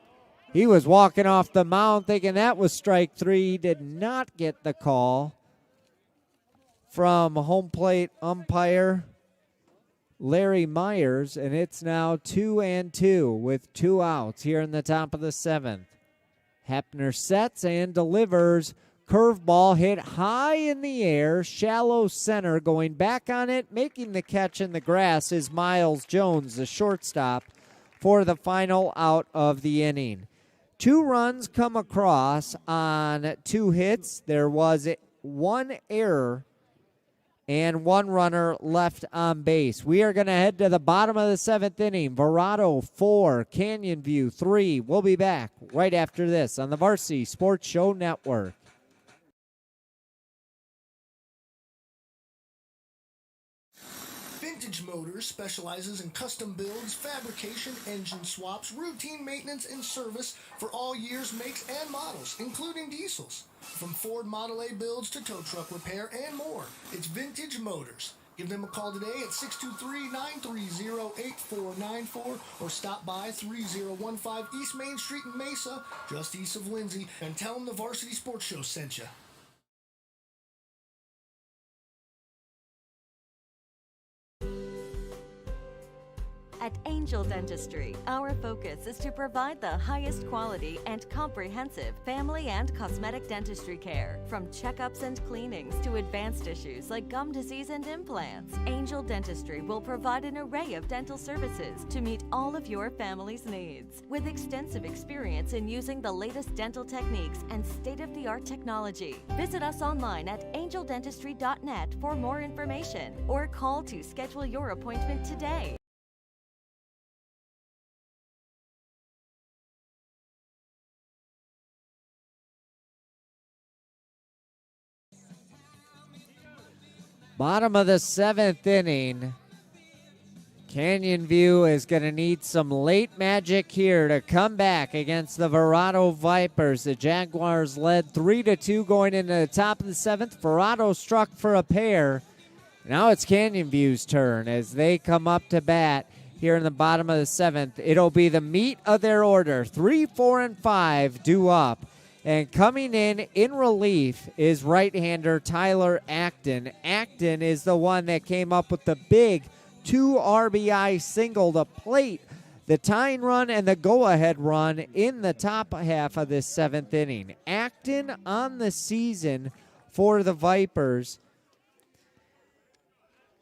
He was walking off the mound thinking that was strike 3. He did not get the call from home plate umpire Larry Myers, and it's now 2-2 with 2 outs here in the top of the 7th. Hepner sets and delivers. Curveball hit high in the air, shallow center. Going back on it, making the catch in the grass is Miles Jones, the shortstop, for the final out of the inning. 2 runs come across on 2 hits. There was 1 error and 1 runner left on base. We are going to head to the bottom of the 7th inning. Verrado 4, Canyon View 3. We'll be back right after this on the Varsity Sports Show Network. Vintage Motors specializes in custom builds, fabrication, engine swaps, routine maintenance, and service for all years, makes, and models, including diesels. From Ford Model A builds to tow truck repair and more, it's Vintage Motors. Give them a call today at 623-930-8494 or stop by 3015 East Main Street in Mesa, just east of Lindsay, and tell them the Varsity Sports Show sent you. At Angel Dentistry, our focus is to provide the highest quality and comprehensive family and cosmetic dentistry care. From checkups and cleanings to advanced issues like gum disease and implants, Angel Dentistry will provide an array of dental services to meet all of your family's needs. With extensive experience in using the latest dental techniques and state-of-the-art technology, visit us online at angeldentistry.net for more information or call to schedule your appointment today. Bottom of the 7th inning. Canyon View is going to need some late magic here to come back against the Verrado Vipers. The Jaguars led 3-2 going into the top of the 7th. Verrado struck for a pair. Now it's Canyon View's turn as they come up to bat here in the bottom of the 7th. It'll be the meat of their order. 3, 4, and 5 due up. And coming in relief is right-hander Tyler Acton. Acton is the one that came up with the big 2 RBI single to plate the tying run and the go-ahead run in the top half of this 7th inning. Acton on the season for the Vipers.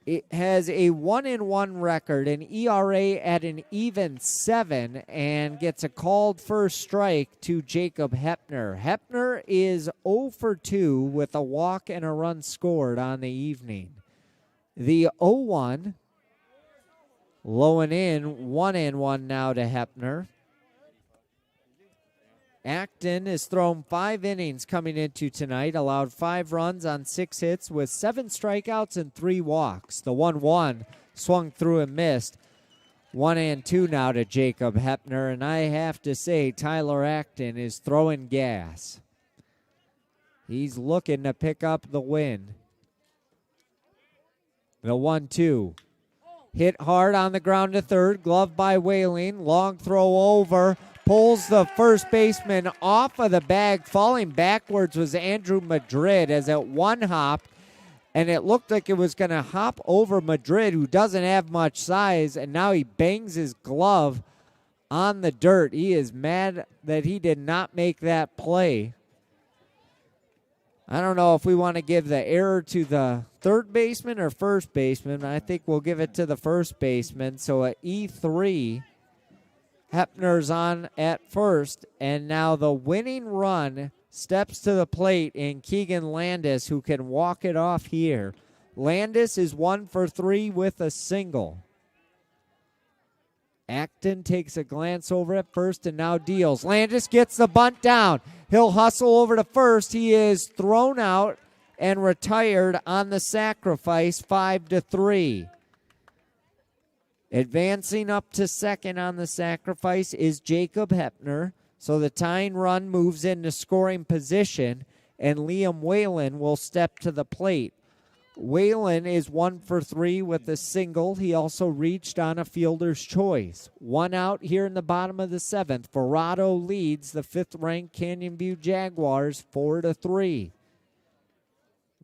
It has a 1-1 record, an ERA at an even 7, and gets a called first strike to Jacob Hepner. Hepner is 0 for 2 with a walk and a run scored on the evening. The 0-1, low and in, 1-1 now to Hepner. Acton has thrown 5 innings coming into tonight, allowed 5 runs on 6 hits with 7 strikeouts and 3 walks. The 1-1 swung through and missed. 1-2 now to Jacob Hepner, and I have to say Tyler Acton is throwing gas. He's looking to pick up the win. The 1-2. Hit hard on the ground to third, glove by Whaling, long throw over. Pulls the first baseman off of the bag. Falling backwards was Andrew Madrid as it one-hopped, and it looked like it was going to hop over Madrid, who doesn't have much size, and now he bangs his glove on the dirt. He is mad that he did not make that play. I don't know if we want to give the error to the third baseman or first baseman. I think we'll give it to the first baseman. So at E3, Hepner's on at first, and now the winning run steps to the plate in Keegan Landis, who can walk it off here. Landis is 1 for 3 with a single. Acton takes a glance over at first and now deals. Landis gets the bunt down. He'll hustle over to first. He is thrown out and retired on the sacrifice, 5-3. Advancing up to second on the sacrifice is Jacob Hepner. So the tying run moves into scoring position, and Liam Whalen will step to the plate. Whalen is 1 for 3 with a single. He also reached on a fielder's choice. 1 out here in the bottom of the 7th. Verrado leads the 5th-ranked Canyon View Jaguars 4-3.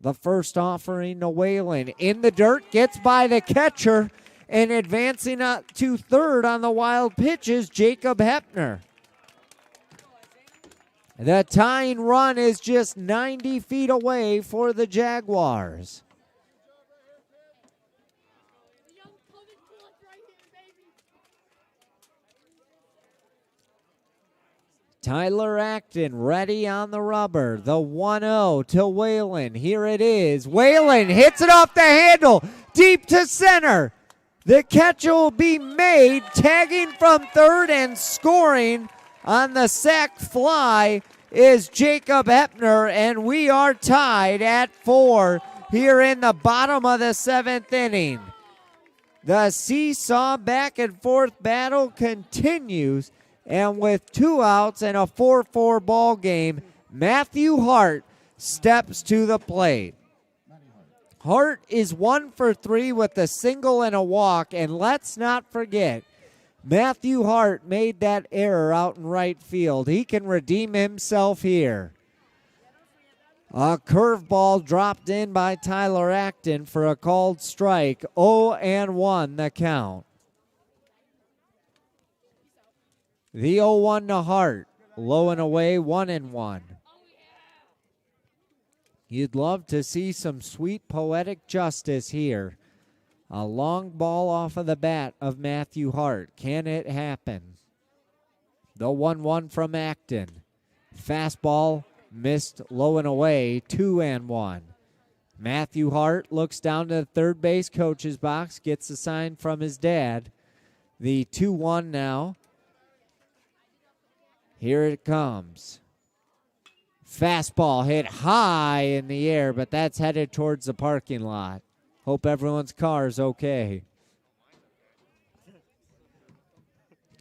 The first offering to Whalen. In the dirt, gets by the catcher, and advancing up to third on the wild pitch is Jacob Hepner. The tying run is just 90 feet away for the Jaguars. Tyler Acton ready on the rubber. The 1-0 to Whalen. Here it is. Whalen hits it off the handle. Deep to center. The catch will be made. Tagging from third and scoring on the sac fly is Jacob Hepner, and we are tied at 4 here in the bottom of the 7th inning. The seesaw back and forth battle continues, and with 2 outs and a 4-4 ball game, Matthew Hart steps to the plate. Hart is 1 for 3 with a single and a walk, and let's not forget, Matthew Hart made that error out in right field. He can redeem himself here. A curveball dropped in by Tyler Acton for a called strike. 0-1 the count. The 0-1 to Hart. Low and away, 1-1. You'd love to see some sweet poetic justice here. A long ball off of the bat of Matthew Hart. Can it happen? The 1-1 from Acton. Fastball missed low and away, 2-1. Matthew Hart looks down to the third base coach's box, gets a sign from his dad. The 2-1 now. Here it comes. Fastball hit high in the air, but that's headed towards the parking lot. Hope everyone's car is okay.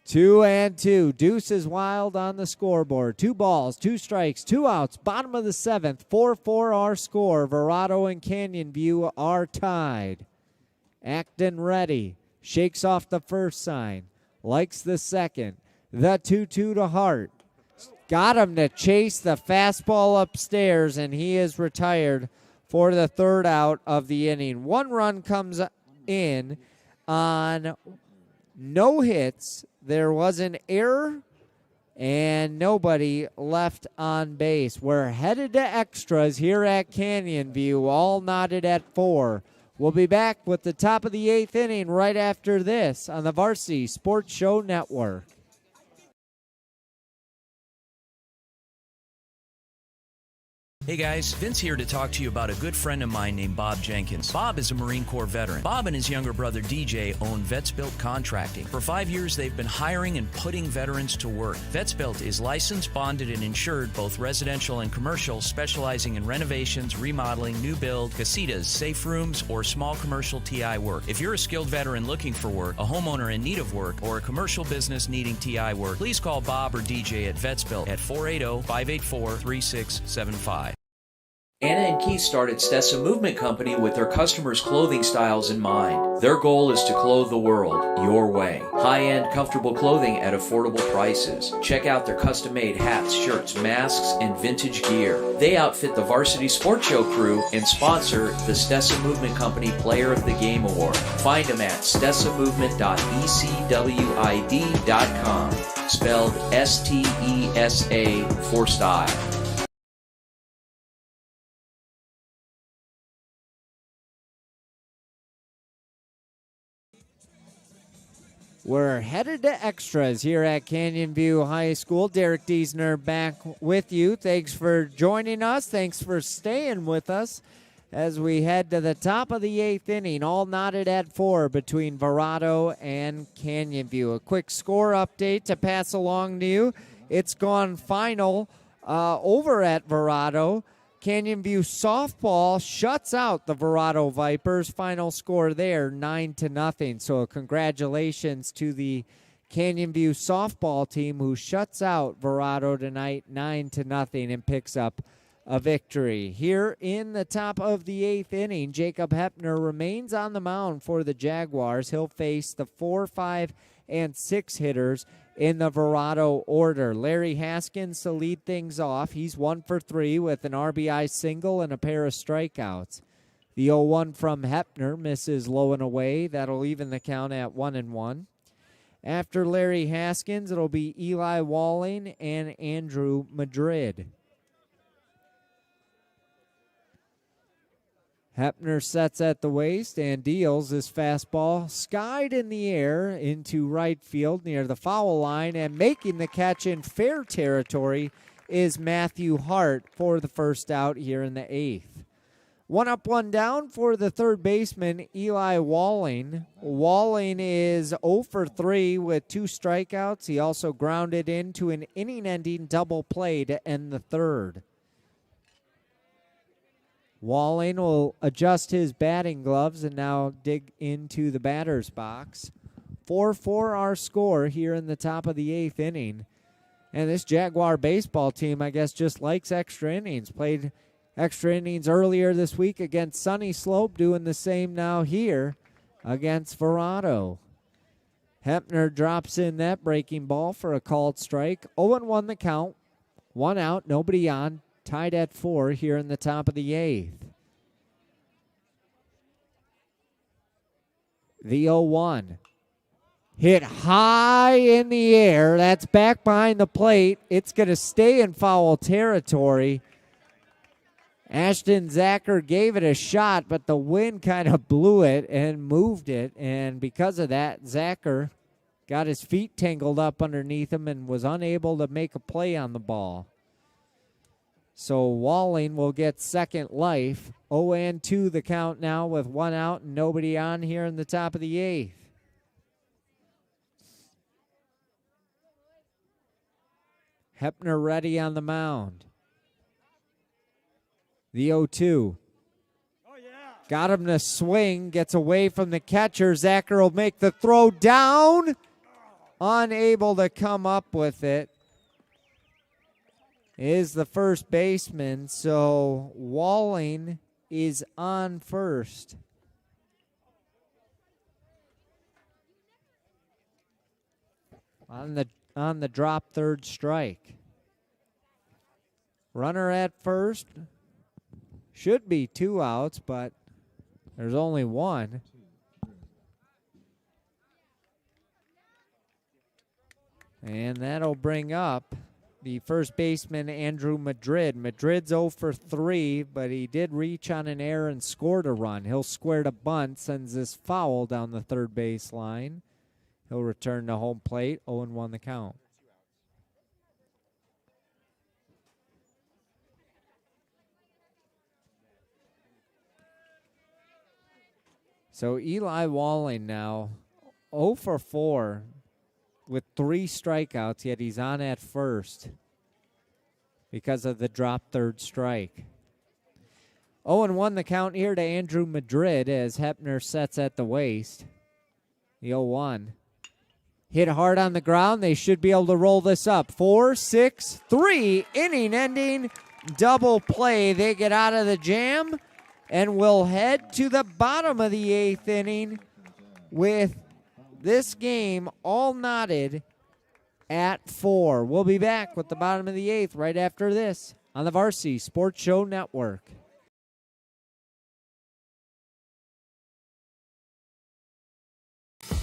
2-2. Deuce is wild on the scoreboard. 2 balls, 2 strikes, 2 outs. Bottom of the 7th. 4-4 our score. Verrado and Canyon View are tied. Acton ready. Shakes off the first sign. Likes the second. The 2-2 to Hart. Got him to chase the fastball upstairs, and he is retired for the 3rd out of the inning. 1 run comes in on no hits. There was an error and nobody left on base. We're headed to extras here at Canyon View, all knotted at 4. We'll be back with the top of the 8th inning right after this on the Varsity Sports Show Network. Hey guys, Vince here to talk to you about a good friend of mine named Bob Jenkins. Bob is a Marine Corps veteran. Bob and his younger brother DJ own Vetsbuilt Contracting. For 5 years, they've been hiring and putting veterans to work. Vetsbuilt is licensed, bonded, and insured, both residential and commercial, specializing in renovations, remodeling, new build, casitas, safe rooms, or small commercial TI work. If you're a skilled veteran looking for work, a homeowner in need of work, or a commercial business needing TI work, please call Bob or DJ at Vetsbuilt at 480-584-3675. Anna and Keith started Stessa Movement Company with their customers' clothing styles in mind. Their goal is to clothe the world your way. High-end, comfortable clothing at affordable prices. Check out their custom-made hats, shirts, masks, and vintage gear. They outfit the Varsity Sports Show crew and sponsor the Stessa Movement Company Player of the Game Award. Find them at stessamovement.ecwid.com. Spelled S-T-E-S-A for style. We're headed to extras here at Canyon View High School. Derek Diesner back with you. Thanks for joining us. Thanks for staying with us as we head to the top of the 8th inning, all knotted at 4 between Verrado and Canyon View. A quick score update to pass along to you. It's gone final over at Verrado. Canyon View softball shuts out the Verrado Vipers. Final score there, 9-0. So congratulations to the Canyon View softball team who shuts out Verrado tonight, 9-0, and picks up a victory. Here in the top of the 8th inning, Jacob Hepner remains on the mound for the Jaguars. He'll face the 4, 5, and 6 hitters in the Verrado order. Larry Haskins to lead things off. He's 1 for 3 with an RBI single and a pair of strikeouts. The 0-1 from Hepner misses low and away. That'll even the count at 1-1. After Larry Haskins, it'll be Eli Walling and Andrew Madrid. Hepner sets at the waist and deals his fastball skied in the air into right field near the foul line, and making the catch in fair territory is Matthew Hart for the first out here in the 8th. 1 up, 1 down for the third baseman, Eli Walling. Walling is 0 for 3 with 2 strikeouts. He also grounded into an inning-ending double play to end the third. Walling will adjust his batting gloves and now dig into the batter's box. 4-4 our score here in the top of the 8th inning. And this Jaguar baseball team, I guess, just likes extra innings. Played extra innings earlier this week against Sunny Slope, doing the same now here against Verrado. Hepner drops in that breaking ball for a called strike. 0-1 the count. 1 out, nobody on. Tied at 4 here in the top of the 8th. The 0-1. Hit high in the air. That's back behind the plate. It's going to stay in foul territory. Ashton Zacher gave it a shot, but the wind kind of blew it and moved it. And because of that, Zacher got his feet tangled up underneath him and was unable to make a play on the ball. So Walling will get second life. 0-2 the count now with 1 out and nobody on here in the top of the 8th. Hepner ready on the mound. The 0-2. Got him to swing. Gets away from the catcher. Zacher will make the throw down. Unable to come up with it is the first baseman, so Walling is on first. On the drop third strike. Runner at first. Should be 2 outs, but there's only 1. And that'll bring up the first baseman, Andrew Madrid. Madrid's 0 for 3, but he did reach on an error and scored a run. He'll square to bunt, sends this foul down the third base line. He'll return to home plate, 0-1 the count. So Eli Walling now 0 for 4. With 3 strikeouts, yet he's on at first because of the drop third strike. 0-1 the count here to Andrew Madrid as Hepner sets at the waist. The 0-1. Hit hard on the ground. They should be able to roll this up. 4-6-3 inning ending double play. They get out of the jam and will head to the bottom of the 8th inning with this game all knotted at 4. We'll be back with the bottom of the 8th right after this on the Varsity Sports Show Network.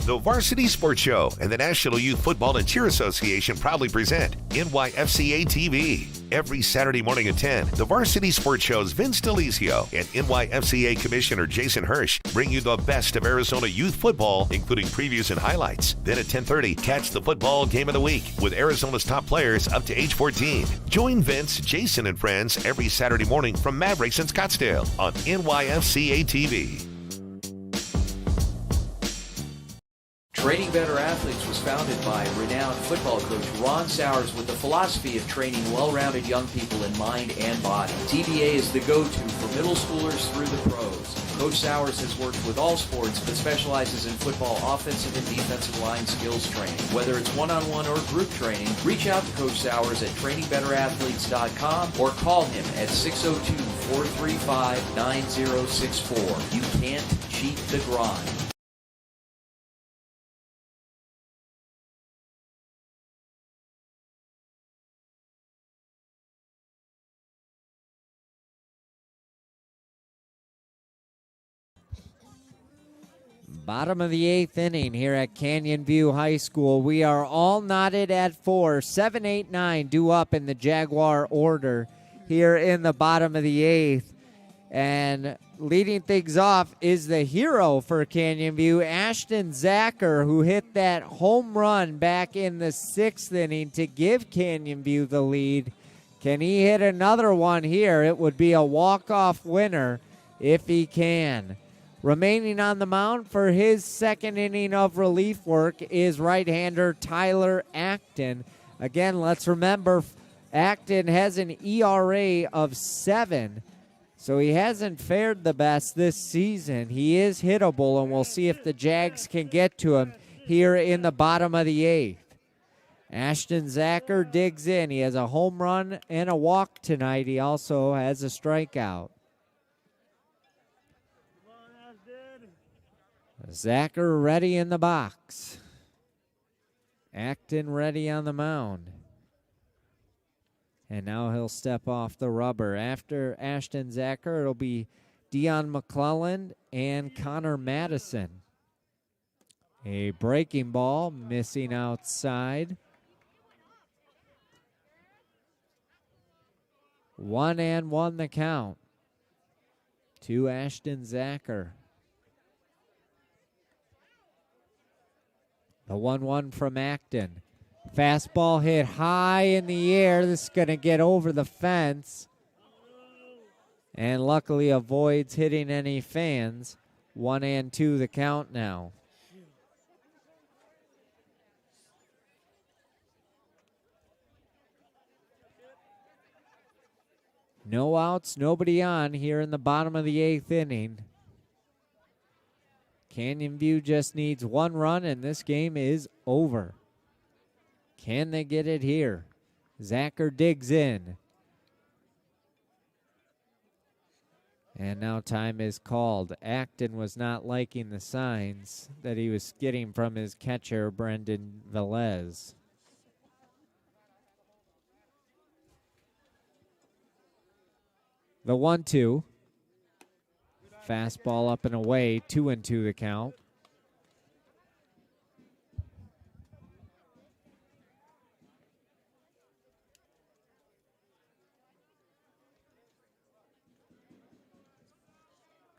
The Varsity Sports Show and the National Youth Football and Cheer Association proudly present NYFCA TV. Every Saturday morning at 10, the Varsity Sports Show's Vince DeLizio and NYFCA Commissioner Jason Hirsch bring you the best of Arizona youth football, including previews and highlights. Then at 10:30, catch the football game of the week with Arizona's top players up to age 14. Join Vince, Jason, and friends every Saturday morning from Mavericks in Scottsdale on NYFCA TV. Training Better Athletes was founded by renowned football coach Ron Sowers with the philosophy of training well-rounded young people in mind and body. TBA is the go-to for middle schoolers through the pros. Coach Sowers has worked with all sports but specializes in football offensive and defensive line skills training. Whether it's one-on-one or group training, reach out to Coach Sowers at trainingbetterAthletes.com or call him at 602-435-9064. You can't cheat the grind. Bottom of the 8th inning here at Canyon View High School. We are all knotted at 4. 7, 8, 9 due up in the Jaguar order here in the bottom of the 8th. And leading things off is the hero for Canyon View, Ashton Zacher, who hit that home run back in the 6th inning to give Canyon View the lead. Can he hit another one here? It would be a walk-off winner if he can. Remaining on the mound for his second inning of relief work is right-hander Tyler Acton. Again, let's remember Acton has an ERA of 7, so he hasn't fared the best this season. He is hittable, and we'll see if the Jags can get to him here in the bottom of the 8th. Ashton Zacher digs in. He has a home run and a walk tonight. He also has a strikeout. Zacher ready in the box. Acton ready on the mound. And now he'll step off the rubber. After Ashton Zacher, it'll be Dion McClelland and Connor Madison. A breaking ball missing outside. 1-1 the count to Ashton Zacher. The 1-1 from Acton. Fastball hit high in the air. This is going to get over the fence. And luckily avoids hitting any fans. 1-2 the count now. No outs, nobody on here in the bottom of the 8th inning. Canyon View just needs one run, and this game is over. Can they get it here? Zacher digs in. And now time is called. Acton was not liking the signs that he was getting from his catcher, Brendan Velez. The 1-2. Fastball up and away, 2-2 the count.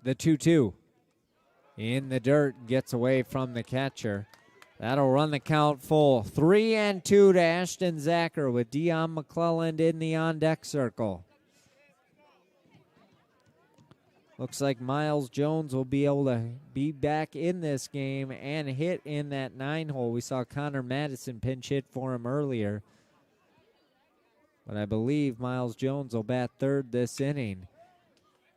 The 2-2 in the dirt, gets away from the catcher. That'll run the count full. 3-2 to Ashton Zacher with Dion McClelland in the on-deck circle. Looks like Miles Jones will be able to be back in this game and hit in that 9-hole. We saw Connor Madison pinch hit for him earlier. But I believe Miles Jones will bat third this inning.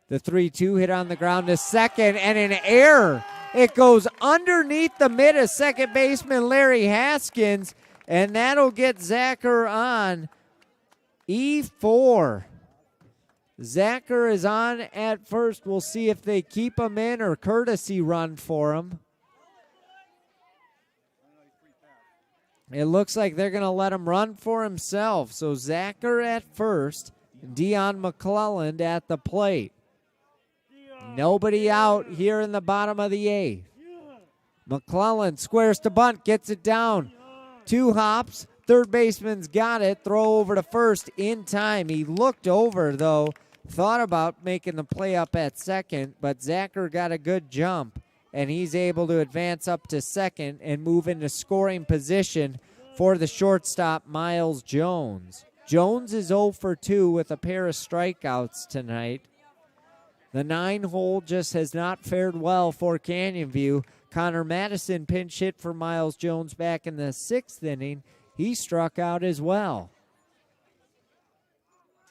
The 3-2 hit on the ground to second, and an error. It goes underneath the mitt of second baseman Larry Haskins, and that'll get Zacher on E4. Zacher is on at first. We'll see if they keep him in or courtesy run for him. It looks like they're going to let him run for himself. So Zacher at first, Dion McClelland at the plate. Nobody out here in the bottom of the 8th. McClelland squares to bunt, gets it down. 2 hops. Third baseman's got it. Throw over to first in time. He looked over, though. Thought about making the play up at second, but Zacher got a good jump, and he's able to advance up to second and move into scoring position for the shortstop, Miles Jones. Jones is 0 for 2 with a pair of strikeouts tonight. The 9-hole just has not fared well for Canyon View. Connor Madison pinch hit for Miles Jones back in the 6th inning. He struck out as well.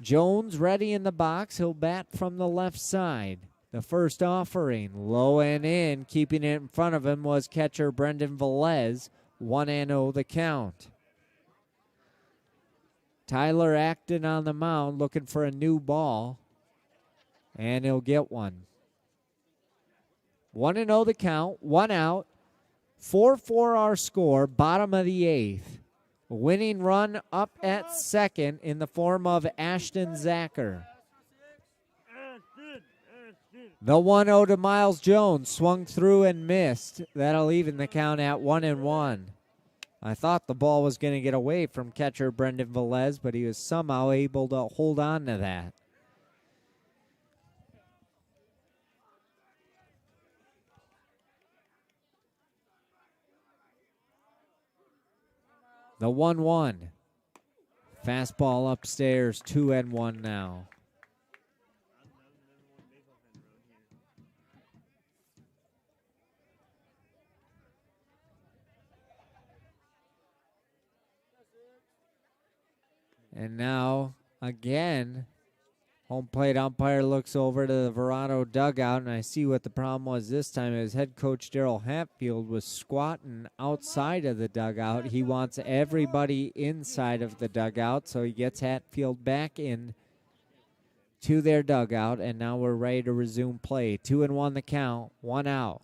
Jones ready in the box. He'll bat from the left side. The first offering, low and in. Keeping it in front of him was catcher Brendan Velez. 1-0 the count. Tyler Acton on the mound looking for a new ball. And he'll get one. 1-0 the count. 1 out. 4-4 our score. Bottom of the 8th. Winning run up at second in the form of Ashton Zacher. The 1-0 to Miles Jones. Swung through and missed. That'll even the count at 1-1. I thought the ball was going to get away from catcher Brendan Velez, but he was somehow able to hold on to that. The 1-1. Fastball upstairs, 2-1 now. And now, again, home plate umpire looks over to the Verrado dugout, and I see what the problem was this time. His head coach, Daryl Hatfield, was squatting outside of the dugout. He wants everybody inside of the dugout, so he gets Hatfield back in to their dugout, and now we're ready to resume play. 2-1 the count, 1 out.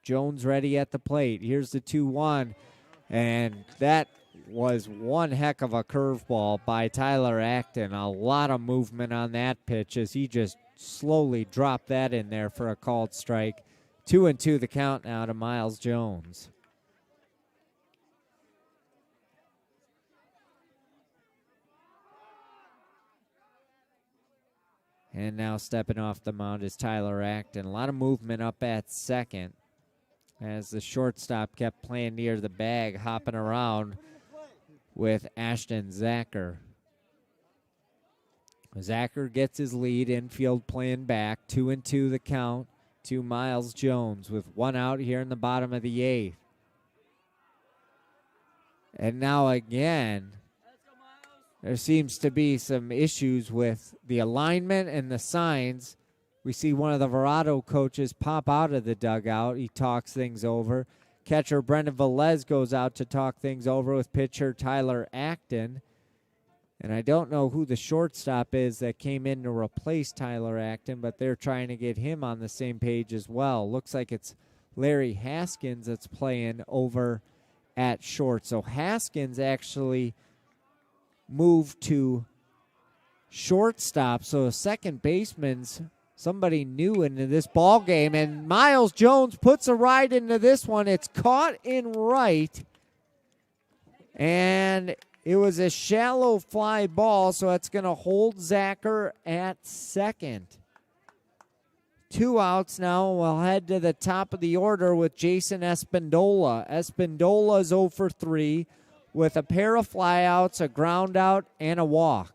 Jones ready at the plate. Here's the 2-1, and that was one heck of a curveball by Tyler Acton. A lot of movement on that pitch as he just slowly dropped that in there for a called strike. 2-2 the count now to Miles Jones. And now stepping off the mound is Tyler Acton. A lot of movement up at second as the shortstop kept playing near the bag, hopping around with Ashton Zacher. Zacher gets his lead, infield playing back. 2-2 the count to Miles Jones with 1 out here in the bottom of the 8th. And now again, there seems to be some issues with the alignment and the signs. We see one of the Verrado coaches pop out of the dugout. He talks things over. Catcher Brendan Velez goes out to talk things over with pitcher Tyler Acton. And I don't know who the shortstop is that came in to replace Tyler Acton, but they're trying to get him on the same page as well. Looks like it's Larry Haskins that's playing over at short. So Haskins actually moved to shortstop. So second baseman's somebody new into this ball game, and Miles Jones puts a ride into this one. It's caught in right, and it was a shallow fly ball, so it's going to hold Zacher at second. 2 outs now. We'll head to the top of the order with Jason Espindola. Espindola's 0 for 3 with a pair of flyouts, a ground out, and a walk.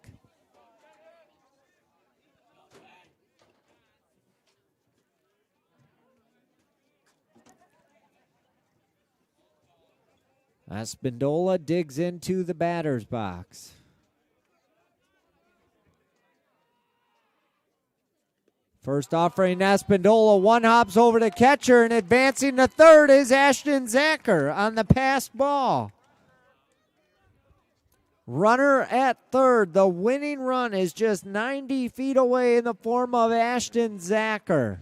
Espindola digs into the batter's box. First offering, Espindola, 1 hops over to catcher, and advancing to third is Ashton Zacher on the passed ball. Runner at third. The winning run is just 90 feet away in the form of Ashton Zacher.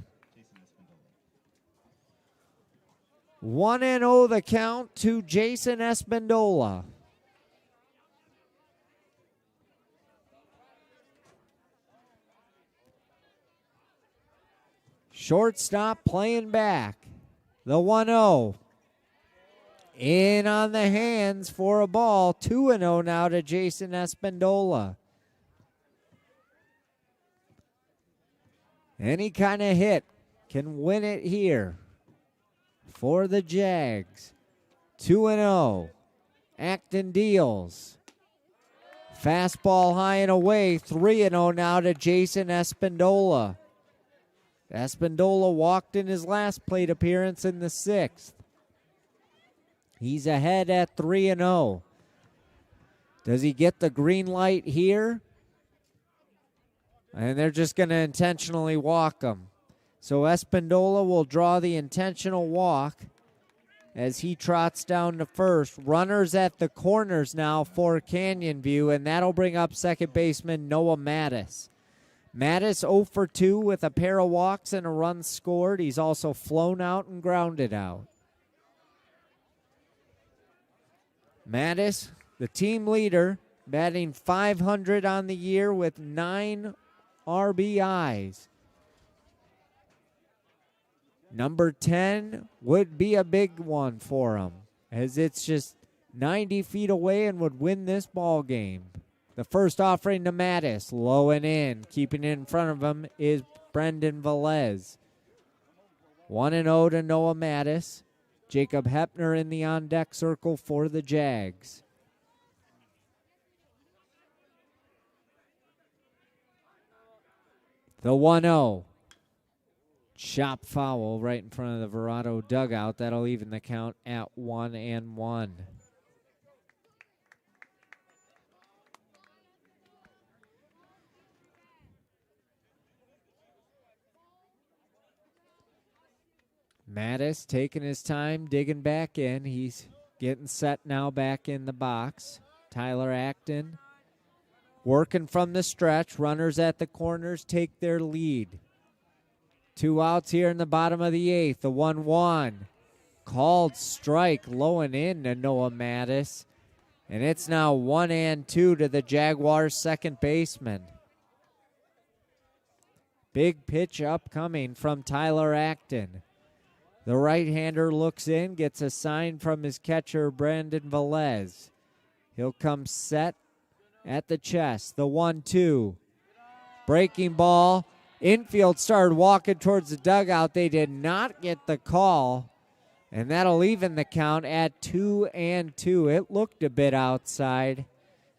1-0 the count to Jason Espindola. Shortstop playing back. The 1-0. In on the hands for a ball. 2-0 now to Jason Espindola. Any kind of hit can win it here for the Jags. 2-0. Acton deals. Fastball high and away. 3-0 now to Jason Espindola. Espindola walked in his last plate appearance in the 6th. He's ahead at 3-0. Does he get the green light here? And they're just going to intentionally walk him. So Espindola will draw the intentional walk as he trots down to first. Runners at the corners now for Canyon View, and that'll bring up second baseman Noah Mattis. Mattis 0 for 2 with a pair of walks and a run scored. He's also flown out and grounded out. Mattis, the team leader, batting .500 on the year with 9 RBIs. Number 10 would be a big one for him, as it's just 90 feet away and would win this ball game. The first offering to Mattis, low and in. Keeping it in front of him is Brendan Velez. 1-0 to Noah Mattis. Jacob Hepner in the on-deck circle for the Jags. The 1-0. Chop foul right in front of the Verrado dugout. That'll even the count at 1-1. Mattis taking his time, digging back in. He's getting set now back in the box. Tyler Acton working from the stretch. Runners at the corners take their lead. 2 outs here in the bottom of the 8th. The 1-1. Called strike low and in to Noah Mattis. And it's now 1-2 to the Jaguars' second baseman. Big pitch upcoming from Tyler Acton. The right-hander looks in, gets a sign from his catcher, Brandon Velez. He'll come set at the chest. The 1-2. Breaking ball. Infield started walking towards the dugout. They did not get the call, and that'll even the count at 2-2. It looked a bit outside,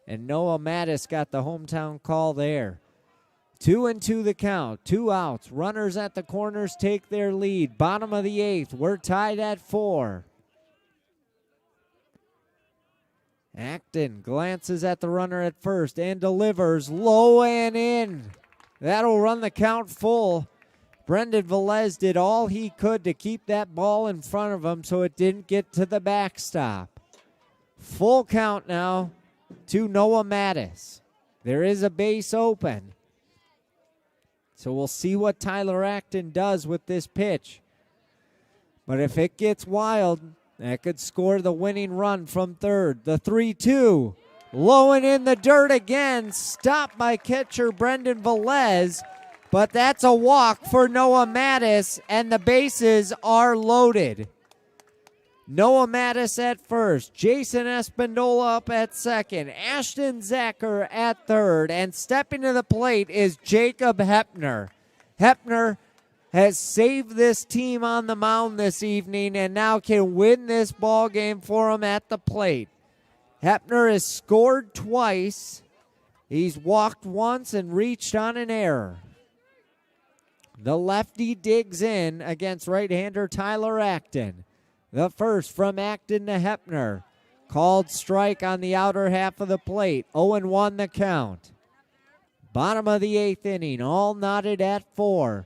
and Noah Mattis got the hometown call there. 2-2 the count, 2 outs. Runners at the corners take their lead. Bottom of the 8th, we're tied at 4. Acton glances at the runner at first and delivers low and in. That'll run the count full. Brendan Velez did all he could to keep that ball in front of him so it didn't get to the backstop. Full count now to Noah Mattis. There is a base open. So we'll see what Tyler Acton does with this pitch. But if it gets wild, that could score the winning run from third. The 3-2. Low and in the dirt again. Stopped by catcher Brendan Velez. But that's a walk for Noah Mattis, and the bases are loaded. Noah Mattis at first. Jason Espindola up at second. Ashton Zacher at third. And stepping to the plate is Jacob Hepner. Hepner has saved this team on the mound this evening and now can win this ball game for him at the plate. Hepner has scored twice. He's walked once and reached on an error. The lefty digs in against right-hander Tyler Acton. The first from Acton to Hepner. Called strike on the outer half of the plate. 0-1 the count. Bottom of the 8th inning, all knotted at 4.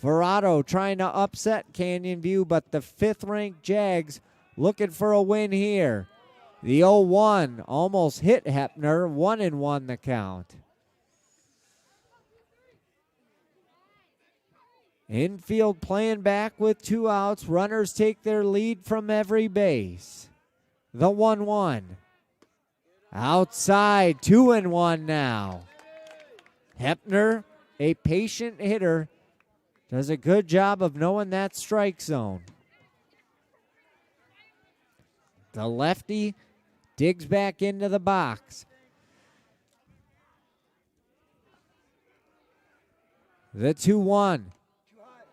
Verrado trying to upset Canyon View, but the 5th-ranked Jags looking for a win here. The 0-1 almost hit Hepner. 1-1 the count. Infield playing back with 2 outs. Runners take their lead from every base. The 1-1. Outside, 2-1 now. Hepner, a patient hitter, does a good job of knowing that strike zone. The lefty digs back into the box. The 2-1.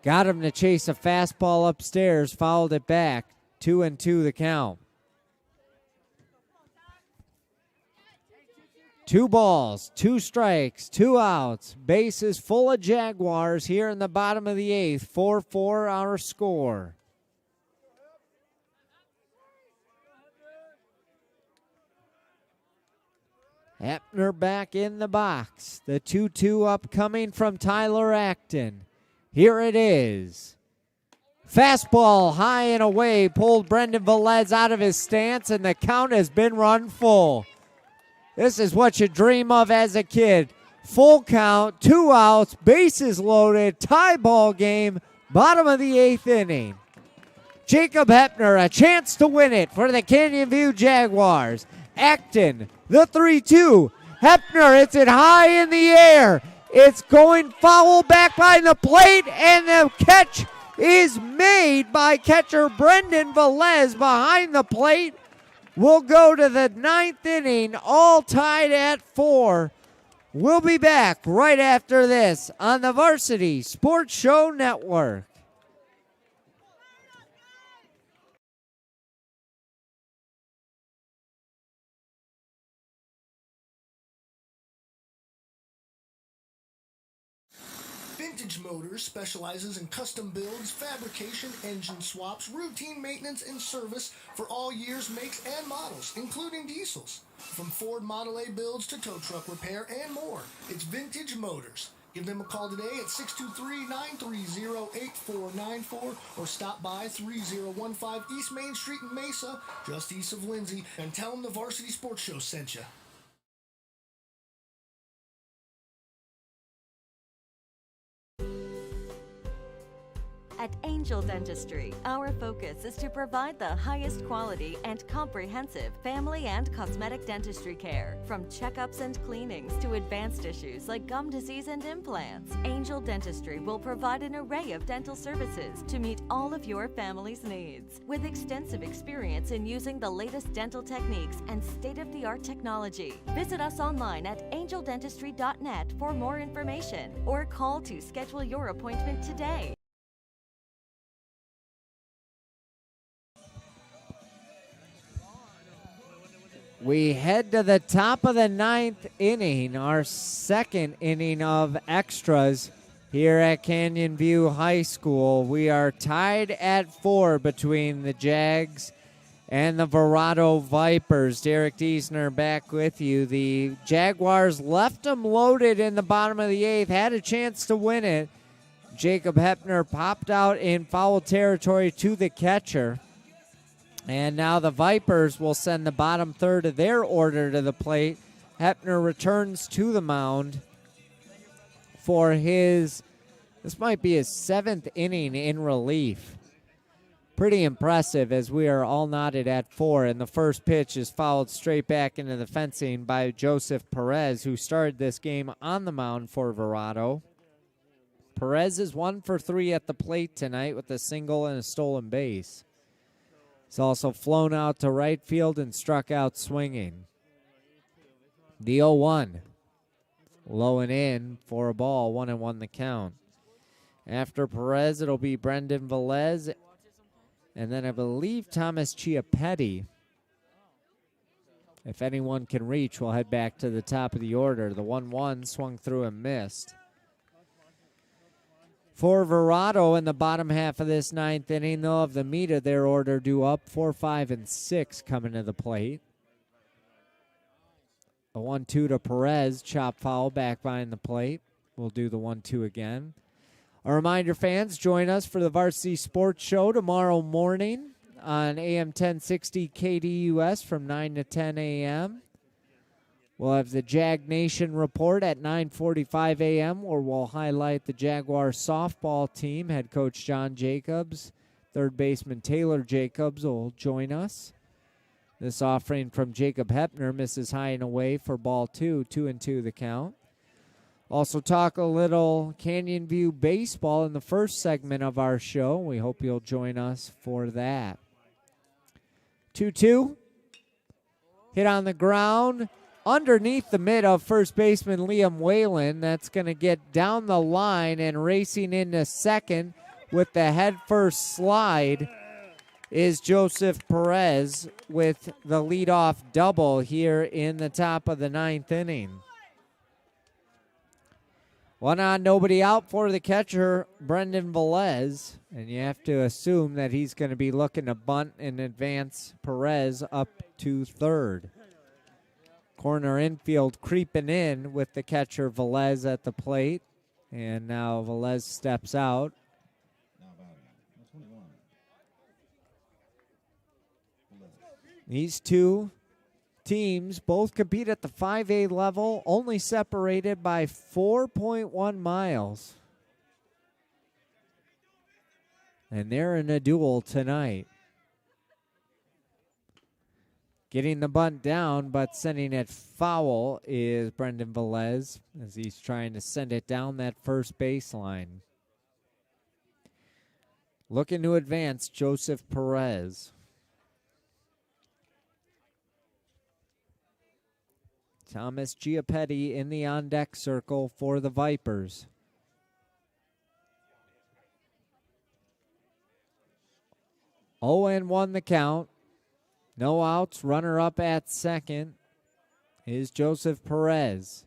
Got him to chase a fastball upstairs, fouled it back. 2-2 the count. 2 balls, 2 strikes, 2 outs. Bases full of Jaguars here in the bottom of the 8th. 4-4 our score. Hepner back in the box. The 2-2 upcoming from Tyler Acton. Here it is. Fastball high and away. Pulled Brendan Velez out of his stance, and the count has been run full. This is what you dream of as a kid. Full count, 2 outs, bases loaded, tie ball game, bottom of the 8th inning. Jacob Hepner, a chance to win it for the Canyon View Jaguars. Acton, the 3-2. Hepner hits it high in the air. It's going foul back by the plate, and the catch is made by catcher Brendan Velez behind the plate. We'll go to the 9th inning, all tied at 4. We'll be back right after this on the Varsity Sports Show Network. Vintage Motors specializes in custom builds, fabrication, engine swaps, routine maintenance, and service for all years, makes, and models, including diesels. From Ford Model A builds to tow truck repair and more, it's Vintage Motors. Give them a call today at 623-930-8494 or stop by 3015 East Main Street in Mesa, just east of Lindsay, and tell them the Varsity Sports Show sent you. At Angel Dentistry, our focus is to provide the highest quality and comprehensive family and cosmetic dentistry care. From checkups and cleanings to advanced issues like gum disease and implants, Angel Dentistry will provide an array of dental services to meet all of your family's needs. With extensive experience in using the latest dental techniques and state-of-the-art technology, visit us online at angeldentistry.net for more information or call to schedule your appointment today. We head to the top of the 9th inning, our 2nd inning of extras here at Canyon View High School. We are tied at 4 between the Jags and the Verrado Vipers. Derek Diesner back with you. The Jaguars left them loaded in the bottom of the 8th, had a chance to win it. Jacob Hepner popped out in foul territory to the catcher. And now the Vipers will send the bottom third of their order to the plate. Hepner returns to the mound for this might be his 7th inning in relief. Pretty impressive as we are all knotted at 4. And the first pitch is fouled straight back into the fencing by Joseph Perez, who started this game on the mound for Verrado. Perez is 1 for 3 at the plate tonight with a single and a stolen base. He's also flown out to right field and struck out swinging. The 0-1. Low and in for a ball. 1-1 the count. After Perez, it'll be Brendan Velez. And then I believe Thomas Chiappetti. If anyone can reach, we'll head back to the top of the order. The 1-1 swung through and missed. For Verrado in the bottom half of this 9th inning, they'll have the meat of their order due up. 4, 5, and 6 coming to the plate. A 1-2 to Perez, chop foul back behind the plate. We'll do the 1-2 again. A reminder, fans, join us for the Varsity Sports Show tomorrow morning on AM 1060 KDUS from 9 to 10 a.m. We'll have the Jag Nation report at 9:45 a.m. where we'll highlight the Jaguar softball team. Head coach John Jacobs, third baseman Taylor Jacobs will join us. This offering from Jacob Hepner misses high and away for ball 2, 2-2 the count. Also talk a little Canyon View baseball in the first segment of our show. We hope you'll join us for that. 2-2. Hit on the ground underneath the mid of first baseman Liam Whalen. That's going to get down the line and racing into second with the head first slide is Joseph Perez with the leadoff double here in the top of the 9th inning. 1 on, nobody out for the catcher, Brendan Velez. And you have to assume that he's going to be looking to bunt and advance Perez up to third. Corner infield creeping in with the catcher Velez at the plate. And now Velez steps out. These two teams both compete at the 5A level, only separated by 4.1 miles. And they're in a duel tonight. Getting the bunt down, but sending it foul is Brendan Velez as he's trying to send it down that first baseline. Looking to advance, Joseph Perez. Thomas Giappetti in the on-deck circle for the Vipers. (0-1) the count. No outs. Runner up at second is Joseph Perez.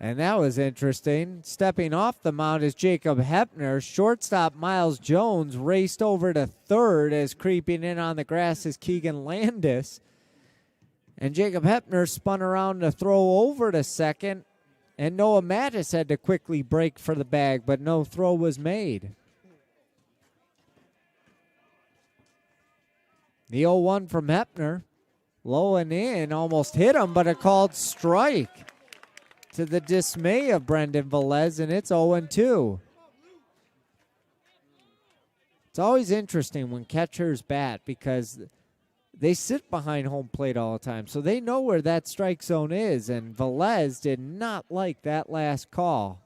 And that was interesting. Stepping off the mound is Jacob Hepner. Shortstop Miles Jones raced over to third as creeping in on the grass is Keegan Landis. And Jacob Hepner spun around to throw over to second. And Noah Mattis had to quickly break for the bag, but no throw was made. The 0-1 from Hepner. Low and in, almost hit him, but a called strike. To the dismay of Brendan Velez, and it's 0-2. It's always interesting when catchers bat because they sit behind home plate all the time, so they know where that strike zone is, and Velez did not like that last call.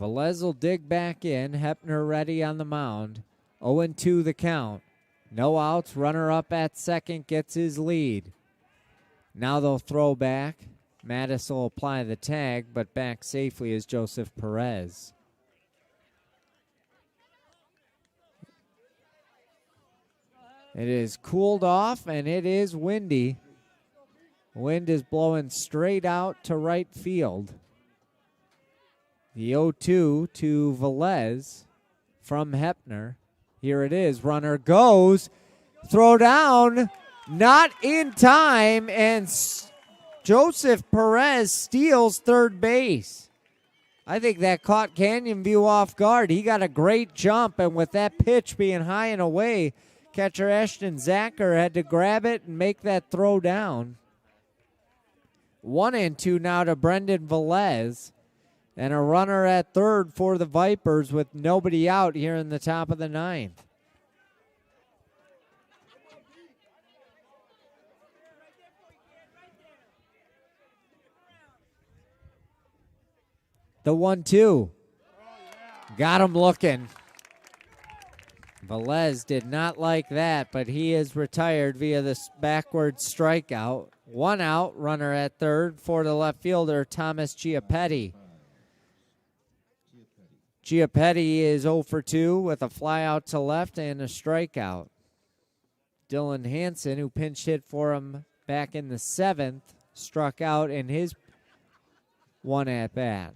Velez will dig back in. Hepner ready on the mound. 0-2 the count. No outs, runner up at second gets his lead. Now they'll throw back. Mattis will apply the tag, but back safely is Joseph Perez. It is cooled off and it is windy. Wind is blowing straight out to right field. The 0-2 to Velez from Hepner. Here it is. Runner goes. Throw down. Not in time. And Joseph Perez steals third base. I think that caught Canyon View off guard. He got a great jump. And with that pitch being high and away, catcher Ashton Zacher had to grab it and make that throw down. 1-2 now to Brendan Velez. And a runner at third for the Vipers with nobody out here in the top of the 9th. The 1-2. Got him looking. Velez did not like that, but he is retired via this backward strikeout. 1 out, runner at third for the left fielder, Thomas Giappetti. Giappetti is 0 for 2 with a fly out to left and a strikeout. Dylan Hansen, who pinch hit for him back in the 7th, struck out in his one at bat.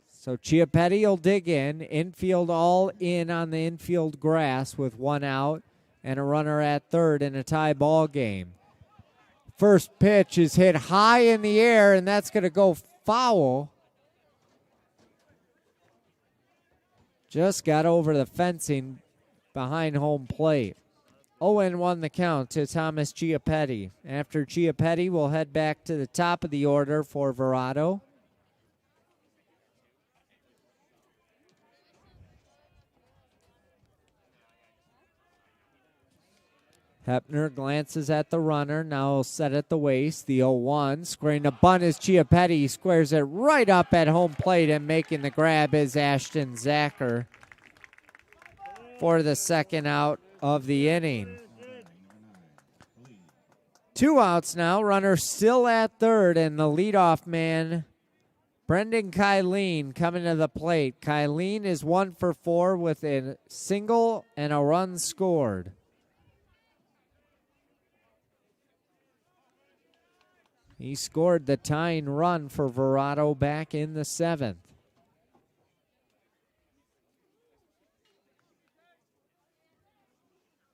So Giappetti will dig in. Infield all in on the infield grass with 1 out and a runner at third in a tie ball game. First pitch is hit high in the air, and that's going to go foul. Just got over the fencing behind home plate. 0-1 the count to Thomas Chiappetti. After Chiappetti, we'll head back to the top of the order for Verrado. Hepner glances at the runner, now set at the waist. The 0-1, squaring the bunt is Chiappetti. He squares it right up at home plate, and making the grab is Ashton Zacher for the second out of the inning. 2 outs now, runner still at third, and the leadoff man, Brendan Kylene, coming to the plate. Kylene is 1 for 4 with a single and a run scored. He scored the tying run for Verrado back in the 7th.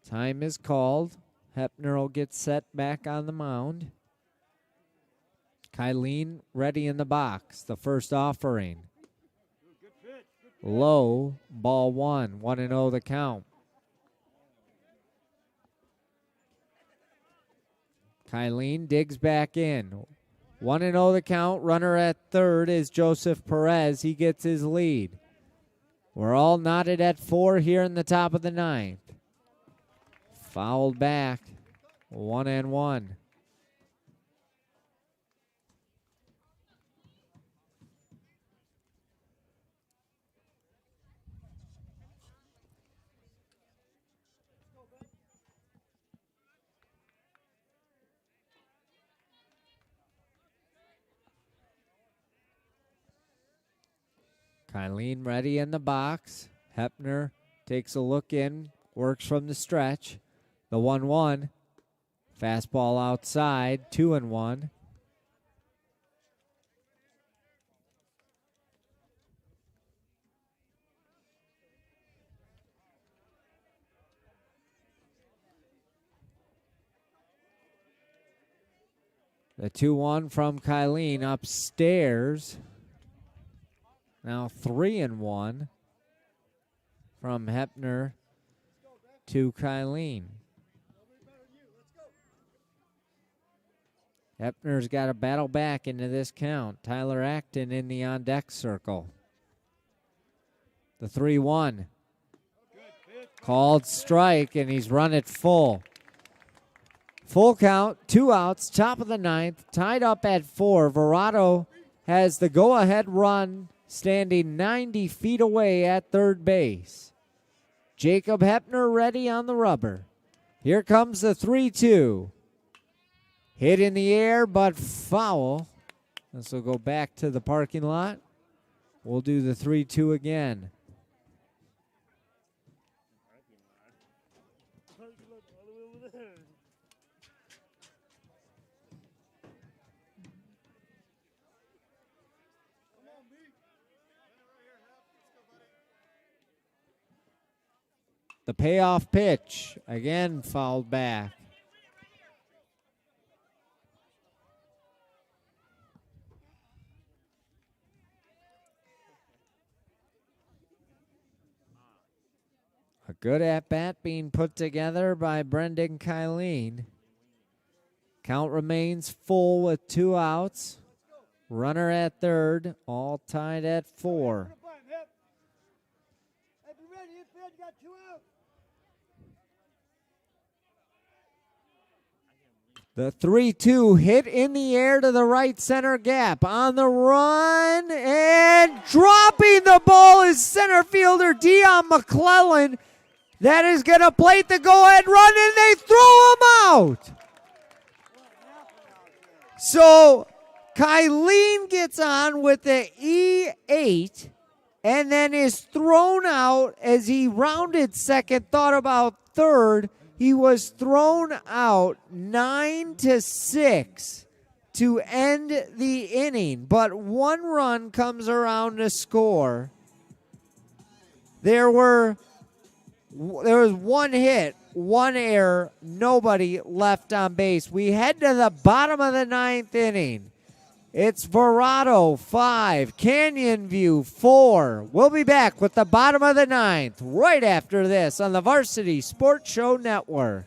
Time is called. Hepner will get set back on the mound. Kylene ready in the box. The first offering. Low, ball 1. 1-0 the count. Kylene digs back in. 1-0 the count. Runner at third is Joseph Perez. He gets his lead. We're all knotted at 4 here in the top of the 9th. Fouled back. 1-1. Kylene ready in the box. Hepner takes a look in, works from the stretch. The 1-1. Fastball outside, 2-1. The 2-1 from Kylene upstairs. Now 3-1 from Hepner to Kylene. Hepner's got to battle back into this count. Tyler Acton in the on-deck circle. The 3-1. Called strike, and he's run it full. Full count, 2 outs, top of the 9th, tied up at 4. Verrado has the go-ahead run standing 90 feet away at third base. Jacob Hepner ready on the rubber. Here comes the 3-2. Hit in the air, but foul. This will go back to the parking lot. We'll do the 3-2 again. The payoff pitch, again fouled back. A good at-bat being put together by Brendan Kylene. Count remains full with 2 outs. Runner at third, all tied at 4. The 3-2 hit in the air to the right center gap. On the run and dropping the ball is center fielder Dion McClellan. That is going to plate the go-ahead run, and they throw him out. So Kylene gets on with the E8 and then is thrown out as he rounded second, thought about third. He was thrown out 9-6 to end the inning, but 1 run comes around to score. There were There was one hit, one error, nobody left on base. We head to the bottom of the ninth inning. It's Verrado 5, Canyon View 4. We'll be back with the bottom of the ninth right after this on the Varsity Sports Show Network.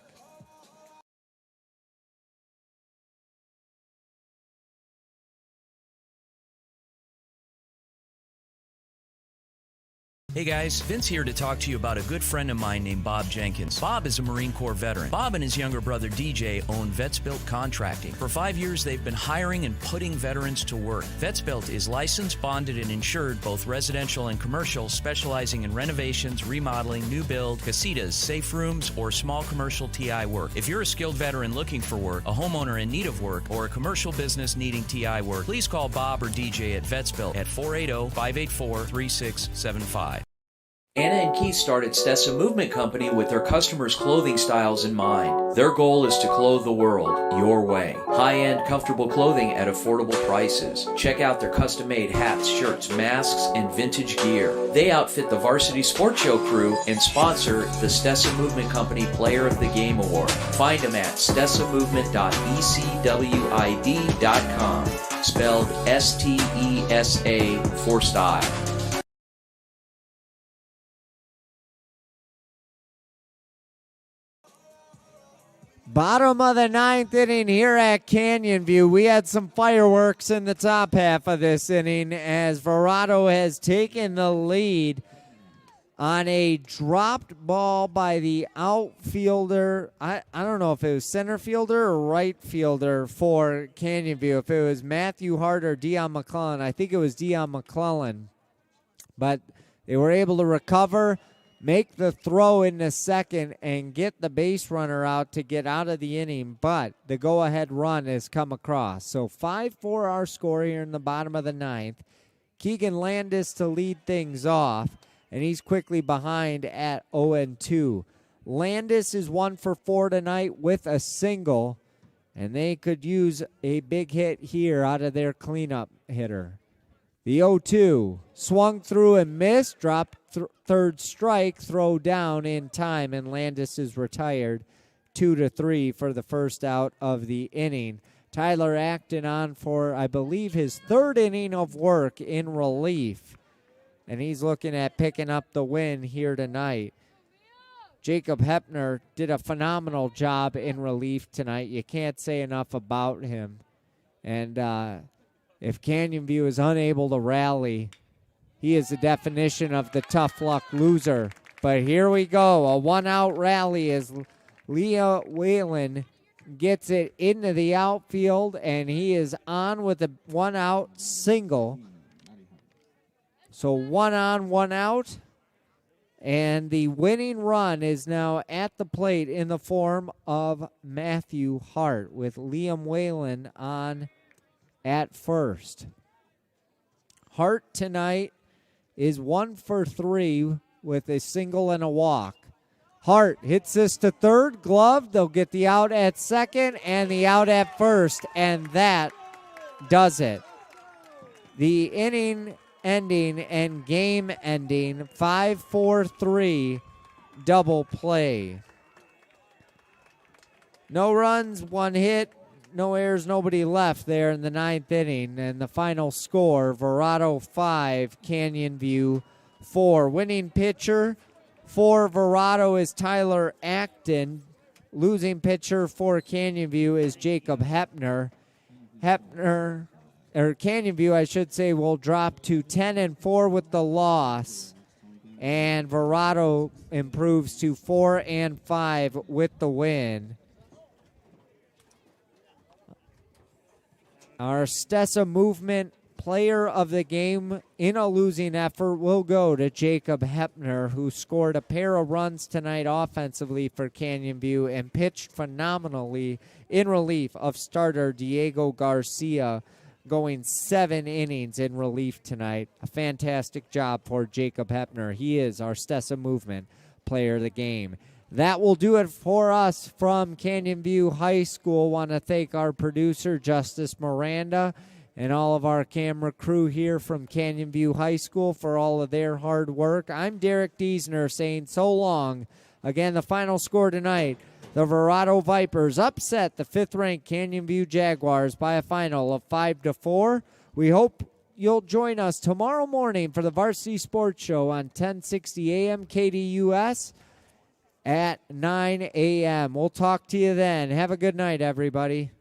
Hey guys, Vince here to talk to you about a good friend of mine named Bob Jenkins. Bob is a Marine Corps veteran. Bob and his younger brother DJ own Vets Built Contracting. For 5 years, they've been hiring and putting veterans to work. Vets Built is licensed, bonded, and insured, both residential and commercial, specializing in renovations, remodeling, new build, casitas, safe rooms, or small commercial TI work. If you're a skilled veteran looking for work, a homeowner in need of work, or a commercial business needing TI work, please call Bob or DJ at Vets Built at 480-584-3675. Anna and Keith started Stessa Movement Company with their customers' clothing styles in mind. Their goal is to clothe the world your way. High-end, comfortable clothing at affordable prices. Check out their custom-made hats, shirts, masks, and vintage gear. They outfit the Varsity Sports Show crew and sponsor the Stessa Movement Company Player of the Game Award. Find them at stessamovement.ecwid.com. Spelled S-T-E-S-A for style. Bottom of the ninth inning here at Canyon View. We had some fireworks in the top half of this inning as Verrado has taken the lead on a dropped ball by the outfielder. I don't know if it was center fielder or right fielder for Canyon View. If it was Matthew Hart or Dion McClellan. I think it was Dion McClellan. But they were able to recover, make the throw in the second, and get the base runner out to get out of the inning, but the go-ahead run has come across. So 5-4 our score here in the bottom of the ninth. Keegan Landis to lead things off, and he's quickly behind at 0-2. Landis is 1 for 4 tonight with a single, and they could use a big hit here out of their cleanup hitter. The 0-2 swung through and missed, dropped third strike, throw down in time, and Landis is retired 2-3 for the first out of the inning. Tyler Acton on for, I believe, his third inning of work in relief, and he's looking at picking up the win here tonight. Jacob Hepner did a phenomenal job in relief tonight. You can't say enough about him. And if Canyon View is unable to rally, he is the definition of the tough luck loser. But here we go. A one-out rally as Leah Whalen gets it into the outfield, and he is on with a one-out single. So one on, one out. And the winning run is now at the plate in the form of Matthew Hart with Liam Whalen on at first. Hart tonight is 1 for 3 with a single and a walk. Hart hits this to third, glove. They'll get the out at second and the out at first, and that does it. The inning ending and game ending 5-4-3 double play. No runs, one hit, no errors, nobody left there in the ninth inning. And the final score, Verrado 5, Canyon View 4. Winning pitcher for Verrado is Tyler Acton. Losing pitcher for Canyon View is Jacob Hepner. Canyon View, I should say, will drop to 10-4 with the loss. And Verrado improves to 4-5 with the win. Our Stessa Movement player of the game in a losing effort will go to Jacob Hepner, who scored a pair of runs tonight offensively for Canyon View and pitched phenomenally in relief of starter Diego Garcia, going 7 innings in relief tonight. A fantastic job for Jacob Hepner. He is our Stessa Movement player of the game. That will do it for us from Canyon View High School. Want to thank our producer, Justice Miranda. and all of our camera crew here from Canyon View High School for all of their hard work. I'm Derek Diesner saying so long. Again, the final score tonight, the Verrado Vipers upset the 5th-ranked Canyon View Jaguars by a final of 5-4. We hope you'll join us tomorrow morning for the Varsity Sports Show on 1060 AM KDUS at 9 a.m. We'll talk to you then. Have a good night, everybody.